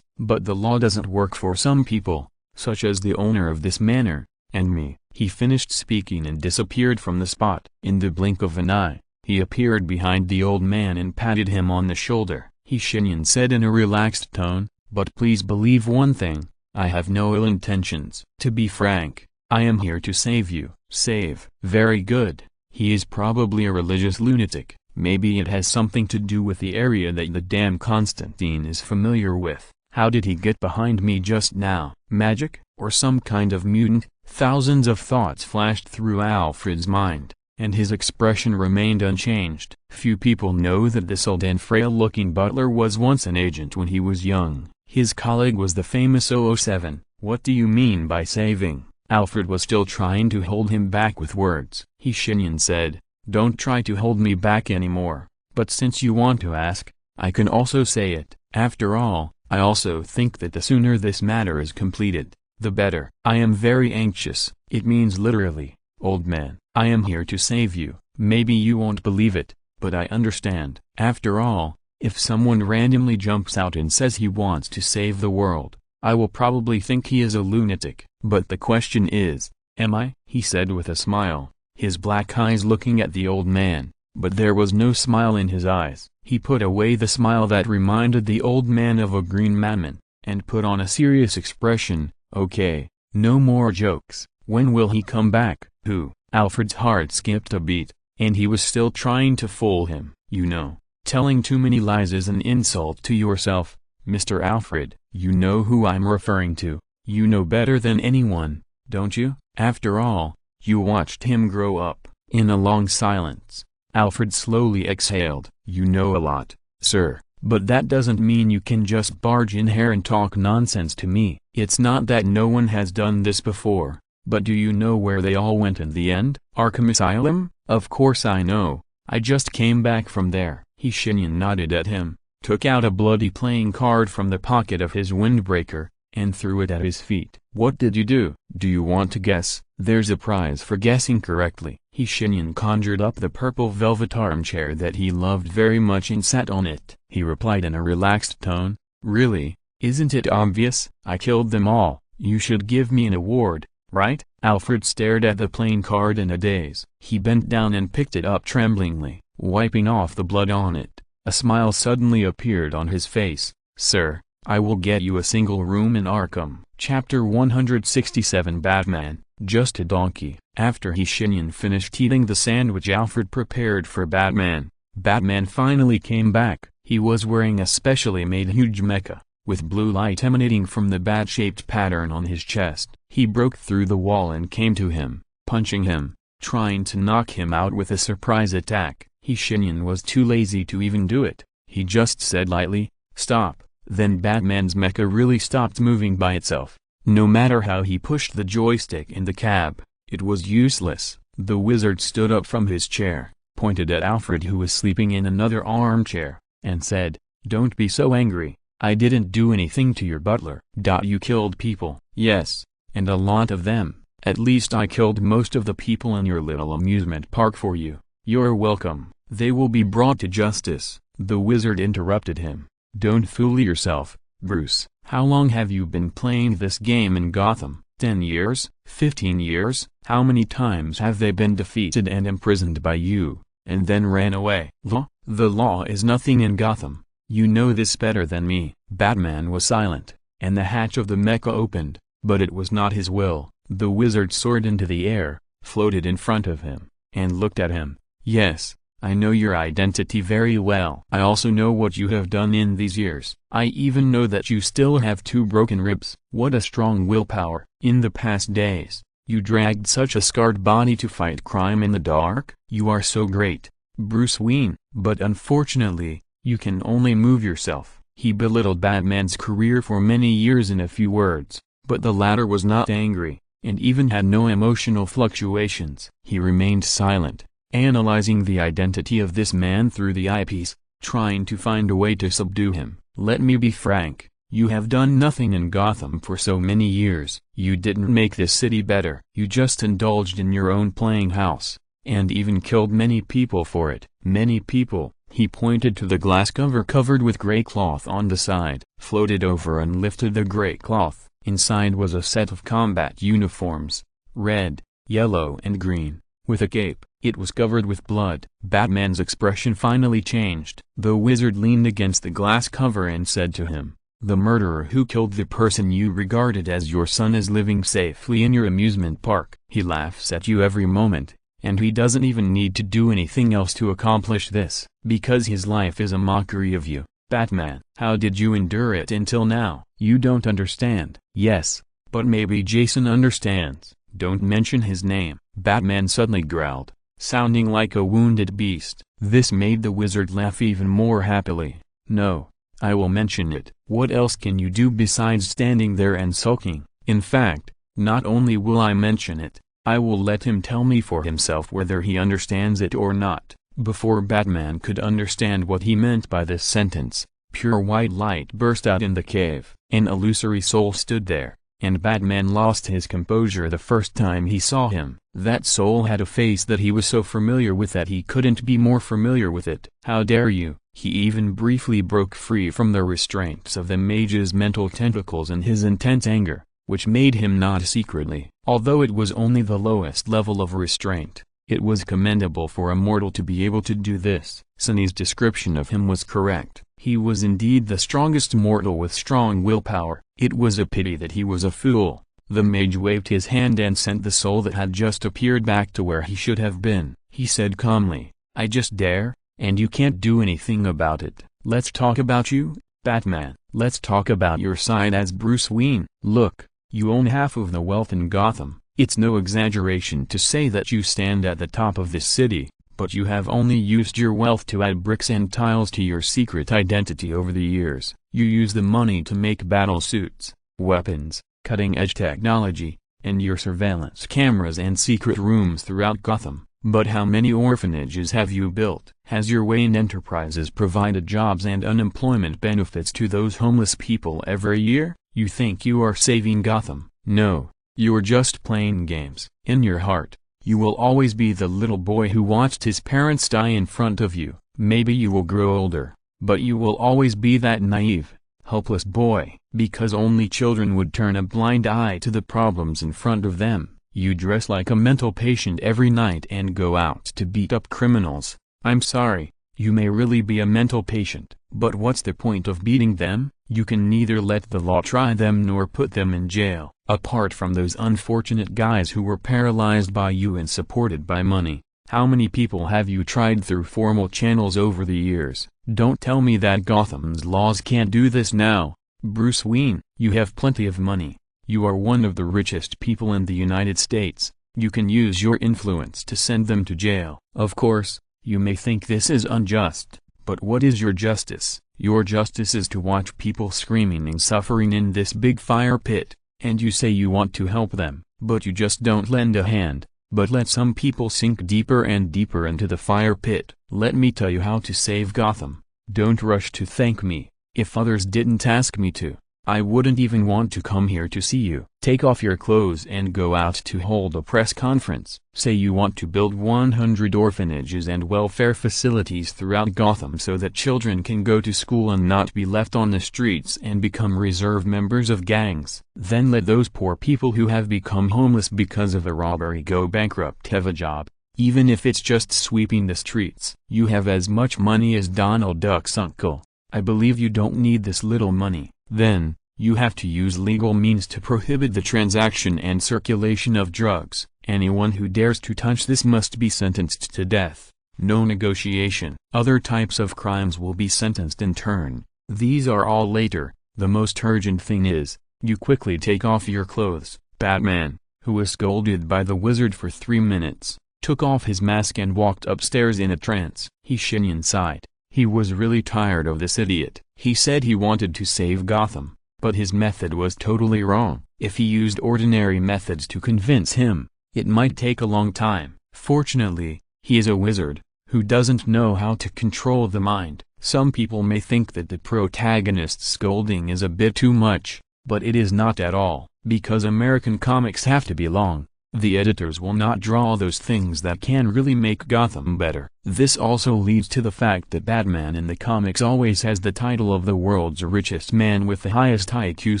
but the law doesn't work for some people, such as the owner of this manor, and me. He finished speaking and disappeared from the spot. In the blink of an eye, he appeared behind the old man and patted him on the shoulder. Shenyan said in a relaxed tone, "But please believe one thing, I have no ill intentions. To be frank, I am here to save you." "Save?" "Very good. He is probably a religious lunatic. Maybe it has something to do with the area that the damn Constantine is familiar with. How did he get behind me just now? Magic, or some kind of mutant?" Thousands of thoughts flashed through Alfred's mind, and his expression remained unchanged. Few people know that this old and frail-looking butler was once an agent when he was young. His colleague was the famous 007. "What do you mean by saving?" Alfred was still trying to hold him back with words. Shenyan said, "Don't try to hold me back anymore, but since you want to ask, I can also say it. After all, I also think that the sooner this matter is completed, the better. I am very anxious." "It means literally, old man. I am here to save you. Maybe you won't believe it, but I understand. After all, if someone randomly jumps out and says he wants to save the world, I will probably think he is a lunatic. But the question is, am I?" he said with a smile, his black eyes looking at the old man, but there was no smile in his eyes. He put away the smile that reminded the old man of a green madman, and put on a serious expression. "Okay, no more jokes. When will he come back?" "Who?" Alfred's heart skipped a beat, and he was still trying to fool him. "You know, telling too many lies is an insult to yourself, Mr. Alfred. You know who I'm referring to. You know better than anyone, don't you? After all, you watched him grow up." In a long silence, Alfred slowly exhaled. "You know a lot, sir, but that doesn't mean you can just barge in here and talk nonsense to me. It's not that no one has done this before, but do you know where they all went in the end? Arkham Asylum?" "Of course I know. I just came back from there." Shenyan nodded at him, took out a bloody playing card from the pocket of his windbreaker, and threw it at his feet. "What did you do?" "Do you want to guess?" "There's a prize for guessing correctly." Shenyan conjured up the purple velvet armchair that he loved very much and sat on it. He replied in a relaxed tone, "Really, isn't it obvious? I killed them all. You should give me an award, right?" Alfred stared at the playing card in a daze. He bent down and picked it up tremblingly, wiping off the blood on it. A smile suddenly appeared on his face. "Sir, I will get you a single room in Arkham." Chapter 167 Batman, just a donkey. After Shenyan finished eating the sandwich Alfred prepared for Batman, Batman finally came back. He was wearing a specially made huge mecha, with blue light emanating from the bat-shaped pattern on his chest. He broke through the wall and came to him, punching him, trying to knock him out with a surprise attack. Shenyan was too lazy to even do it. He just said lightly, "Stop." Then Batman's mecha really stopped moving by itself. No matter how he pushed the joystick in the cab, it was useless. The wizard stood up from his chair, pointed at Alfred who was sleeping in another armchair, and said, "Don't be so angry. I didn't do anything to your butler." "You killed people." "Yes, and a lot of them. At least I killed most of the people in your little amusement park for you." "You're welcome. They will be brought to justice." The wizard interrupted him. "Don't fool yourself, Bruce. How long have you been playing this game in Gotham? 10 years? 15 years? How many times have they been defeated and imprisoned by you, and then ran away?" The law is nothing in Gotham. You know this better than me." Batman was silent, and the hatch of the mecha opened, but it was not his will. The wizard soared into the air, floated in front of him, and looked at him. "Yes, I know your identity very well. I also know what you have done in these years. I even know that you still have 2 broken ribs. What a strong willpower. In the past days, you dragged such a scarred body to fight crime in the dark. You are so great, Bruce Wayne. But unfortunately, you can only move yourself." He belittled Batman's career for many years in a few words, but the latter was not angry, and even had no emotional fluctuations. He remained silent, analyzing the identity of this man through the eyepiece, trying to find a way to subdue him. "Let me be frank, you have done nothing in Gotham for so many years. You didn't make this city better. You just indulged in your own playing house, and even killed many people for it." "Many people," he pointed to the glass cover covered with gray cloth on the side, floated over and lifted the gray cloth. Inside was a set of combat uniforms, red, yellow and green, with a cape. It was covered with blood. Batman's expression finally changed. The wizard leaned against the glass cover and said to him, "The murderer who killed the person you regarded as your son is living safely in your amusement park. He laughs at you every moment, and he doesn't even need to do anything else to accomplish this, because his life is a mockery of you." "Batman, how did you endure it until now?" "You don't understand." "Yes, but maybe Jason understands." "Don't mention his name," Batman suddenly growled, sounding like a wounded beast. This made the wizard laugh even more happily. "No, I will mention it." "What else can you do besides standing there and sulking?" "In fact, not only will I mention it, I will let him tell me for himself whether he understands it or not." Before Batman could understand what he meant by this sentence, pure white light burst out in the cave. An illusory soul stood there, and Batman lost his composure the first time he saw him. That soul had a face that he was so familiar with that he couldn't be more familiar with it. "How dare you!" He even briefly broke free from the restraints of the mage's mental tentacles in his intense anger, which made him nod secretly. Although it was only the lowest level of restraint, it was commendable for a mortal to be able to do this. Sunny's description of him was correct. He was indeed the strongest mortal with strong willpower. It was a pity that he was a fool. The mage waved his hand and sent the soul that had just appeared back to where he should have been. He said calmly, "I just dare, and you can't do anything about it. Let's talk about you, Batman. Let's talk about your side as Bruce Wayne. Look, you own half of the wealth in Gotham. It's no exaggeration to say that you stand at the top of this city, but you have only used your wealth to add bricks and tiles to your secret identity over the years. You use the money to make battle suits, weapons, cutting-edge technology, and your surveillance cameras and secret rooms throughout Gotham. But how many orphanages have you built? Has your Wayne Enterprises provided jobs and unemployment benefits to those homeless people every year? You think you are saving Gotham? No, you're just playing games. In your heart, you will always be the little boy who watched his parents die in front of you. Maybe you will grow older, but you will always be that naive, helpless boy. Because only children would turn a blind eye to the problems in front of them, you dress like a mental patient every night and go out to beat up criminals. I'm sorry, you may really be a mental patient, but what's the point of beating them? You can neither let the law try them nor put them in jail. Apart from those unfortunate guys who were paralyzed by you and supported by money, how many people have you tried through formal channels over the years? Don't tell me that Gotham's laws can't do this now. Bruce Wayne, you have plenty of money. You are one of the richest people in the United States. You can use your influence to send them to jail. Of course, you may think this is unjust, but what is your justice? Your justice is to watch people screaming and suffering in this big fire pit, and you say you want to help them, but you just don't lend a hand, but let some people sink deeper and deeper into the fire pit. Let me tell you how to save Gotham. Don't rush to thank me. If others didn't ask me to, I wouldn't even want to come here to see you. Take off your clothes and go out to hold a press conference. Say you want to build 100 orphanages and welfare facilities throughout Gotham so that children can go to school and not be left on the streets and become reserve members of gangs. Then let those poor people who have become homeless because of a robbery go bankrupt have a job, even if it's just sweeping the streets. You have as much money as Donald Duck's uncle. I believe you don't need this little money. Then, you have to use legal means to prohibit the transaction and circulation of drugs. Anyone who dares to touch this must be sentenced to death. No negotiation. Other types of crimes will be sentenced in turn. These are all later. The most urgent thing is, you quickly take off your clothes. Batman, who was scolded by the wizard for 3 minutes, took off his mask and walked upstairs in a trance. Shenyan sighed. He was really tired of this idiot. He said he wanted to save Gotham, but his method was totally wrong. If he used ordinary methods to convince him, it might take a long time. Fortunately, he is a wizard, who doesn't know how to control the mind. Some people may think that the protagonist's scolding is a bit too much, but it is not at all. Because American comics have to be long, the editors will not draw those things that can really make Gotham better. This also leads to the fact that Batman in the comics always has the title of the world's richest man with the highest IQ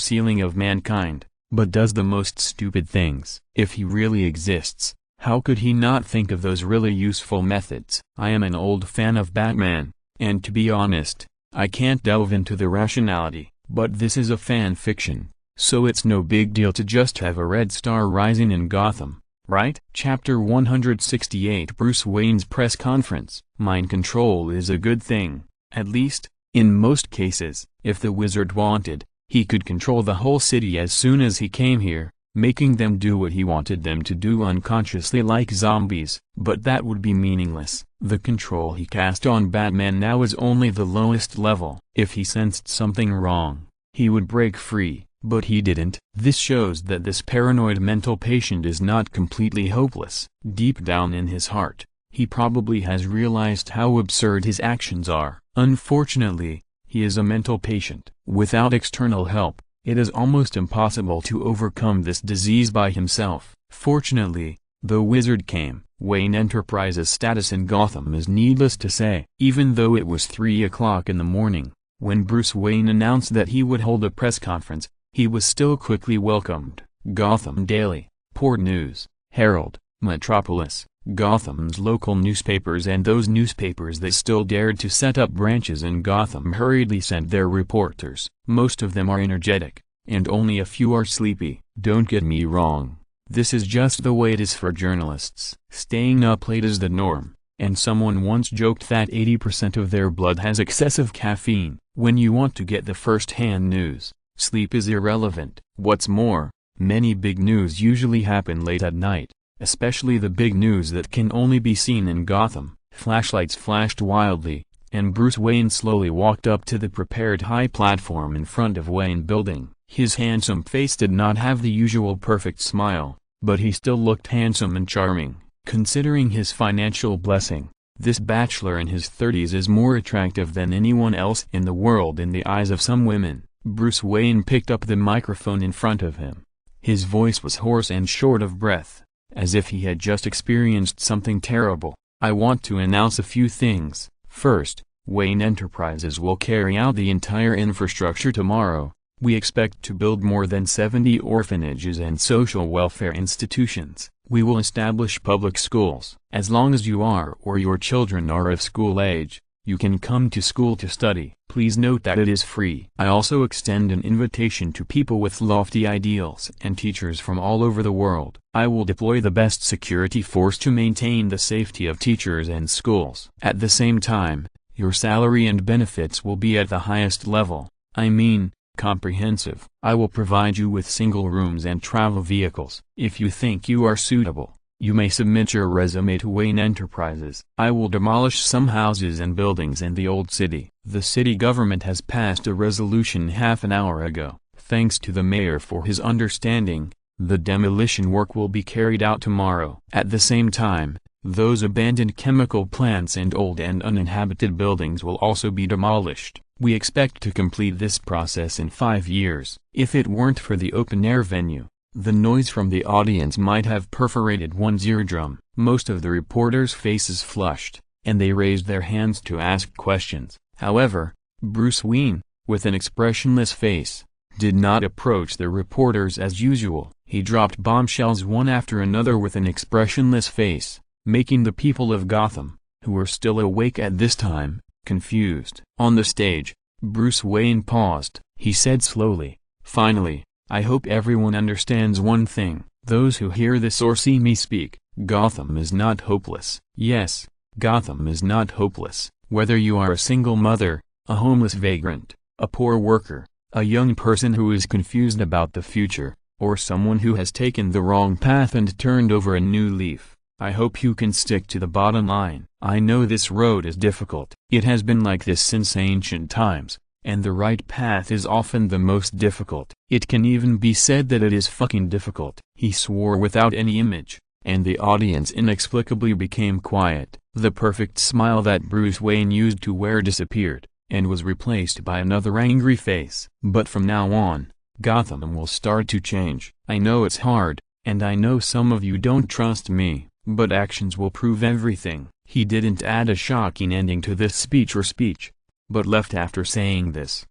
ceiling of mankind, but does the most stupid things. If he really exists, how could he not think of those really useful methods? I am an old fan of Batman, and to be honest, I can't delve into the rationality, but this is a fan fiction. So it's no big deal to just have a red star rising in Gotham, right? Chapter 168 Bruce Wayne's Press Conference. Mind control is a good thing, at least, in most cases. If the wizard wanted, he could control the whole city as soon as he came here, making them do what he wanted them to do unconsciously like zombies. But that would be meaningless. The control he cast on Batman now is only the lowest level. If he sensed something wrong, he would break free. But he didn't. This shows that this paranoid mental patient is not completely hopeless. Deep down in his heart, he probably has realized how absurd his actions are. Unfortunately, he is a mental patient. Without external help, it is almost impossible to overcome this disease by himself. Fortunately, the wizard came. Wayne Enterprises' status in Gotham is needless to say. Even though it was 3 o'clock in the morning, when Bruce Wayne announced that he would hold a press conference, he was still quickly welcomed. Gotham Daily, Port News, Herald, Metropolis, Gotham's local newspapers and those newspapers that still dared to set up branches in Gotham hurriedly sent their reporters. Most of them are energetic, and only a few are sleepy. Don't get me wrong, this is just the way it is for journalists. Staying up late is the norm, and someone once joked that 80% of their blood has excessive caffeine. When you want to get the first-hand news, sleep is irrelevant. What's more, many big news usually happen late at night, especially the big news that can only be seen in Gotham. Flashlights flashed wildly, and Bruce Wayne slowly walked up to the prepared high platform in front of Wayne Building. His handsome face did not have the usual perfect smile, but he still looked handsome and charming. Considering his financial blessing, this bachelor in his 30s is more attractive than anyone else in the world in the eyes of some women. Bruce Wayne picked up the microphone in front of him. His voice was hoarse and short of breath, as if he had just experienced something terrible. I want to announce a few things. First, Wayne Enterprises will carry out the entire infrastructure tomorrow. We expect to build more than 70 orphanages and social welfare institutions. We will establish public schools. As long as you are or your children are of school age, you can come to school to study. Please note that it is free. I also extend an invitation to people with lofty ideals and teachers from all over the world. I will deploy the best security force to maintain the safety of teachers and schools. At the same time, your salary and benefits will be at the highest level. I mean, comprehensive. I will provide you with single rooms and travel vehicles. If you think you are suitable, you may submit your resume to Wayne Enterprises. I will demolish some houses and buildings in the old city. The city government has passed a resolution half an hour ago. Thanks to the mayor for his understanding, the demolition work will be carried out tomorrow. At the same time, those abandoned chemical plants and old and uninhabited buildings will also be demolished. We expect to complete this process in 5 years. If it weren't for the open-air venue, the noise from the audience might have perforated one's eardrum. Most of the reporters' faces flushed, and they raised their hands to ask questions. However, Bruce Wayne, with an expressionless face, did not approach the reporters as usual. He dropped bombshells one after another with an expressionless face, making the people of Gotham, who were still awake at this time, confused. On the stage, Bruce Wayne paused. He said slowly, "Finally, I hope everyone understands one thing. Those who hear this or see me speak, Gotham is not hopeless. Yes, Gotham is not hopeless. Whether you are a single mother, a homeless vagrant, a poor worker, a young person who is confused about the future, or someone who has taken the wrong path and turned over a new leaf, I hope you can stick to the bottom line. I know this road is difficult. It has been like this since ancient times, and the right path is often the most difficult. It can even be said that it is fucking difficult." He swore without any image, and the audience inexplicably became quiet. The perfect smile that Bruce Wayne used to wear disappeared, and was replaced by another angry face. "But from now on, Gotham will start to change. I know it's hard, and I know some of you don't trust me, but actions will prove everything." He didn't add a shocking ending to this speech, but left after saying this.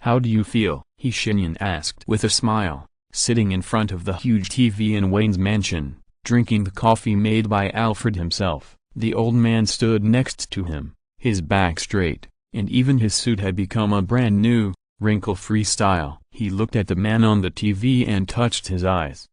"How do you feel?" Shenyan asked with a smile, sitting in front of the huge TV in Wayne's mansion, drinking the coffee made by Alfred himself. The old man stood next to him, his back straight, and even his suit had become a brand new, wrinkle-free style. He looked at the man on the TV and touched his eyes.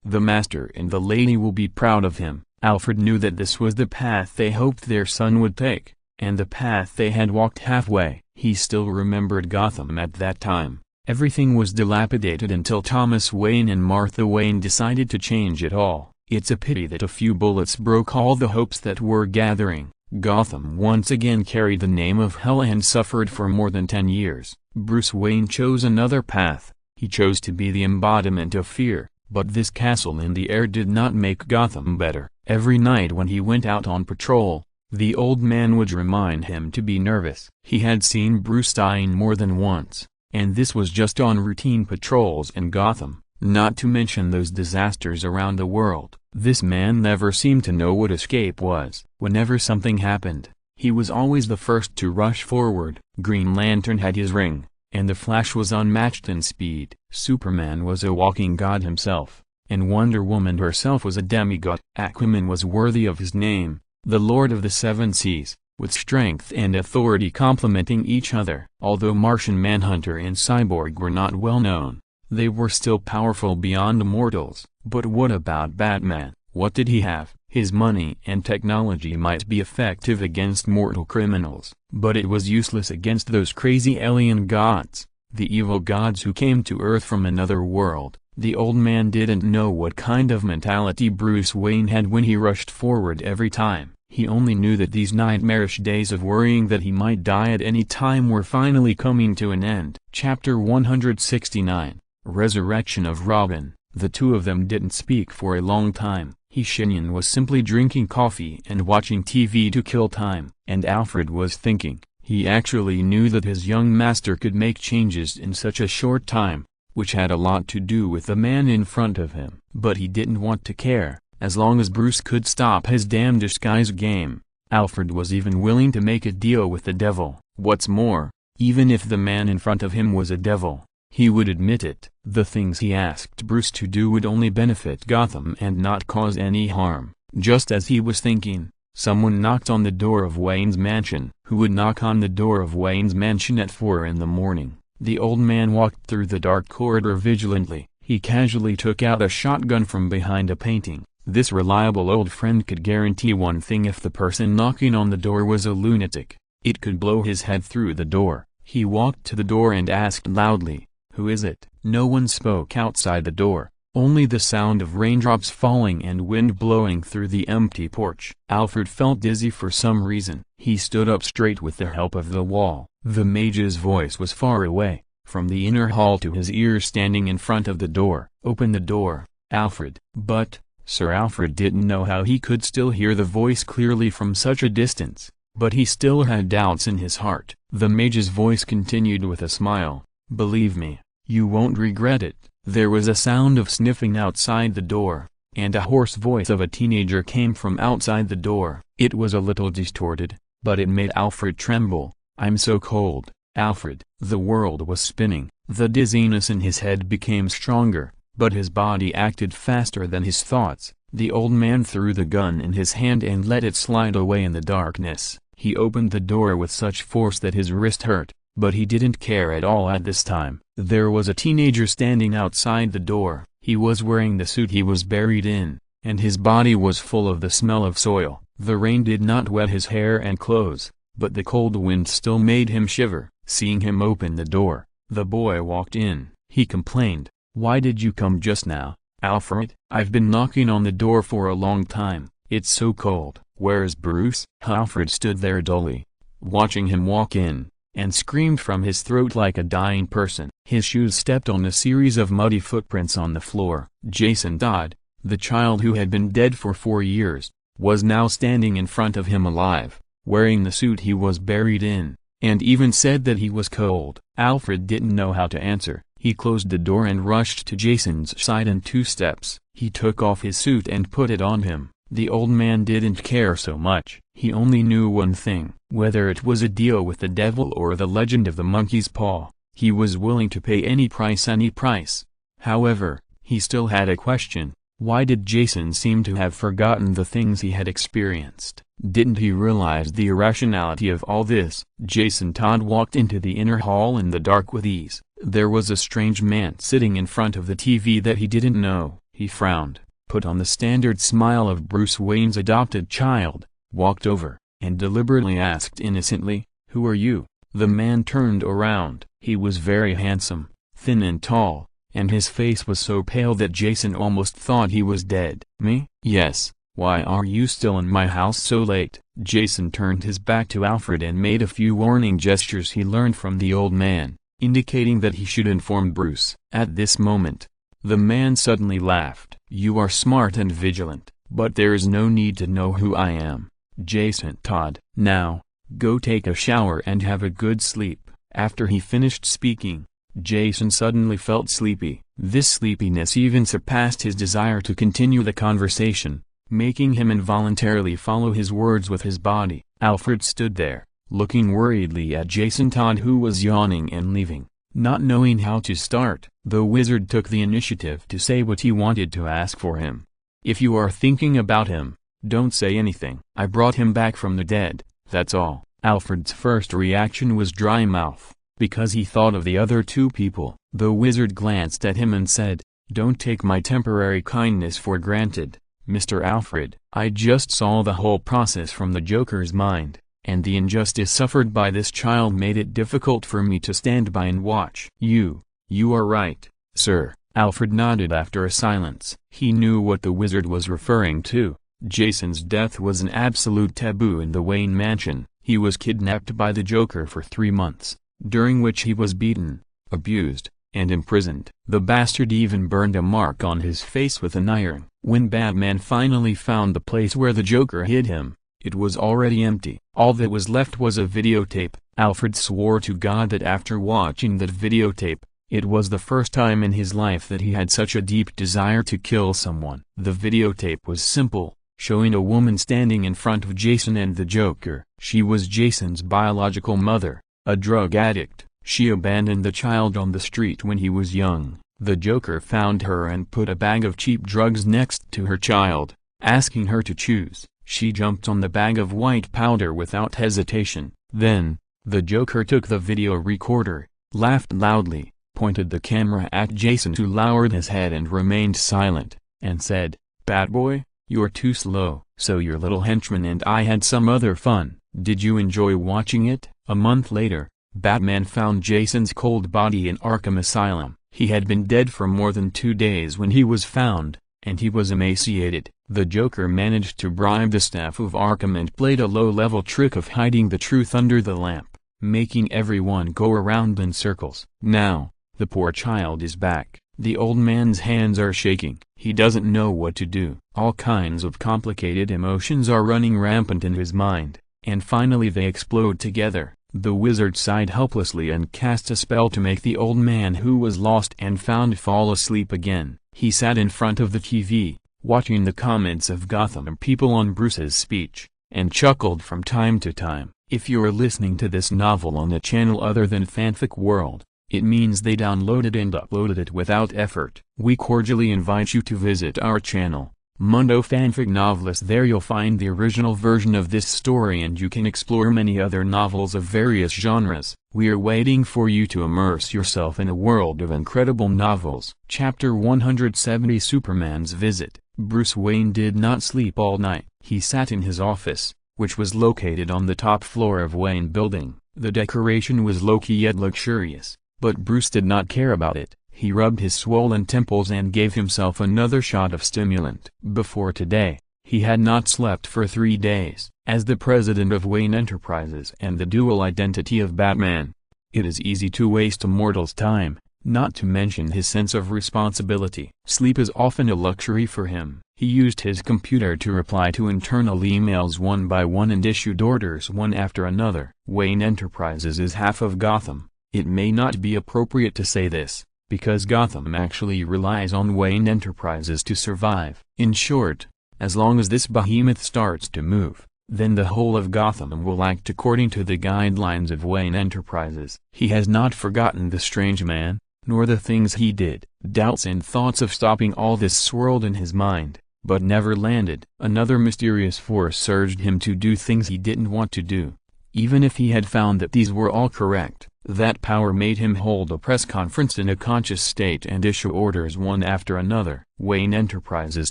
The master and the lady will be proud of him. Alfred knew that this was the path they hoped their son would take, and the path they had walked halfway. He still remembered Gotham at that time. Everything was dilapidated until Thomas Wayne and Martha Wayne decided to change it all. It's a pity that a few bullets broke all the hopes that were gathering. Gotham once again carried the name of hell and suffered for more than 10 years. Bruce Wayne chose another path. He chose to be the embodiment of fear, but this castle in the air did not make Gotham better. Every night when he went out on patrol, the old man would remind him to be nervous. He had seen Bruce dying more than once, and this was just on routine patrols in Gotham, not to mention those disasters around the world. This man never seemed to know what escape was. Whenever something happened, he was always the first to rush forward. Green Lantern had his ring, and the Flash was unmatched in speed. Superman was a walking god himself, and Wonder Woman herself was a demigod. Aquaman was worthy of his name, the Lord of the Seven Seas, with strength and authority complementing each other. Although Martian Manhunter and Cyborg were not well known, they were still powerful beyond mortals. But what about Batman? What did he have? His money and technology might be effective against mortal criminals, but it was useless against those crazy alien gods, the evil gods who came to Earth from another world. The old man didn't know what kind of mentality Bruce Wayne had when he rushed forward every time. He only knew that these nightmarish days of worrying that he might die at any time were finally coming to an end. Chapter 169, Resurrection of Robin. The two of them didn't speak for a long time. Shenyan was simply drinking coffee and watching TV to kill time. And Alfred was thinking. He actually knew that his young master could make changes in such a short time, which had a lot to do with the man in front of him. But he didn't want to care. As long as Bruce could stop his damn disguise game, Alfred was even willing to make a deal with the devil. What's more, even if the man in front of him was a devil, he would admit it. The things he asked Bruce to do would only benefit Gotham and not cause any harm. Just as he was thinking, someone knocked on the door of Wayne's mansion. Who would knock on the door of Wayne's mansion at 4 in the morning? The old man walked through the dark corridor vigilantly. He casually took out a shotgun from behind a painting. This reliable old friend could guarantee one thing: if the person knocking on the door was a lunatic, it could blow his head through the door. He walked to the door and asked loudly, "Who is it?" No one spoke outside the door, only the sound of raindrops falling and wind blowing through the empty porch. Alfred felt dizzy for some reason. He stood up straight with the help of the wall. The mage's voice was far away, from the inner hall to his ears, standing in front of the door. "Open the door, Alfred." But Sir Alfred didn't know how he could still hear the voice clearly from such a distance, but he still had doubts in his heart. The mage's voice continued with a smile, "Believe me, you won't regret it." There was a sound of sniffing outside the door, and a hoarse voice of a teenager came from outside the door. It was a little distorted, but it made Alfred tremble. "I'm so cold, Alfred." The world was spinning. The dizziness in his head became stronger, but his body acted faster than his thoughts. The old man threw the gun in his hand and let it slide away in the darkness. He opened the door with such force that his wrist hurt, but he didn't care at all at this time. There was a teenager standing outside the door. He was wearing the suit he was buried in, and his body was full of the smell of soil. The rain did not wet his hair and clothes, but the cold wind still made him shiver. Seeing him open the door, the boy walked in. He complained, "Why did you come just now, Alfred? I've been knocking on the door for a long time. It's so cold." "Where's Bruce?" Alfred stood there dully, watching him walk in, and screamed from his throat like a dying person. His shoes stepped on a series of muddy footprints on the floor. Jason Todd, the child who had been dead for 4 years, was now standing in front of him alive, wearing the suit he was buried in, and even said that he was cold. Alfred didn't know how to answer. He closed the door and rushed to Jason's side in 2 steps. He took off his suit and put it on him. The old man didn't care so much. He only knew one thing: whether it was a deal with the devil or the legend of the monkey's paw, he was willing to pay any price, any price. However, he still had a question. Why did Jason seem to have forgotten the things he had experienced? Didn't he realize the irrationality of all this? Jason Todd walked into the inner hall in the dark with ease. There was a strange man sitting in front of the TV that he didn't know. He frowned, put on the standard smile of Bruce Wayne's adopted child, walked over, and deliberately asked innocently, "Who are you?" The man turned around. He was very handsome, thin and tall, and his face was so pale that Jason almost thought he was dead. "Me?" "Yes. Why are you still in my house so late?" Jason turned his back to Alfred and made a few warning gestures he learned from the old man, indicating that he should inform Bruce. At this moment, the man suddenly laughed. "You are smart and vigilant, but there is no need to know who I am, Jason Todd. Now, go take a shower and have a good sleep." After he finished speaking, Jason suddenly felt sleepy. This sleepiness even surpassed his desire to continue the conversation, making him involuntarily follow his words with his body. Alfred stood there, looking worriedly at Jason Todd, who was yawning and leaving. Not knowing how to start, the wizard took the initiative to say what he wanted to ask for him. "If you are thinking about him, don't say anything. I brought him back from the dead, that's all." Alfred's first reaction was dry mouth, because he thought of the other 2 people. The wizard glanced at him and said, "Don't take my temporary kindness for granted, Mr. Alfred. I just saw the whole process from the Joker's mind, and the injustice suffered by this child made it difficult for me to stand by and watch." You are right, sir." Alfred nodded after a silence. He knew what the wizard was referring to. Jason's death was an absolute taboo in the Wayne mansion. He was kidnapped by the Joker for 3 months, during which he was beaten, abused, and imprisoned. The bastard even burned a mark on his face with an iron. When Batman finally found the place where the Joker hid him, it was already empty. All that was left was a videotape. Alfred swore to God that after watching that videotape, it was the first time in his life that he had such a deep desire to kill someone. The videotape was simple, showing a woman standing in front of Jason and the Joker. She was Jason's biological mother, a drug addict. She abandoned the child on the street when he was young. The Joker found her and put a bag of cheap drugs next to her child, asking her to choose. She jumped on the bag of white powder without hesitation. Then, the Joker took the video recorder, laughed loudly, pointed the camera at Jason, who lowered his head and remained silent, and said, "Bad boy, you're too slow." "So your little henchman and I had some other fun. Did you enjoy watching it?" A month later, Batman found Jason's cold body in Arkham Asylum. He had been dead for more than 2 days when he was found, and he was emaciated. The Joker managed to bribe the staff of Arkham and played a low-level trick of hiding the truth under the lamp, making everyone go around in circles. Now, the poor child is back. The old man's hands are shaking. He doesn't know what to do. All kinds of complicated emotions are running rampant in his mind, and finally they explode together. The wizard sighed helplessly and cast a spell to make the old man who was lost and found fall asleep again. He sat in front of the TV, watching the comments of Gotham people on Bruce's speech, and chuckled from time to time. If you're listening to this novel on a channel other than Fanfic World, it means they downloaded and uploaded it without effort. We cordially invite you to visit our channel, Mundo Fanfic Novelist. There you'll find the original version of this story and you can explore many other novels of various genres. We are waiting for you to immerse yourself in a world of incredible novels. Chapter 170 Superman's Visit. Bruce Wayne did not sleep all night. He sat in his office, which was located on the top floor of Wayne Building. The decoration was low-key yet luxurious, but Bruce did not care about it. He rubbed his swollen temples and gave himself another shot of stimulant. Before today, he had not slept for 3 days. As the president of Wayne Enterprises and the dual identity of Batman, it is easy to waste a mortal's time, not to mention his sense of responsibility. Sleep is often a luxury for him. He used his computer to reply to internal emails one by one and issued orders one after another. Wayne Enterprises is half of Gotham. It may not be appropriate to say this, because Gotham actually relies on Wayne Enterprises to survive. In short, as long as this behemoth starts to move, then the whole of Gotham will act according to the guidelines of Wayne Enterprises. He has not forgotten the strange man, nor the things he did. Doubts and thoughts of stopping all this swirled in his mind, but never landed. Another mysterious force urged him to do things he didn't want to do, even if he had found that these were all correct. That power made him hold a press conference in a conscious state and issue orders one after another. Wayne Enterprises'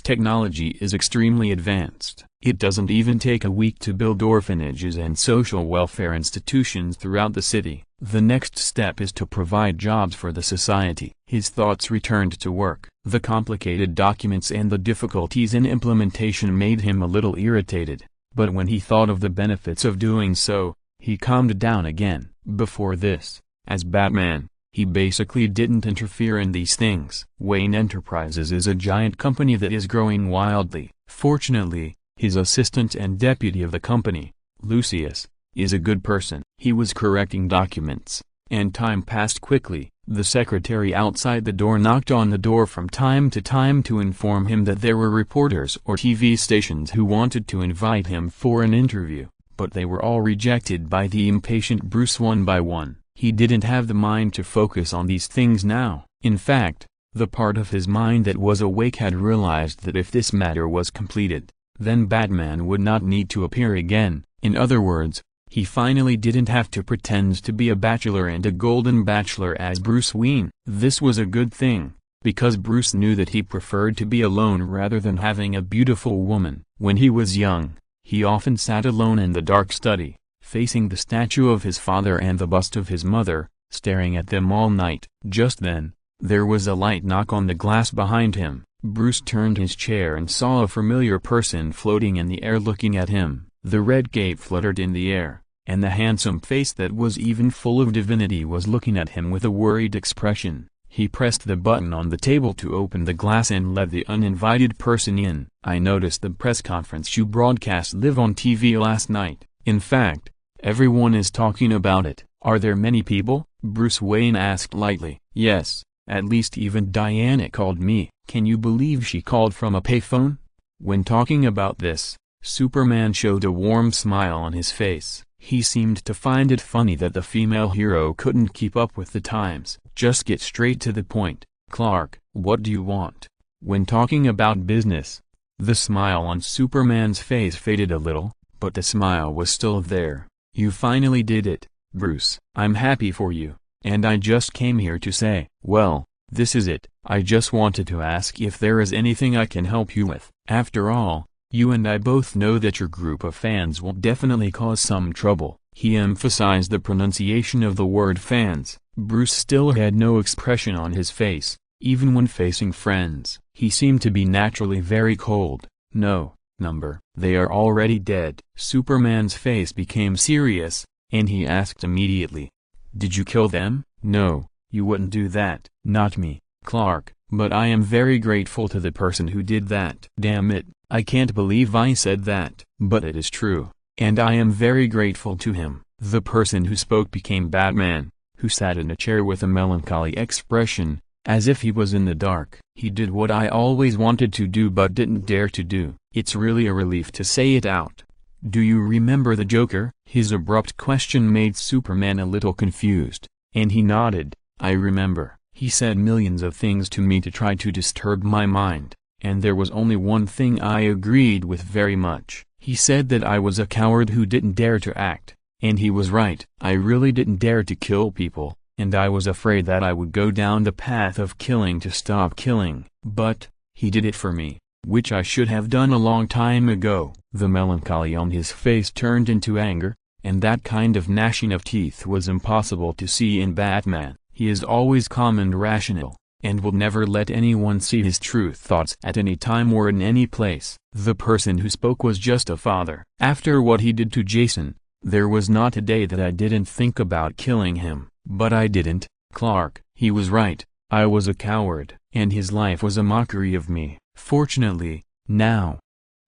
technology is extremely advanced. It doesn't even take a week to build orphanages and social welfare institutions throughout the city. The next step is to provide jobs for the society. His thoughts returned to work. The complicated documents and the difficulties in implementation made him a little irritated, but when he thought of the benefits of doing so, he calmed down again. Before this, as Batman, he basically didn't interfere in these things. Wayne Enterprises is a giant company that is growing wildly. Fortunately, his assistant and deputy of the company, Lucius, is a good person. He was correcting documents, and time passed quickly. The secretary outside the door knocked on the door from time to time to inform him that there were reporters or TV stations who wanted to invite him for an interview, but they were all rejected by the impatient Bruce one by one. He didn't have the mind to focus on these things now. In fact, the part of his mind that was awake had realized that if this matter was completed, then Batman would not need to appear again. In other words, he finally didn't have to pretend to be a bachelor and a golden bachelor as Bruce Wayne. This was a good thing, because Bruce knew that he preferred to be alone rather than having a beautiful woman. When he was young, he often sat alone in the dark study, facing the statue of his father and the bust of his mother, staring at them all night. Just then, there was a light knock on the glass behind him. Bruce turned his chair and saw a familiar person floating in the air looking at him. The red cape fluttered in the air, and the handsome face that was even full of divinity was looking at him with a worried expression. He pressed the button on the table to open the glass and let the uninvited person in. "I noticed the press conference you broadcast live on TV last night. In fact, everyone is talking about it. Are there many people?" Bruce Wayne asked lightly. "Yes, at least even Diana called me." "Can you believe she called from a payphone?" When talking about this, Superman showed a warm smile on his face. He seemed to find it funny that the female hero couldn't keep up with the times. Just get straight to the point, Clark. What do you want? When talking about business. The smile on Superman's face faded a little, but the smile was still there. You finally did it, Bruce. I'm happy for you, and I just came here to say, well, this is it. I just wanted to ask if there is anything I can help you with. After all, you and I both know that your group of fans will definitely cause some trouble. He emphasized the pronunciation of the word fans. Bruce still had no expression on his face, even when facing friends. He seemed to be naturally very cold. No, number. They are already dead. Superman's face became serious, and he asked immediately. Did you kill them? No, you wouldn't do that. Not me, Clark, but I am very grateful to the person who did that. Damn it. I can't believe I said that. But it is true, and I am very grateful to him. The person who spoke became Batman, who sat in a chair with a melancholy expression, as if he was in the dark. He did what I always wanted to do but didn't dare to do. It's really a relief to say it out. Do you remember the Joker? His abrupt question made Superman a little confused, and he nodded. I remember. He said millions of things to me to try to disturb my mind. And there was only one thing I agreed with very much. He said that I was a coward who didn't dare to act, and he was right. I really didn't dare to kill people, and I was afraid that I would go down the path of killing to stop killing. But he did it for me, which I should have done a long time ago. The melancholy on his face turned into anger, and that kind of gnashing of teeth was impossible to see in Batman. He is always calm and rational, and will never let anyone see his true thoughts at any time or in any place. The person who spoke was just a father. After what he did to Jason, there was not a day that I didn't think about killing him. But I didn't, Clark. He was right. I was a coward, and his life was a mockery of me. Fortunately, now,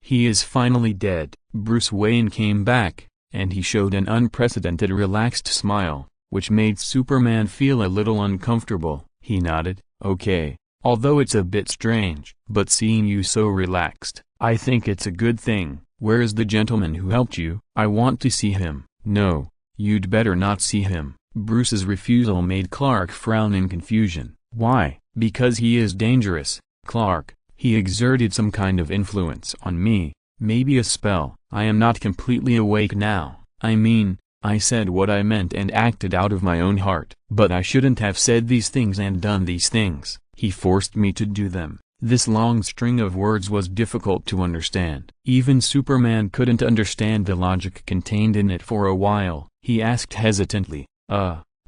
he is finally dead. Bruce Wayne came back, and he showed an unprecedented relaxed smile, which made Superman feel a little uncomfortable. He nodded. Okay, although it's a bit strange, but seeing you so relaxed, I think it's a good thing. Where is the gentleman who helped you? I want to see him. No, you'd better not see him. Bruce's refusal made Clark frown in confusion. Why? Because he is dangerous, Clark. He exerted some kind of influence on me, maybe a spell. I am not completely awake now. I mean, I said what I meant and acted out of my own heart. But I shouldn't have said these things and done these things. He forced me to do them. This long string of words was difficult to understand. Even Superman couldn't understand the logic contained in it for a while. He asked hesitantly,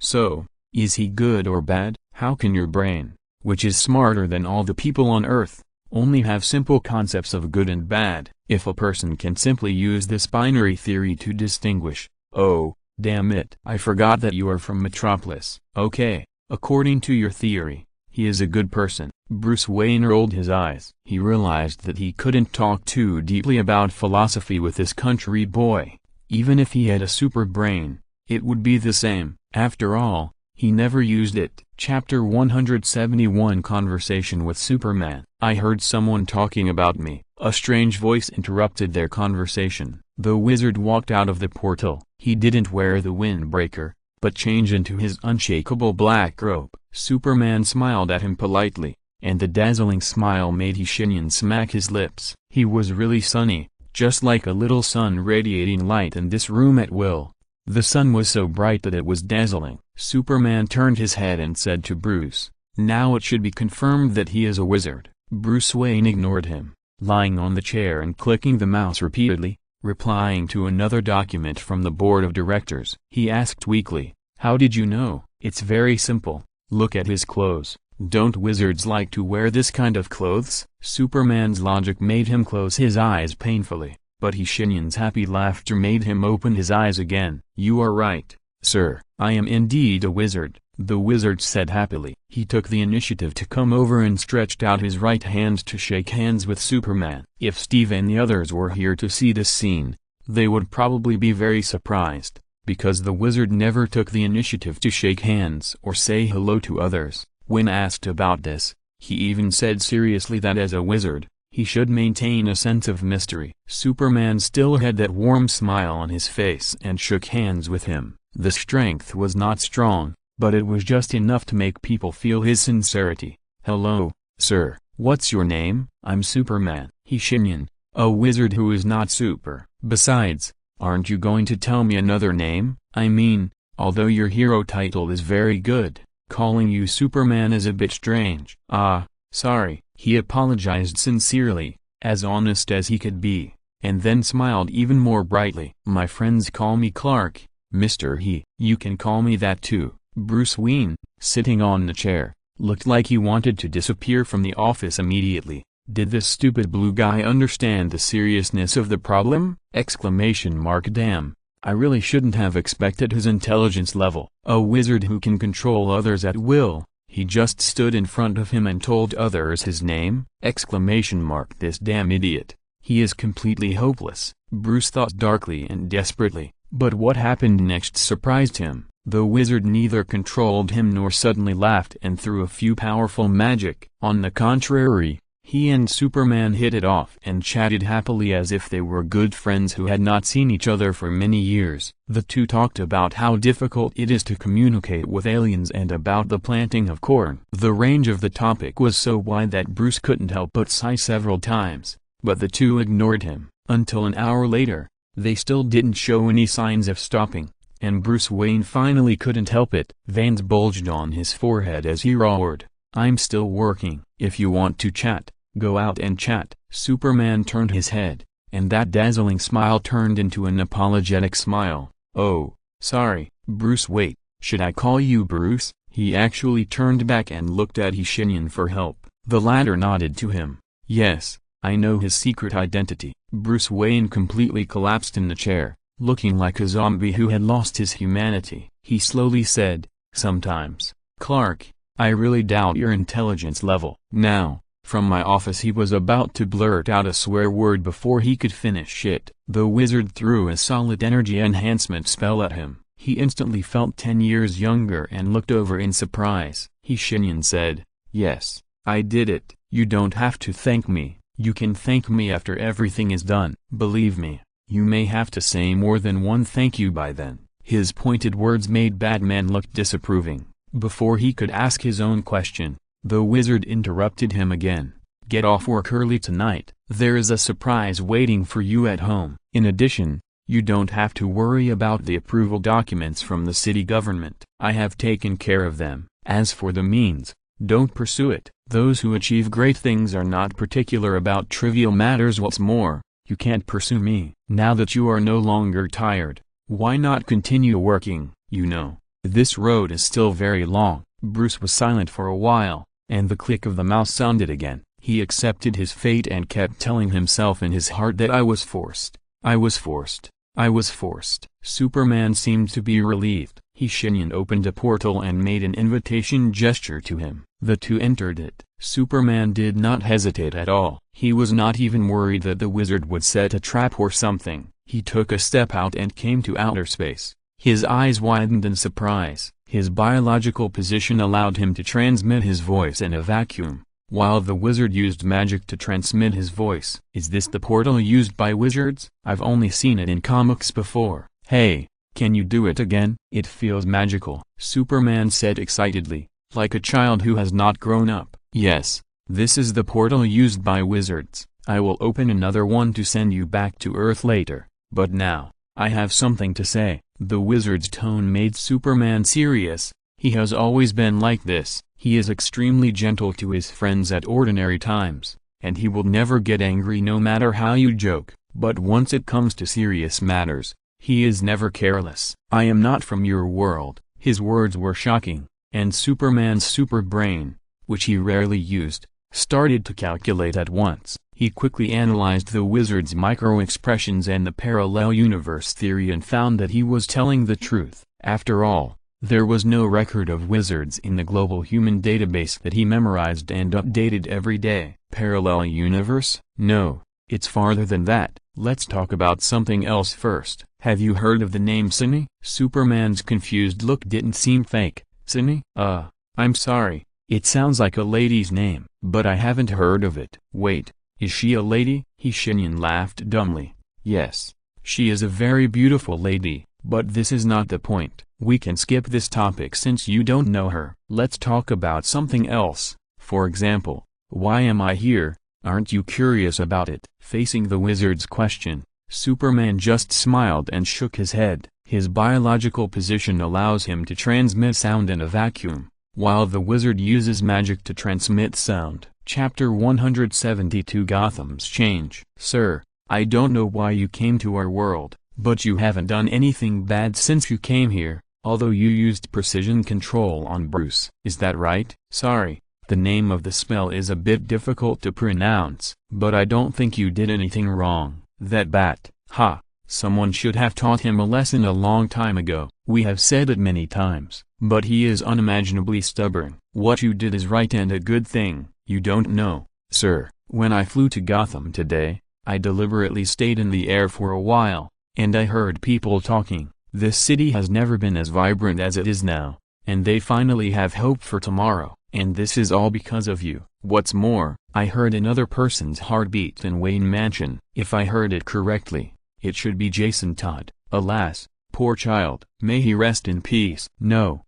so, is he good or bad? How can your brain, which is smarter than all the people on Earth, only have simple concepts of good and bad, if a person can simply use this binary theory to distinguish? Oh, damn it. I forgot that you are from Metropolis. Okay, according to your theory, he is a good person. Bruce Wayne rolled his eyes. He realized that he couldn't talk too deeply about philosophy with this country boy. Even if he had a super brain, it would be the same. After all, he never used it. Chapter 171 Conversation with Superman. I heard someone talking about me. A strange voice interrupted their conversation. The wizard walked out of the portal. He didn't wear the windbreaker, but changed into his unshakable black robe. Superman smiled at him politely, and the dazzling smile made Shenyan smack his lips. He was really sunny, just like a little sun radiating light in this room at will. The sun was so bright that it was dazzling. Superman turned his head and said to Bruce, "Now it should be confirmed that he is a wizard." Bruce Wayne ignored him, lying on the chair and clicking the mouse repeatedly, replying to another document from the board of directors. He asked weakly, "How did you know?" "It's very simple. Look at his clothes. Don't wizards like to wear this kind of clothes?" Superman's logic made him close his eyes painfully, but Shenyan's happy laughter made him open his eyes again. "You are right, sir. I am indeed a wizard," the wizard said happily. He took the initiative to come over and stretched out his right hand to shake hands with Superman. If Steve and the others were here to see this scene, they would probably be very surprised, because the wizard never took the initiative to shake hands or say hello to others. When asked about this, he even said seriously that as a wizard, He should maintain a sense of mystery. Superman still had that warm smile on his face and shook hands with him. The strength was not strong, but it was just enough to make people feel his sincerity. "Hello, sir, what's your name?" "I'm Superman." "He's Shenyan, a wizard who is not super. Besides, aren't you going to tell me another name? I mean, although your hero title is very good, calling you Superman is a bit strange." "Ah, sorry." He apologized sincerely, as honest as he could be, and then smiled even more brightly. "My friends call me Clark, Mr. He." "You can call me that too." Bruce Wayne, sitting on the chair, looked like he wanted to disappear from the office immediately. Did this stupid blue guy understand the seriousness of the problem? Damn, I really shouldn't have expected his intelligence level. A wizard who can control others at will. He just stood in front of him and told others his name? This damn idiot. He is completely hopeless. Bruce thought darkly and desperately, but what happened next surprised him. The wizard neither controlled him nor suddenly laughed and threw a few powerful magic. On the contrary, he and Superman hit it off and chatted happily as if they were good friends who had not seen each other for many years. The two talked about how difficult it is to communicate with aliens and about the planting of corn. The range of the topic was so wide that Bruce couldn't help but sigh several times, but the two ignored him. Until an hour later, they still didn't show any signs of stopping, and Bruce Wayne finally couldn't help it. Veins bulged on his forehead as he roared, "I'm still working. If you want to chat, go out and chat." Superman turned his head, and that dazzling smile turned into an apologetic smile. "Oh, sorry, Bruce. Wait, should I call you Bruce?" He actually turned back and looked at Shenyan for help. The latter nodded to him. "Yes, I know his secret identity." Bruce Wayne completely collapsed in the chair, looking like a zombie who had lost his humanity. He slowly said, "Sometimes, Clark, I really doubt your intelligence level." Now, from my office he was about to blurt out a swear word before he could finish it. The wizard threw a solid energy enhancement spell at him. He instantly felt 10 years younger and looked over in surprise. Shenyan said, "Yes, I did it. You don't have to thank me. You can thank me after everything is done. Believe me, you may have to say more than one thank you by then." His pointed words made Batman look disapproving. Before he could ask his own question, the wizard interrupted him again. "Get off work early tonight. There is a surprise waiting for you at home. In addition, you don't have to worry about the approval documents from the city government. I have taken care of them. As for the means, don't pursue it. Those who achieve great things are not particular about trivial matters. What's more, you can't pursue me. Now that you are no longer tired, why not continue working? You know, this road is still very long." Bruce was silent for a while, and the click of the mouse sounded again. He accepted his fate and kept telling himself in his heart that I was forced. I was forced. I was forced. Superman seemed to be relieved. Shenyan opened a portal and made an invitation gesture to him. The two entered it. Superman did not hesitate at all. He was not even worried that the wizard would set a trap or something. He took a step out and came to outer space. His eyes widened in surprise. His biological position allowed him to transmit his voice in a vacuum, while the wizard used magic to transmit his voice. "Is this the portal used by wizards? I've only seen it in comics before. Hey, can you do it again?" "It feels magical," Superman said excitedly, like a child who has not grown up. "Yes, this is the portal used by wizards. I will open another one to send you back to Earth later, but now, I have something to say." The wizard's tone made Superman serious. He has always been like this. He is extremely gentle to his friends at ordinary times, and he will never get angry no matter how you joke, but once it comes to serious matters, he is never careless. "I am not from your world." His words were shocking, and Superman's super brain, which he rarely used, started to calculate at once. He quickly analyzed the wizard's micro-expressions and the parallel universe theory and found that he was telling the truth. After all, there was no record of wizards in the global human database that he memorized and updated every day. Parallel universe? No, it's farther than that. Let's talk about something else first. Have you heard of the name Sini? Superman's confused look didn't seem fake. Sini? I'm sorry, it sounds like a lady's name, but I haven't heard of it. Wait. Is she a lady? Shenyan laughed dumbly. Yes. She is a very beautiful lady, but this is not the point. We can skip this topic since you don't know her. Let's talk about something else. For example, why am I here? Aren't you curious about it? Facing the wizard's question, Superman just smiled and shook his head. His biological position allows him to transmit sound in a vacuum, while the wizard uses magic to transmit sound. Chapter 172 Gotham's Change. Sir, I don't know why you came to our world, but you haven't done anything bad since you came here, although you used precision control on Bruce. Is that right? Sorry, the name of the spell is a bit difficult to pronounce, but I don't think you did anything wrong. That bat, ha! Someone should have taught him a lesson a long time ago. We have said it many times, but he is unimaginably stubborn. What you did is right and a good thing. You don't know, sir, when I flew to Gotham today, I deliberately stayed in the air for a while, and I heard people talking. This city has never been as vibrant as it is now, and they finally have hope for tomorrow, and this is all because of you. What's more, I heard another person's heartbeat in Wayne Mansion. If I heard it correctly, it should be Jason Todd. Alas, poor child. May he rest in peace. No,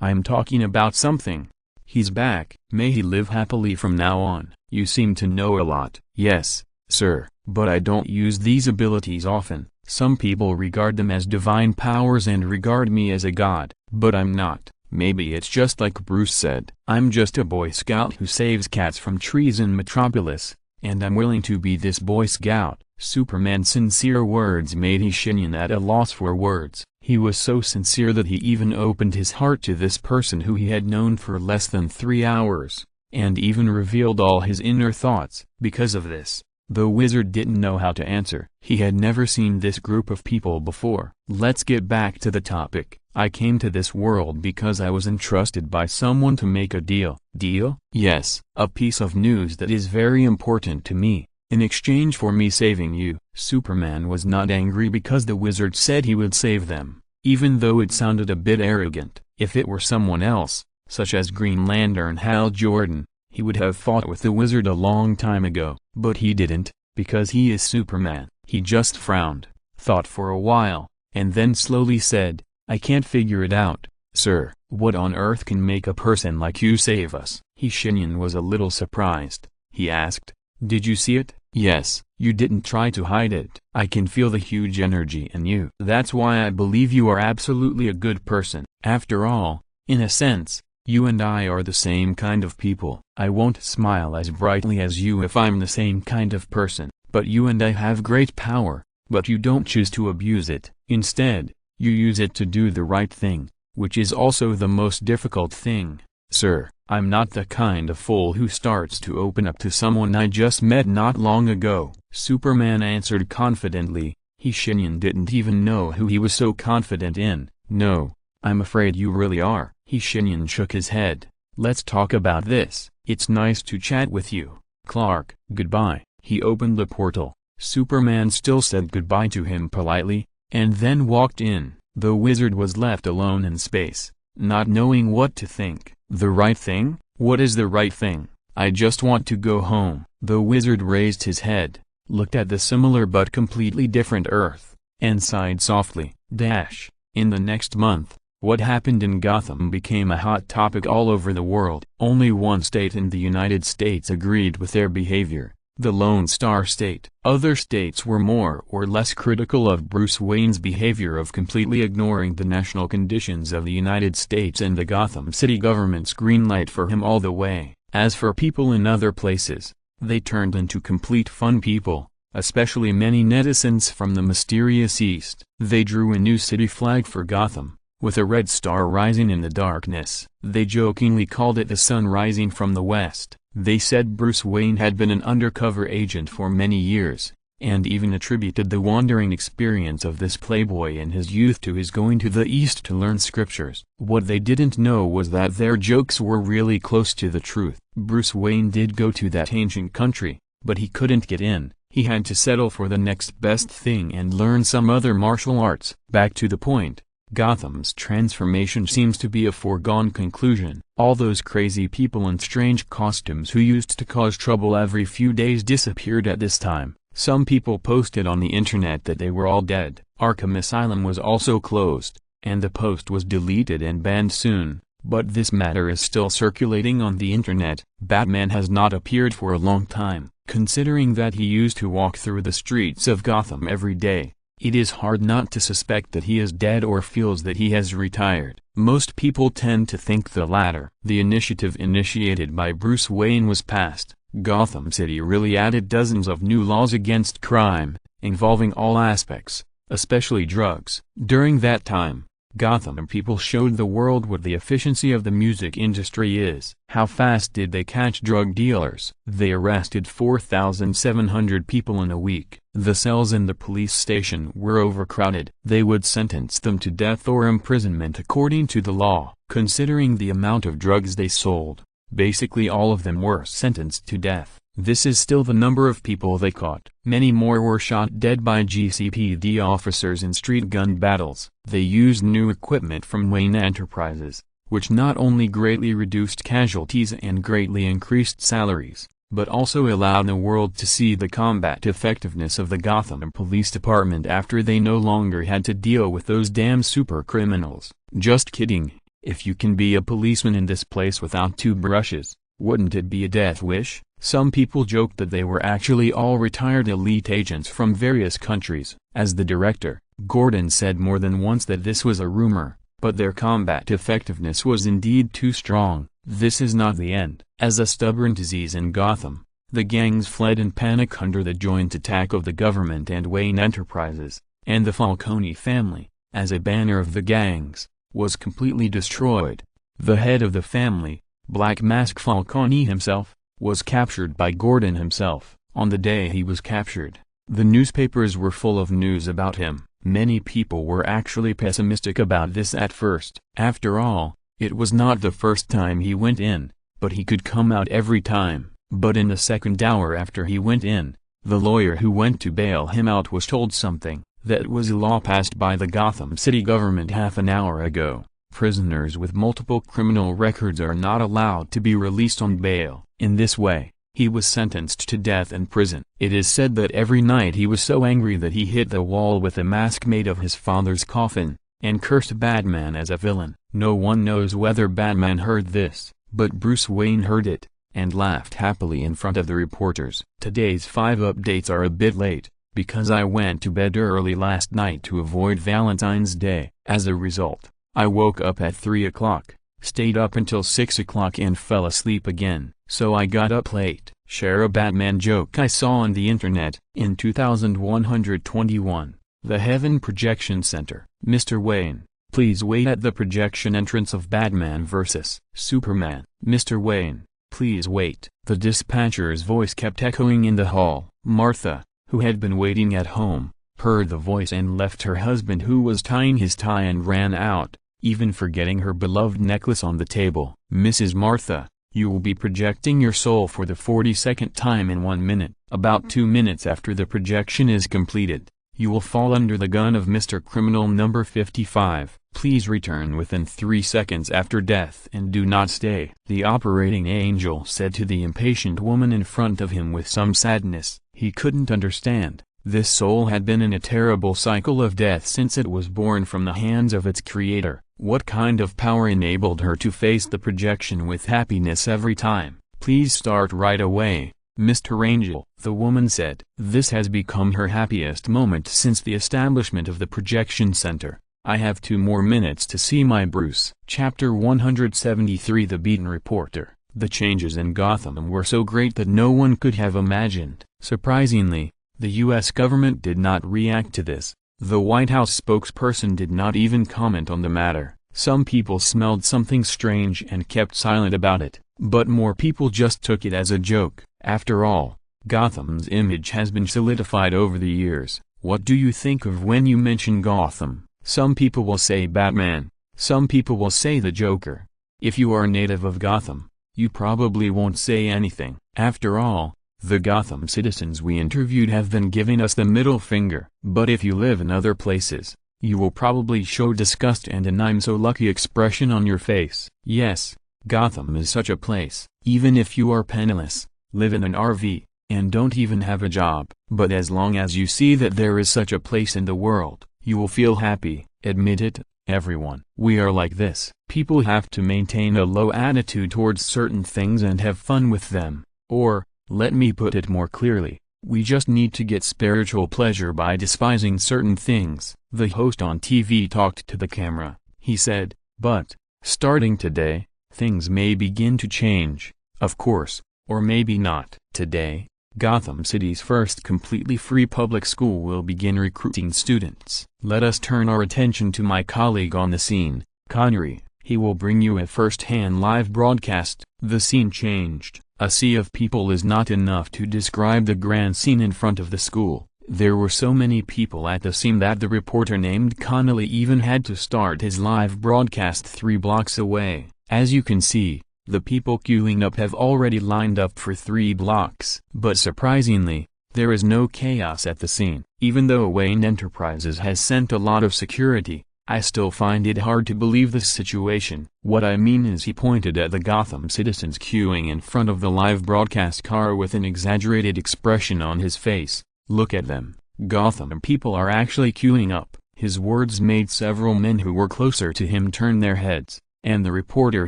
I'm talking about something. He's back. May he live happily from now on. You seem to know a lot. Yes, sir, but I don't use these abilities often. Some people regard them as divine powers and regard me as a god, but I'm not. Maybe it's just like Bruce said. I'm just a Boy Scout who saves cats from trees in Metropolis, and I'm willing to be this Boy Scout. Superman's sincere words made Shenyan at a loss for words. He was so sincere that he even opened his heart to this person who he had known for less than 3 hours, and even revealed all his inner thoughts. Because of this, the wizard didn't know how to answer. He had never seen this group of people before. Let's get back to the topic. I came to this world because I was entrusted by someone to make a deal. Deal? Yes, a piece of news that is very important to me. In exchange for me saving you, Superman was not angry because the wizard said he would save them, even though it sounded a bit arrogant. If it were someone else, such as Green Lantern Hal Jordan, he would have fought with the wizard a long time ago. But he didn't, because he is Superman. He just frowned, thought for a while, and then slowly said, I can't figure it out, sir. What on earth can make a person like you save us? Shenyan was a little surprised. He asked, did you see it? Yes, you didn't try to hide it. I can feel the huge energy in you. That's why I believe you are absolutely a good person. After all, in a sense, you and I are the same kind of people. I won't smile as brightly as you if I'm the same kind of person, but you and I have great power, but you don't choose to abuse it. Instead, you use it to do the right thing, which is also the most difficult thing. Sir, I'm not the kind of fool who starts to open up to someone I just met not long ago. Superman answered confidently. Shenyan didn't even know who he was so confident in. No, I'm afraid you really are. Shenyan shook his head. Let's talk about this. It's nice to chat with you, Clark. Goodbye. He opened the portal. Superman still said goodbye to him politely, and then walked in. The wizard was left alone in space, not knowing what to think. The right thing? What is the right thing? I just want to go home. The wizard raised his head, looked at the similar but completely different Earth, and sighed softly. In the next month, what happened in Gotham became a hot topic all over the world. Only one state in the United States agreed with their behavior, the Lone Star State. Other states were more or less critical of Bruce Wayne's behavior of completely ignoring the national conditions of the United States and the Gotham City government's green light for him all the way. As for people in other places, they turned into complete fun people, especially many netizens from the mysterious East. They drew a new city flag for Gotham, with a red star rising in the darkness. They jokingly called it the sun rising from the west. They said Bruce Wayne had been an undercover agent for many years, and even attributed the wandering experience of this playboy in his youth to his going to the East to learn scriptures. What they didn't know was that their jokes were really close to the truth. Bruce Wayne did go to that ancient country, but he couldn't get in. He had to settle for the next best thing and learn some other martial arts. Back to the point, Gotham's transformation seems to be a foregone conclusion. All those crazy people in strange costumes who used to cause trouble every few days disappeared at this time. Some people posted on the internet that they were all dead. Arkham Asylum was also closed, and the post was deleted and banned soon. But this matter is still circulating on the internet. Batman has not appeared for a long time. Considering that he used to walk through the streets of Gotham every day, it is hard not to suspect that he is dead or feels that he has retired. Most people tend to think the latter. The initiative initiated by Bruce Wayne was passed. Gotham City really added dozens of new laws against crime, involving all aspects, especially drugs. During that time, Gotham people showed the world what the efficiency of the music industry is. How fast did they catch drug dealers? They arrested 4,700 people in a week. The cells in the police station were overcrowded. They would sentence them to death or imprisonment according to the law. Considering the amount of drugs they sold, basically all of them were sentenced to death. This is still the number of people they caught. Many more were shot dead by GCPD officers in street gun battles. They used new equipment from Wayne Enterprises, which not only greatly reduced casualties and greatly increased salaries, but also allowed the world to see the combat effectiveness of the Gotham Police Department after they no longer had to deal with those damn super criminals. Just kidding. If you can be a policeman in this place without two brushes, wouldn't it be a death wish? Some people joked that they were actually all retired elite agents from various countries. As the director, Gordon said more than once that this was a rumor, but their combat effectiveness was indeed too strong. This is not the end. As a stubborn disease in Gotham, the gangs fled in panic under the joint attack of the government and Wayne Enterprises, and the Falcone family, as a banner of the gangs, was completely destroyed. The head of the family, Black Mask Falcone himself, was captured by Gordon himself. On the day he was captured, the newspapers were full of news about him. Many people were actually pessimistic about this at first. After all, it was not the first time he went in, but he could come out every time. But in the second hour after he went in, the lawyer who went to bail him out was told something. That was a law passed by the Gotham City government half an hour ago. Prisoners with multiple criminal records are not allowed to be released on bail. In this way, he was sentenced to death in prison. It is said that every night he was so angry that he hit the wall with a mask made of his father's coffin, and cursed Batman as a villain. No one knows whether Batman heard this, but Bruce Wayne heard it, and laughed happily in front of the reporters. Today's 5 updates are a bit late, because I went to bed early last night to avoid Valentine's Day. As a result, I woke up at 3 o'clock, stayed up until 6 o'clock and fell asleep again, so I got up late. Share a Batman joke I saw on the internet. In 2121, the Heaven Projection Center. Mr. Wayne, please wait at the projection entrance of Batman vs. Superman. Mr. Wayne, please wait. The dispatcher's voice kept echoing in the hall. Martha, who had been waiting at home, heard the voice and left her husband who was tying his tie and ran out, even forgetting her beloved necklace on the table. Mrs. Martha, you will be projecting your soul for the 42nd time in 1 minute. About 2 minutes after the projection is completed, you will fall under the gun of Mr. Criminal number 55. Please return within 3 seconds after death and do not stay. The operating angel said to the impatient woman in front of him with some sadness. He couldn't understand. This soul had been in a terrible cycle of death since it was born from the hands of its creator. What kind of power enabled her to face the projection with happiness every time? Please start right away, Mr. Angel, the woman said. This has become her happiest moment since the establishment of the projection center. I have 2 more minutes to see my Bruce. Chapter 173. The Beaten Reporter. The changes in Gotham were so great that no one could have imagined. Surprisingly, the U.S. government did not react to this. The White House spokesperson did not even comment on the matter. Some people smelled something strange and kept silent about it, but more people just took it as a joke. After all, Gotham's image has been solidified over the years. What do you think of when you mention Gotham? Some people will say Batman. Some people will say the Joker. If you are a native of Gotham, you probably won't say anything. After all, the Gotham citizens we interviewed have been giving us the middle finger. But if you live in other places, You will probably show disgust and an "I'm so lucky" expression on your face. Yes, Gotham is such a place. Even if you are penniless, live in an RV, and don't even have a job. But as long as you see that there is such a place in the world, you will feel happy. Admit it, everyone. We are like this. People have to maintain a low attitude towards certain things and have fun with them. Or, let me put it more clearly, we just need to get spiritual pleasure by despising certain things. The host on TV talked to the camera. He said, but, starting today, things may begin to change. Of course, or maybe not. Today, Gotham City's first completely free public school will begin recruiting students. Let us turn our attention to my colleague on the scene, Connery. He will bring you a first-hand live broadcast. The scene changed. A sea of people is not enough to describe the grand scene in front of the school. There were so many people at the scene that the reporter named Connolly even had to start his live broadcast 3 blocks away. As you can see, the people queuing up have already lined up for 3 blocks. But surprisingly, there is no chaos at the scene. Even though Wayne Enterprises has sent a lot of security, I still find it hard to believe this situation. What I mean is, he pointed at the Gotham citizens queuing in front of the live broadcast car with an exaggerated expression on his face. Look at them. Gotham people are actually queuing up. His words made several men who were closer to him turn their heads, and the reporter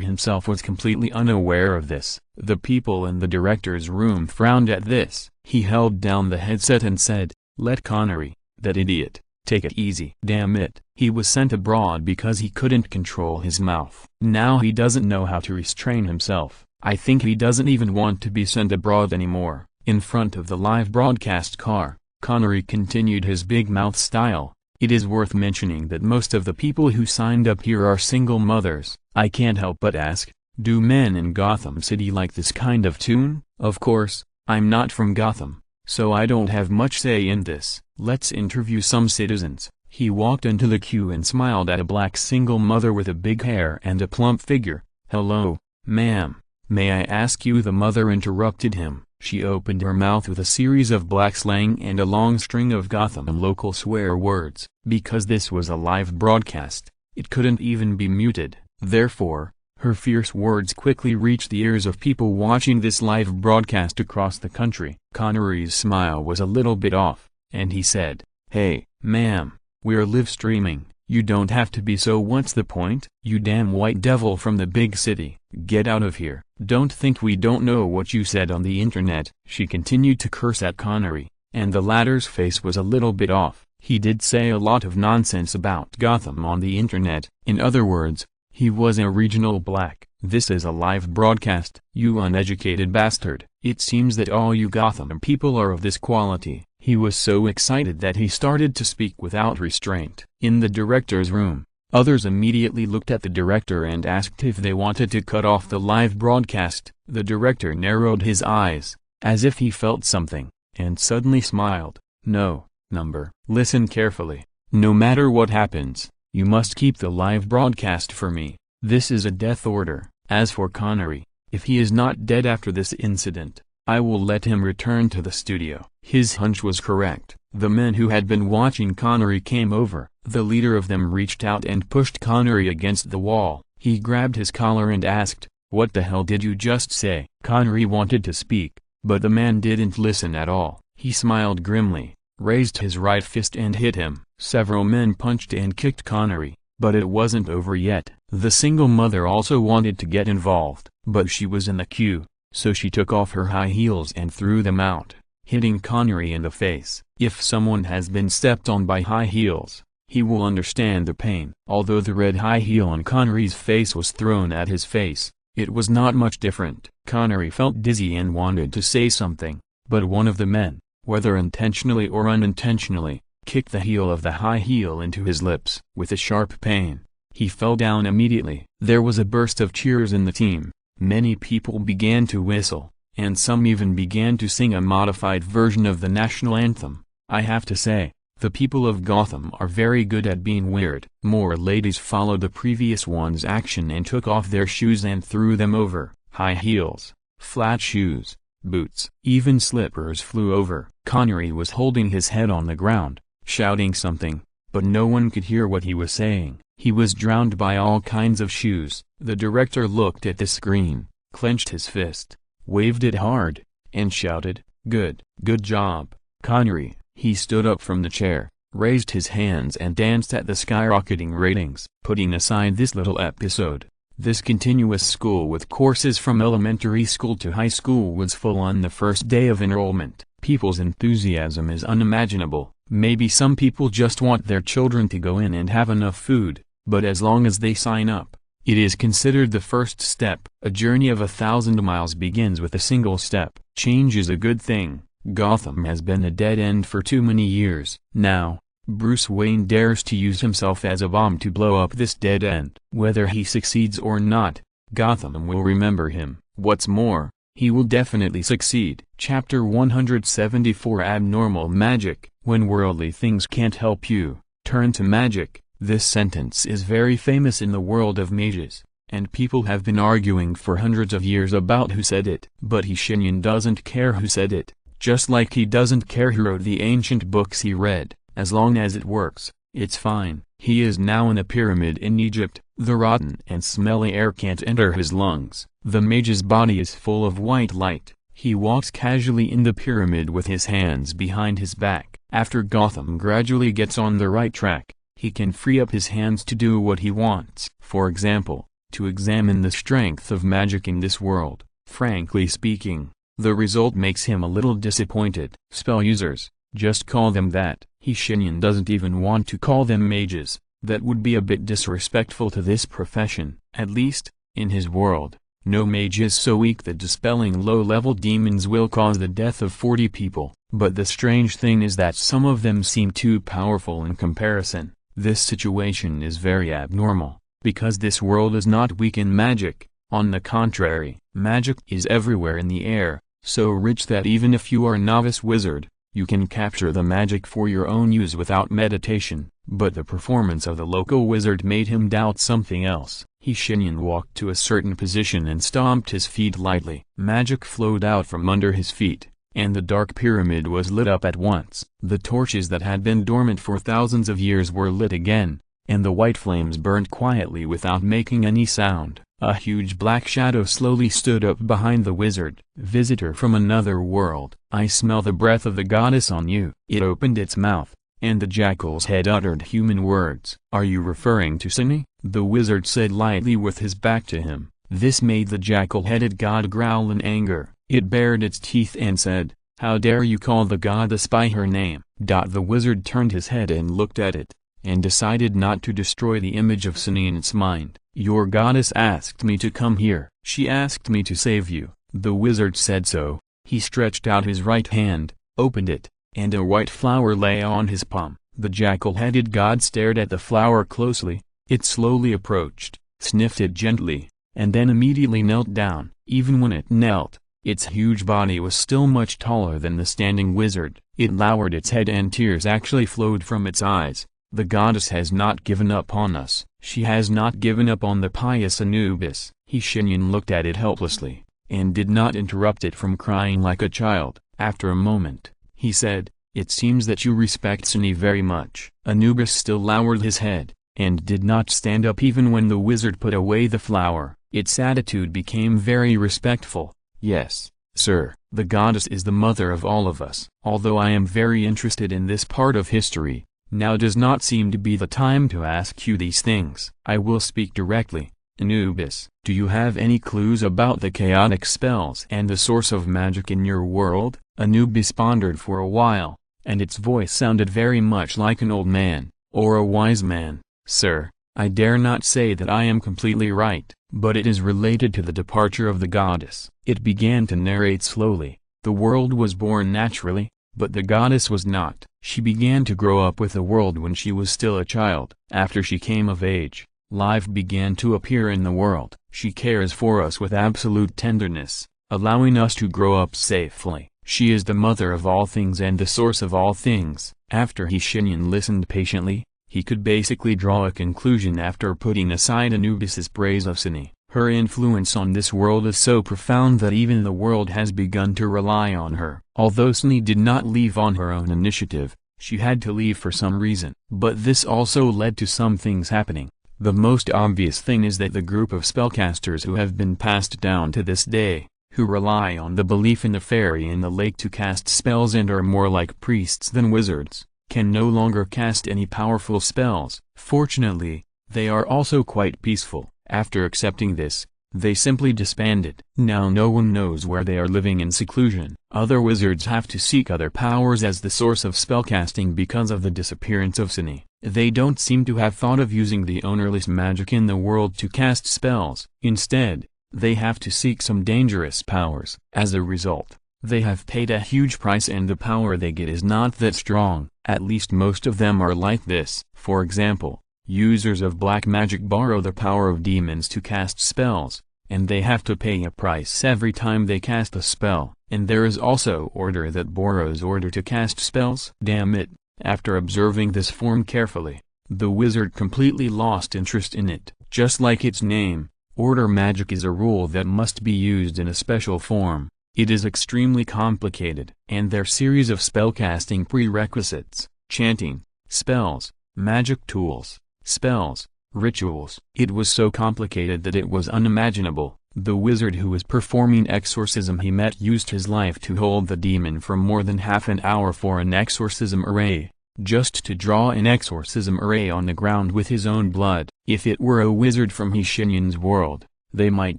himself was completely unaware of this. The people in the director's room frowned at this. He held down the headset and said, "Let Connery, that idiot, take it easy." Damn it. He was sent abroad because he couldn't control his mouth. Now he doesn't know how to restrain himself. I think he doesn't even want to be sent abroad anymore. In front of the live broadcast car, Connery continued his big mouth style. It is worth mentioning that most of the people who signed up here are single mothers. I can't help but ask, do men in Gotham City like this kind of tune? Of course, I'm not from Gotham, so I don't have much say in this. Let's interview some citizens. He walked into the queue and smiled at a black single mother with a big hair and a plump figure. "Hello, ma'am. May I ask you?" The mother interrupted him. She opened her mouth with a series of black slang and a long string of Gotham local swear words. Because this was a live broadcast, it couldn't even be muted. Therefore, her fierce words quickly reached the ears of people watching this live broadcast across the country. Connery's smile was a little bit off, and he said, "Hey, ma'am, we're live streaming. You don't have to be, so what's the point? You damn white devil from the big city. Get out of here. Don't think we don't know what you said on the internet." She continued to curse at Connery, and the latter's face was a little bit off. He did say a lot of nonsense about Gotham on the internet. In other words, he was a regional black. This is a live broadcast. You uneducated bastard. It seems that all you Gotham people are of this quality. He was so excited that he started to speak without restraint. In the director's room, others immediately looked at the director and asked if they wanted to cut off the live broadcast. The director narrowed his eyes, as if he felt something, and suddenly smiled. "No, number. Listen carefully. No matter what happens, you must keep the live broadcast for me. This is a death order. As for Connery, if he is not dead after this incident, I will let him return to the studio." His hunch was correct. The men who had been watching Connery came over. The leader of them reached out and pushed Connery against the wall. He grabbed his collar and asked, "What the hell did you just say?" Connery wanted to speak, but the man didn't listen at all. He smiled grimly, raised his right fist and hit him. Several men punched and kicked Connery, but it wasn't over yet. The single mother also wanted to get involved, but she was in the queue, so she took off her high heels and threw them out, hitting Connery in the face. If someone has been stepped on by high heels, he will understand the pain. Although the red high heel on Connery's face was thrown at his face, it was not much different. Connery felt dizzy and wanted to say something, but one of the men, whether intentionally or unintentionally, kicked the heel of the high heel into his lips. With a sharp pain, he fell down immediately. There was a burst of cheers in the team. Many people began to whistle, and some even began to sing a modified version of the national anthem. I have to say, the people of Gotham are very good at being weird. More ladies followed the previous one's action and took off their shoes and threw them over. High heels, flat shoes, boots, even slippers flew over. Connery was holding his head on the ground, shouting something, but no one could hear what he was saying. He was drowned by all kinds of shoes. The director looked at the screen, clenched his fist, waved it hard, and shouted, "Good job, Connery." He stood up from the chair, raised his hands and danced at the skyrocketing ratings. Putting aside this little episode, this continuous school with courses from elementary school to high school was full on the first day of enrollment. People's enthusiasm is unimaginable. Maybe some people just want their children to go in and have enough food, but as long as they sign up, it is considered the first step. A journey of 1,000 miles begins with a single step. Change is a good thing. Gotham has been a dead end for too many years. Now, Bruce Wayne dares to use himself as a bomb to blow up this dead end. Whether he succeeds or not, Gotham will remember him. What's more, he will definitely succeed. Chapter 174 Abnormal Magic. When worldly things can't help you, turn to magic. This sentence is very famous in the world of mages, and people have been arguing for hundreds of years about who said it. But Shenyan doesn't care who said it, just like he doesn't care who wrote the ancient books he read. As long as it works, it's fine. He is now in a pyramid in Egypt. The rotten and smelly air can't enter his lungs. The mage's body is full of white light. He walks casually in the pyramid with his hands behind his back. After Gotham gradually gets on the right track, he can free up his hands to do what he wants. For example, to examine the strength of magic in this world. Frankly speaking, the result makes him a little disappointed. Spell users, just call them that. Shenyan doesn't even want to call them mages. That would be a bit disrespectful to this profession. At least, in his world, no mage is so weak that dispelling low-level demons will cause the death of 40 people. But the strange thing is that some of them seem too powerful in comparison. This situation is very abnormal, because this world is not weak in magic. On the contrary, magic is everywhere in the air, so rich that even if you are a novice wizard, you can capture the magic for your own use without meditation. But the performance of the local wizard made him doubt something else. Shenyan walked to a certain position and stomped his feet lightly. Magic flowed out from under his feet, and the dark pyramid was lit up at once. The torches that had been dormant for thousands of years were lit again, and the white flames burned quietly without making any sound. A huge black shadow slowly stood up behind the wizard. "Visitor from another world, I smell the breath of the goddess on you." It opened its mouth, and the jackal's head uttered human words. "Are you referring to Sini?" the wizard said lightly with his back to him. This made the jackal-headed god growl in anger. It bared its teeth and said, "How dare you call the goddess by her name?" The wizard turned his head and looked at it, and decided not to destroy the image of Sini in its mind. "Your goddess asked me to come here. She asked me to save you." The wizard said so. He stretched out his right hand, opened it, and a white flower lay on his palm. The jackal-headed god stared at the flower closely. It slowly approached, sniffed it gently, and then immediately knelt down. Even when it knelt, its huge body was still much taller than the standing wizard. It lowered its head and tears actually flowed from its eyes. "The goddess has not given up on us. She has not given up on the pious Anubis." Shenyan looked at it helplessly, and did not interrupt it from crying like a child. After a moment, he said, "It seems that you respect Sini very much." Anubis still lowered his head, and did not stand up even when the wizard put away the flower. Its attitude became very respectful. "Yes, sir, the goddess is the mother of all of us. Although I am very interested in this part of history, now does not seem to be the time to ask you these things. I will speak directly. Anubis, do you have any clues about the chaotic spells and the source of magic in your world?" Anubis pondered for a while, and its voice sounded very much like an old man, or a wise man. "Sir, I dare not say that I am completely right, but it is related to the departure of the goddess." It began to narrate slowly. "The world was born naturally, but the goddess was not. She began to grow up with the world when she was still a child. After she came of age, life began to appear in the world. She cares for us with absolute tenderness, allowing us to grow up safely. She is the mother of all things and the source of all things." After Shenyan listened patiently, he could basically draw a conclusion after putting aside Anubis's praise of Sini. Her influence on this world is so profound that even the world has begun to rely on her. Although Sini did not leave on her own initiative, She had to leave for some reason. But this also led to some things happening. The most obvious thing is that the group of spellcasters who have been passed down to this day, who rely on the belief in the fairy in the lake to cast spells and are more like priests than wizards, can no longer cast any powerful spells. Fortunately, they are also quite peaceful. After accepting this, they simply disbanded. Now no one knows where they are living in seclusion. Other wizards have to seek other powers as the source of spellcasting because of the disappearance of Sini. They don't seem to have thought of using the ownerless magic in the world to cast spells. Instead, they have to seek some dangerous powers. As a result, they have paid a huge price and the power they get is not that strong. At least most of them are like this. For example, users of black magic borrow the power of demons to cast spells, and they have to pay a price every time they cast a spell. And there is also order that borrows order to cast spells. Damn it, after observing this form carefully, the wizard completely lost interest in it. Just like its name, order magic is a rule that must be used in a special form. It is extremely complicated, and their series of spellcasting prerequisites, chanting, spells, magic tools, spells, rituals. It was so complicated that it was unimaginable. The wizard who was performing exorcism he met used his life to hold the demon for more than half an hour for an exorcism array, just to draw an exorcism array on the ground with his own blood. If it were a wizard from Shenyan's world, they might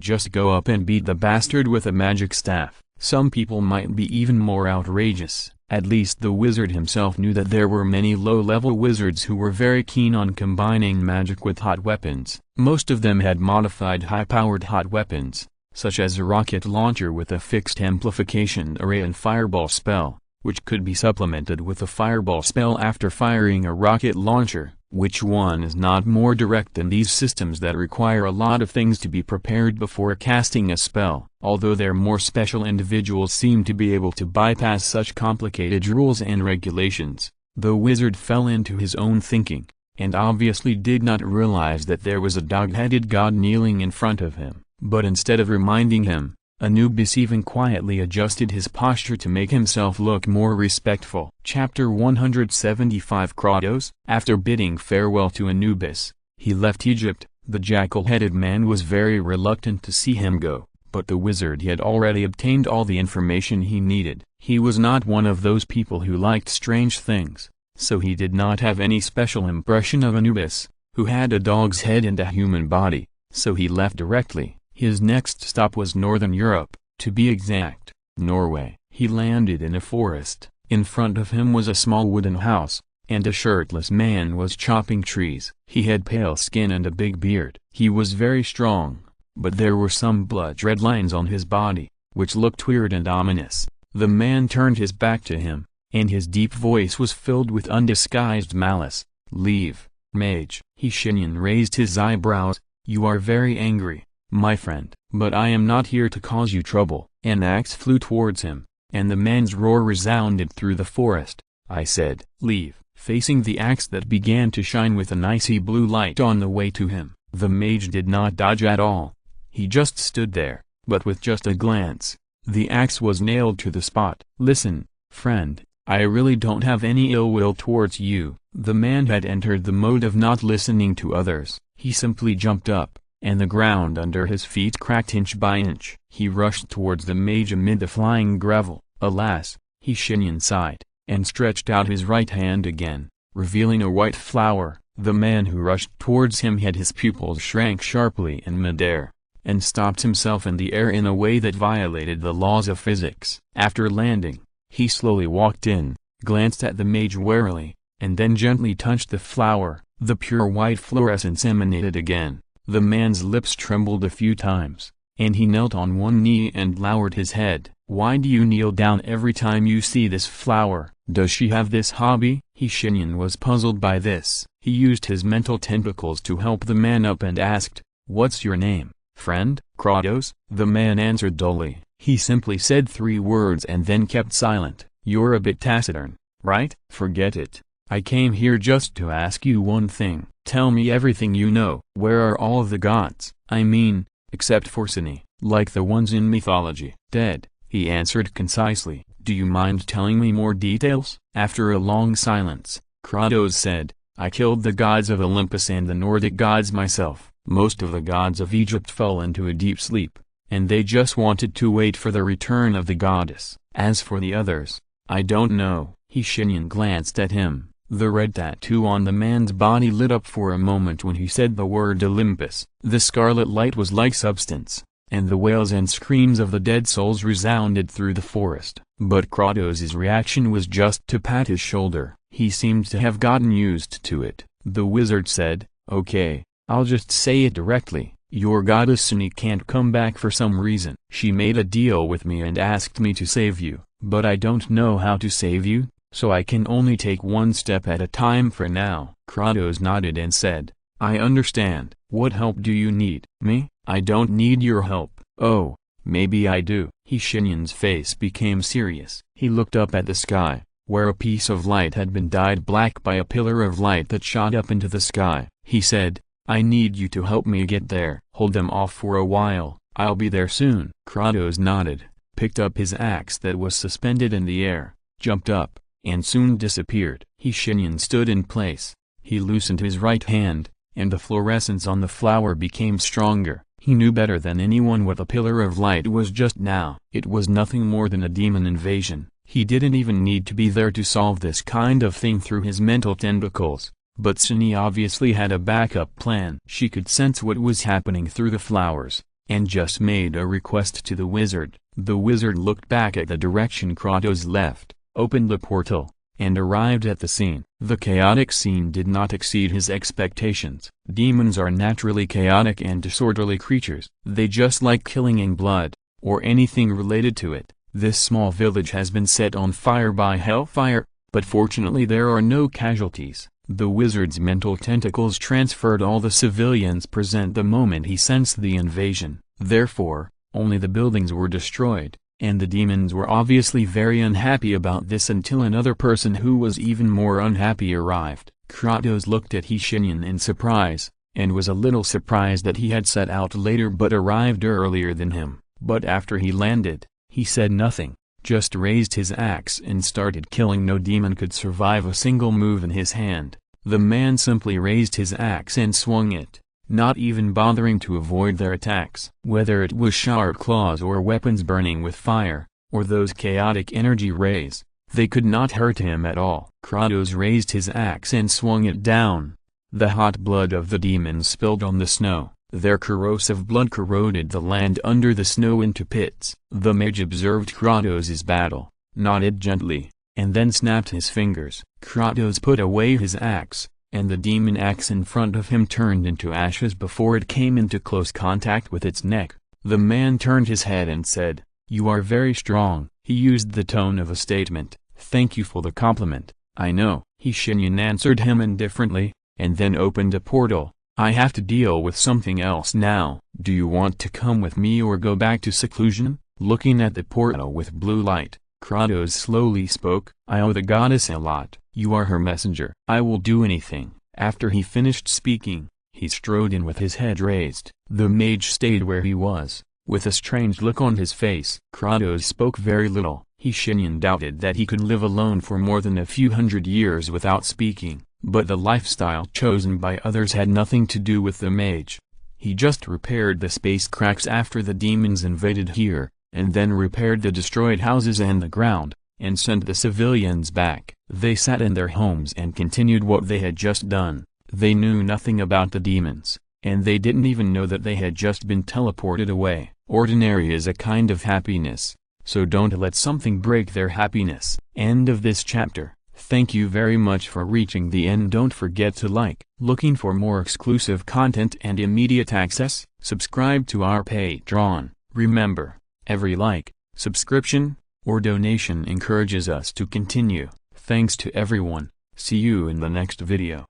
just go up and beat the bastard with a magic staff. Some people might be even more outrageous. At least the wizard himself knew that there were many low-level wizards who were very keen on combining magic with hot weapons. Most of them had modified high-powered hot weapons, such as a rocket launcher with a fixed amplification array and fireball spell, which could be supplemented with a fireball spell after firing a rocket launcher. Which one is not more direct than these systems that require a lot of things to be prepared before casting a spell? Although their more special individuals seem to be able to bypass such complicated rules and regulations, the wizard fell into his own thinking, and obviously did not realize that there was a dog-headed god kneeling in front of him. But instead of reminding him, Anubis even quietly adjusted his posture to make himself look more respectful. Chapter 175 Kratos. After bidding farewell to Anubis, he left Egypt. The jackal-headed man was very reluctant to see him go, but the wizard had already obtained all the information he needed. He was not one of those people who liked strange things, so he did not have any special impression of Anubis, who had a dog's head and a human body, so he left directly. His next stop was Northern Europe, to be exact, Norway. He landed in a forest. In front of him was a small wooden house, and a shirtless man was chopping trees. He had pale skin and a big beard. He was very strong, but there were some blood-red lines on his body, which looked weird and ominous. The man turned his back to him, and his deep voice was filled with undisguised malice. "Leave, mage." Shenyan raised his eyebrows. "You are very angry, my friend. But I am not here to cause you trouble." An axe flew towards him, and the man's roar resounded through the forest. "I said, leave." Facing the axe that began to shine with an icy blue light on the way to him, the mage did not dodge at all. He just stood there, but with just a glance, the axe was nailed to the spot. "Listen, friend, I really don't have any ill will towards you." The man had entered the mode of not listening to others. He simply jumped up, and the ground under his feet cracked inch by inch. He rushed towards the mage amid the flying gravel. "Alas," Shenyan sighed, and stretched out his right hand again, revealing a white flower. The man who rushed towards him had his pupils shrank sharply in midair, and stopped himself in the air in a way that violated the laws of physics. After landing, he slowly walked in, glanced at the mage warily, and then gently touched the flower. The pure white fluorescence emanated again. The man's lips trembled a few times, and he knelt on one knee and lowered his head. "Why do you kneel down every time you see this flower? Does she have this hobby?" Shenyan was puzzled by this. He used his mental tentacles to help the man up and asked, "What's your name, friend?" "Kratos." The man answered dully. He simply said 3 words and then kept silent. "You're a bit taciturn, right?" "Forget it. I came here just to ask you one thing. Tell me everything you know. Where are all the gods? I mean, except for Sini, like the ones in mythology?" "Dead," he answered concisely. Do you mind telling me more details? After a long silence, Kratos said, I killed the gods of Olympus and the Nordic gods myself. Most of the gods of Egypt fell into a deep sleep, and they just wanted to wait for the return of the goddess. As for the others, I don't know. Shenyan glanced at him. The red tattoo on the man's body lit up for a moment when he said the word Olympus. The scarlet light was like substance, and the wails and screams of the dead souls resounded through the forest. But Kratos's reaction was just to pat his shoulder. He seemed to have gotten used to it. The wizard said, okay, I'll just say it directly. Your goddess Suni can't come back for some reason. She made a deal with me and asked me to save you, but I don't know how to save you, so I can only take one step at a time for now. Kratos nodded and said, I understand. What help do you need? Me? I don't need your help. Oh, maybe I do. Shenyan's face became serious. He looked up at the sky, where a piece of light had been dyed black by a pillar of light that shot up into the sky. He said, I need you to help me get there. Hold them off for a while, I'll be there soon. Kratos nodded, picked up his axe that was suspended in the air, jumped up, and soon disappeared. Shenyan stood in place. He loosened his right hand, and the fluorescence on the flower became stronger. He knew better than anyone what a pillar of light was just now. It was nothing more than a demon invasion. He didn't even need to be there to solve this kind of thing through his mental tentacles. But Suni obviously had a backup plan. She could sense what was happening through the flowers, and just made a request to the wizard. The wizard looked back at the direction Kratos left, opened the portal, and arrived at the scene. The chaotic scene did not exceed his expectations. Demons are naturally chaotic and disorderly creatures. They just like killing and blood, or anything related to it. This small village has been set on fire by hellfire, but fortunately there are no casualties. The wizard's mental tentacles transferred all the civilians present the moment he sensed the invasion. Therefore, only the buildings were destroyed, and the demons were obviously very unhappy about this until another person who was even more unhappy arrived. Kratos looked at Shenyan in surprise, and was a little surprised that he had set out later but arrived earlier than him. But after he landed, he said nothing, just raised his axe and started killing. No demon could survive a single move in his hand. The man simply raised his axe and swung it, not even bothering to avoid their attacks. Whether it was sharp claws or weapons burning with fire, or those chaotic energy rays, they could not hurt him at all. Kratos raised his axe and swung it down. The hot blood of the demons spilled on the snow. Their corrosive blood corroded the land under the snow into pits. The mage observed Kratos's battle, nodded gently, and then snapped his fingers. Kratos put away his axe, and the demon axe in front of him turned into ashes before it came into close contact with its neck. The man turned his head and said, "You are very strong." He used the tone of a statement. "Thank you for the compliment." "I know," Shenyan answered him indifferently, and then opened a portal. "I have to deal with something else now. Do you want to come with me or go back to seclusion?" Looking at the portal with blue light, Kratos slowly spoke. "I owe the goddess a lot. You are her messenger. I will do anything." After he finished speaking, he strode in with his head raised. The mage stayed where he was, with a strange look on his face. Kratos spoke very little. Shenyan doubted that he could live alone for more than a few hundred years without speaking. But the lifestyle chosen by others had nothing to do with the mage. He just repaired the space cracks after the demons invaded here, and then repaired the destroyed houses and the ground, and sent the civilians back. They sat in their homes and continued what they had just done. They knew nothing about the demons, and they didn't even know that they had just been teleported away. Ordinary is a kind of happiness, so don't let something break their happiness. End of this chapter. Thank you very much for reaching the end. Don't forget to like. Looking for more exclusive content and immediate access? Subscribe to our Patreon. Remember, every like, subscription, or donation encourages us to continue. Thanks to everyone. See you in the next video.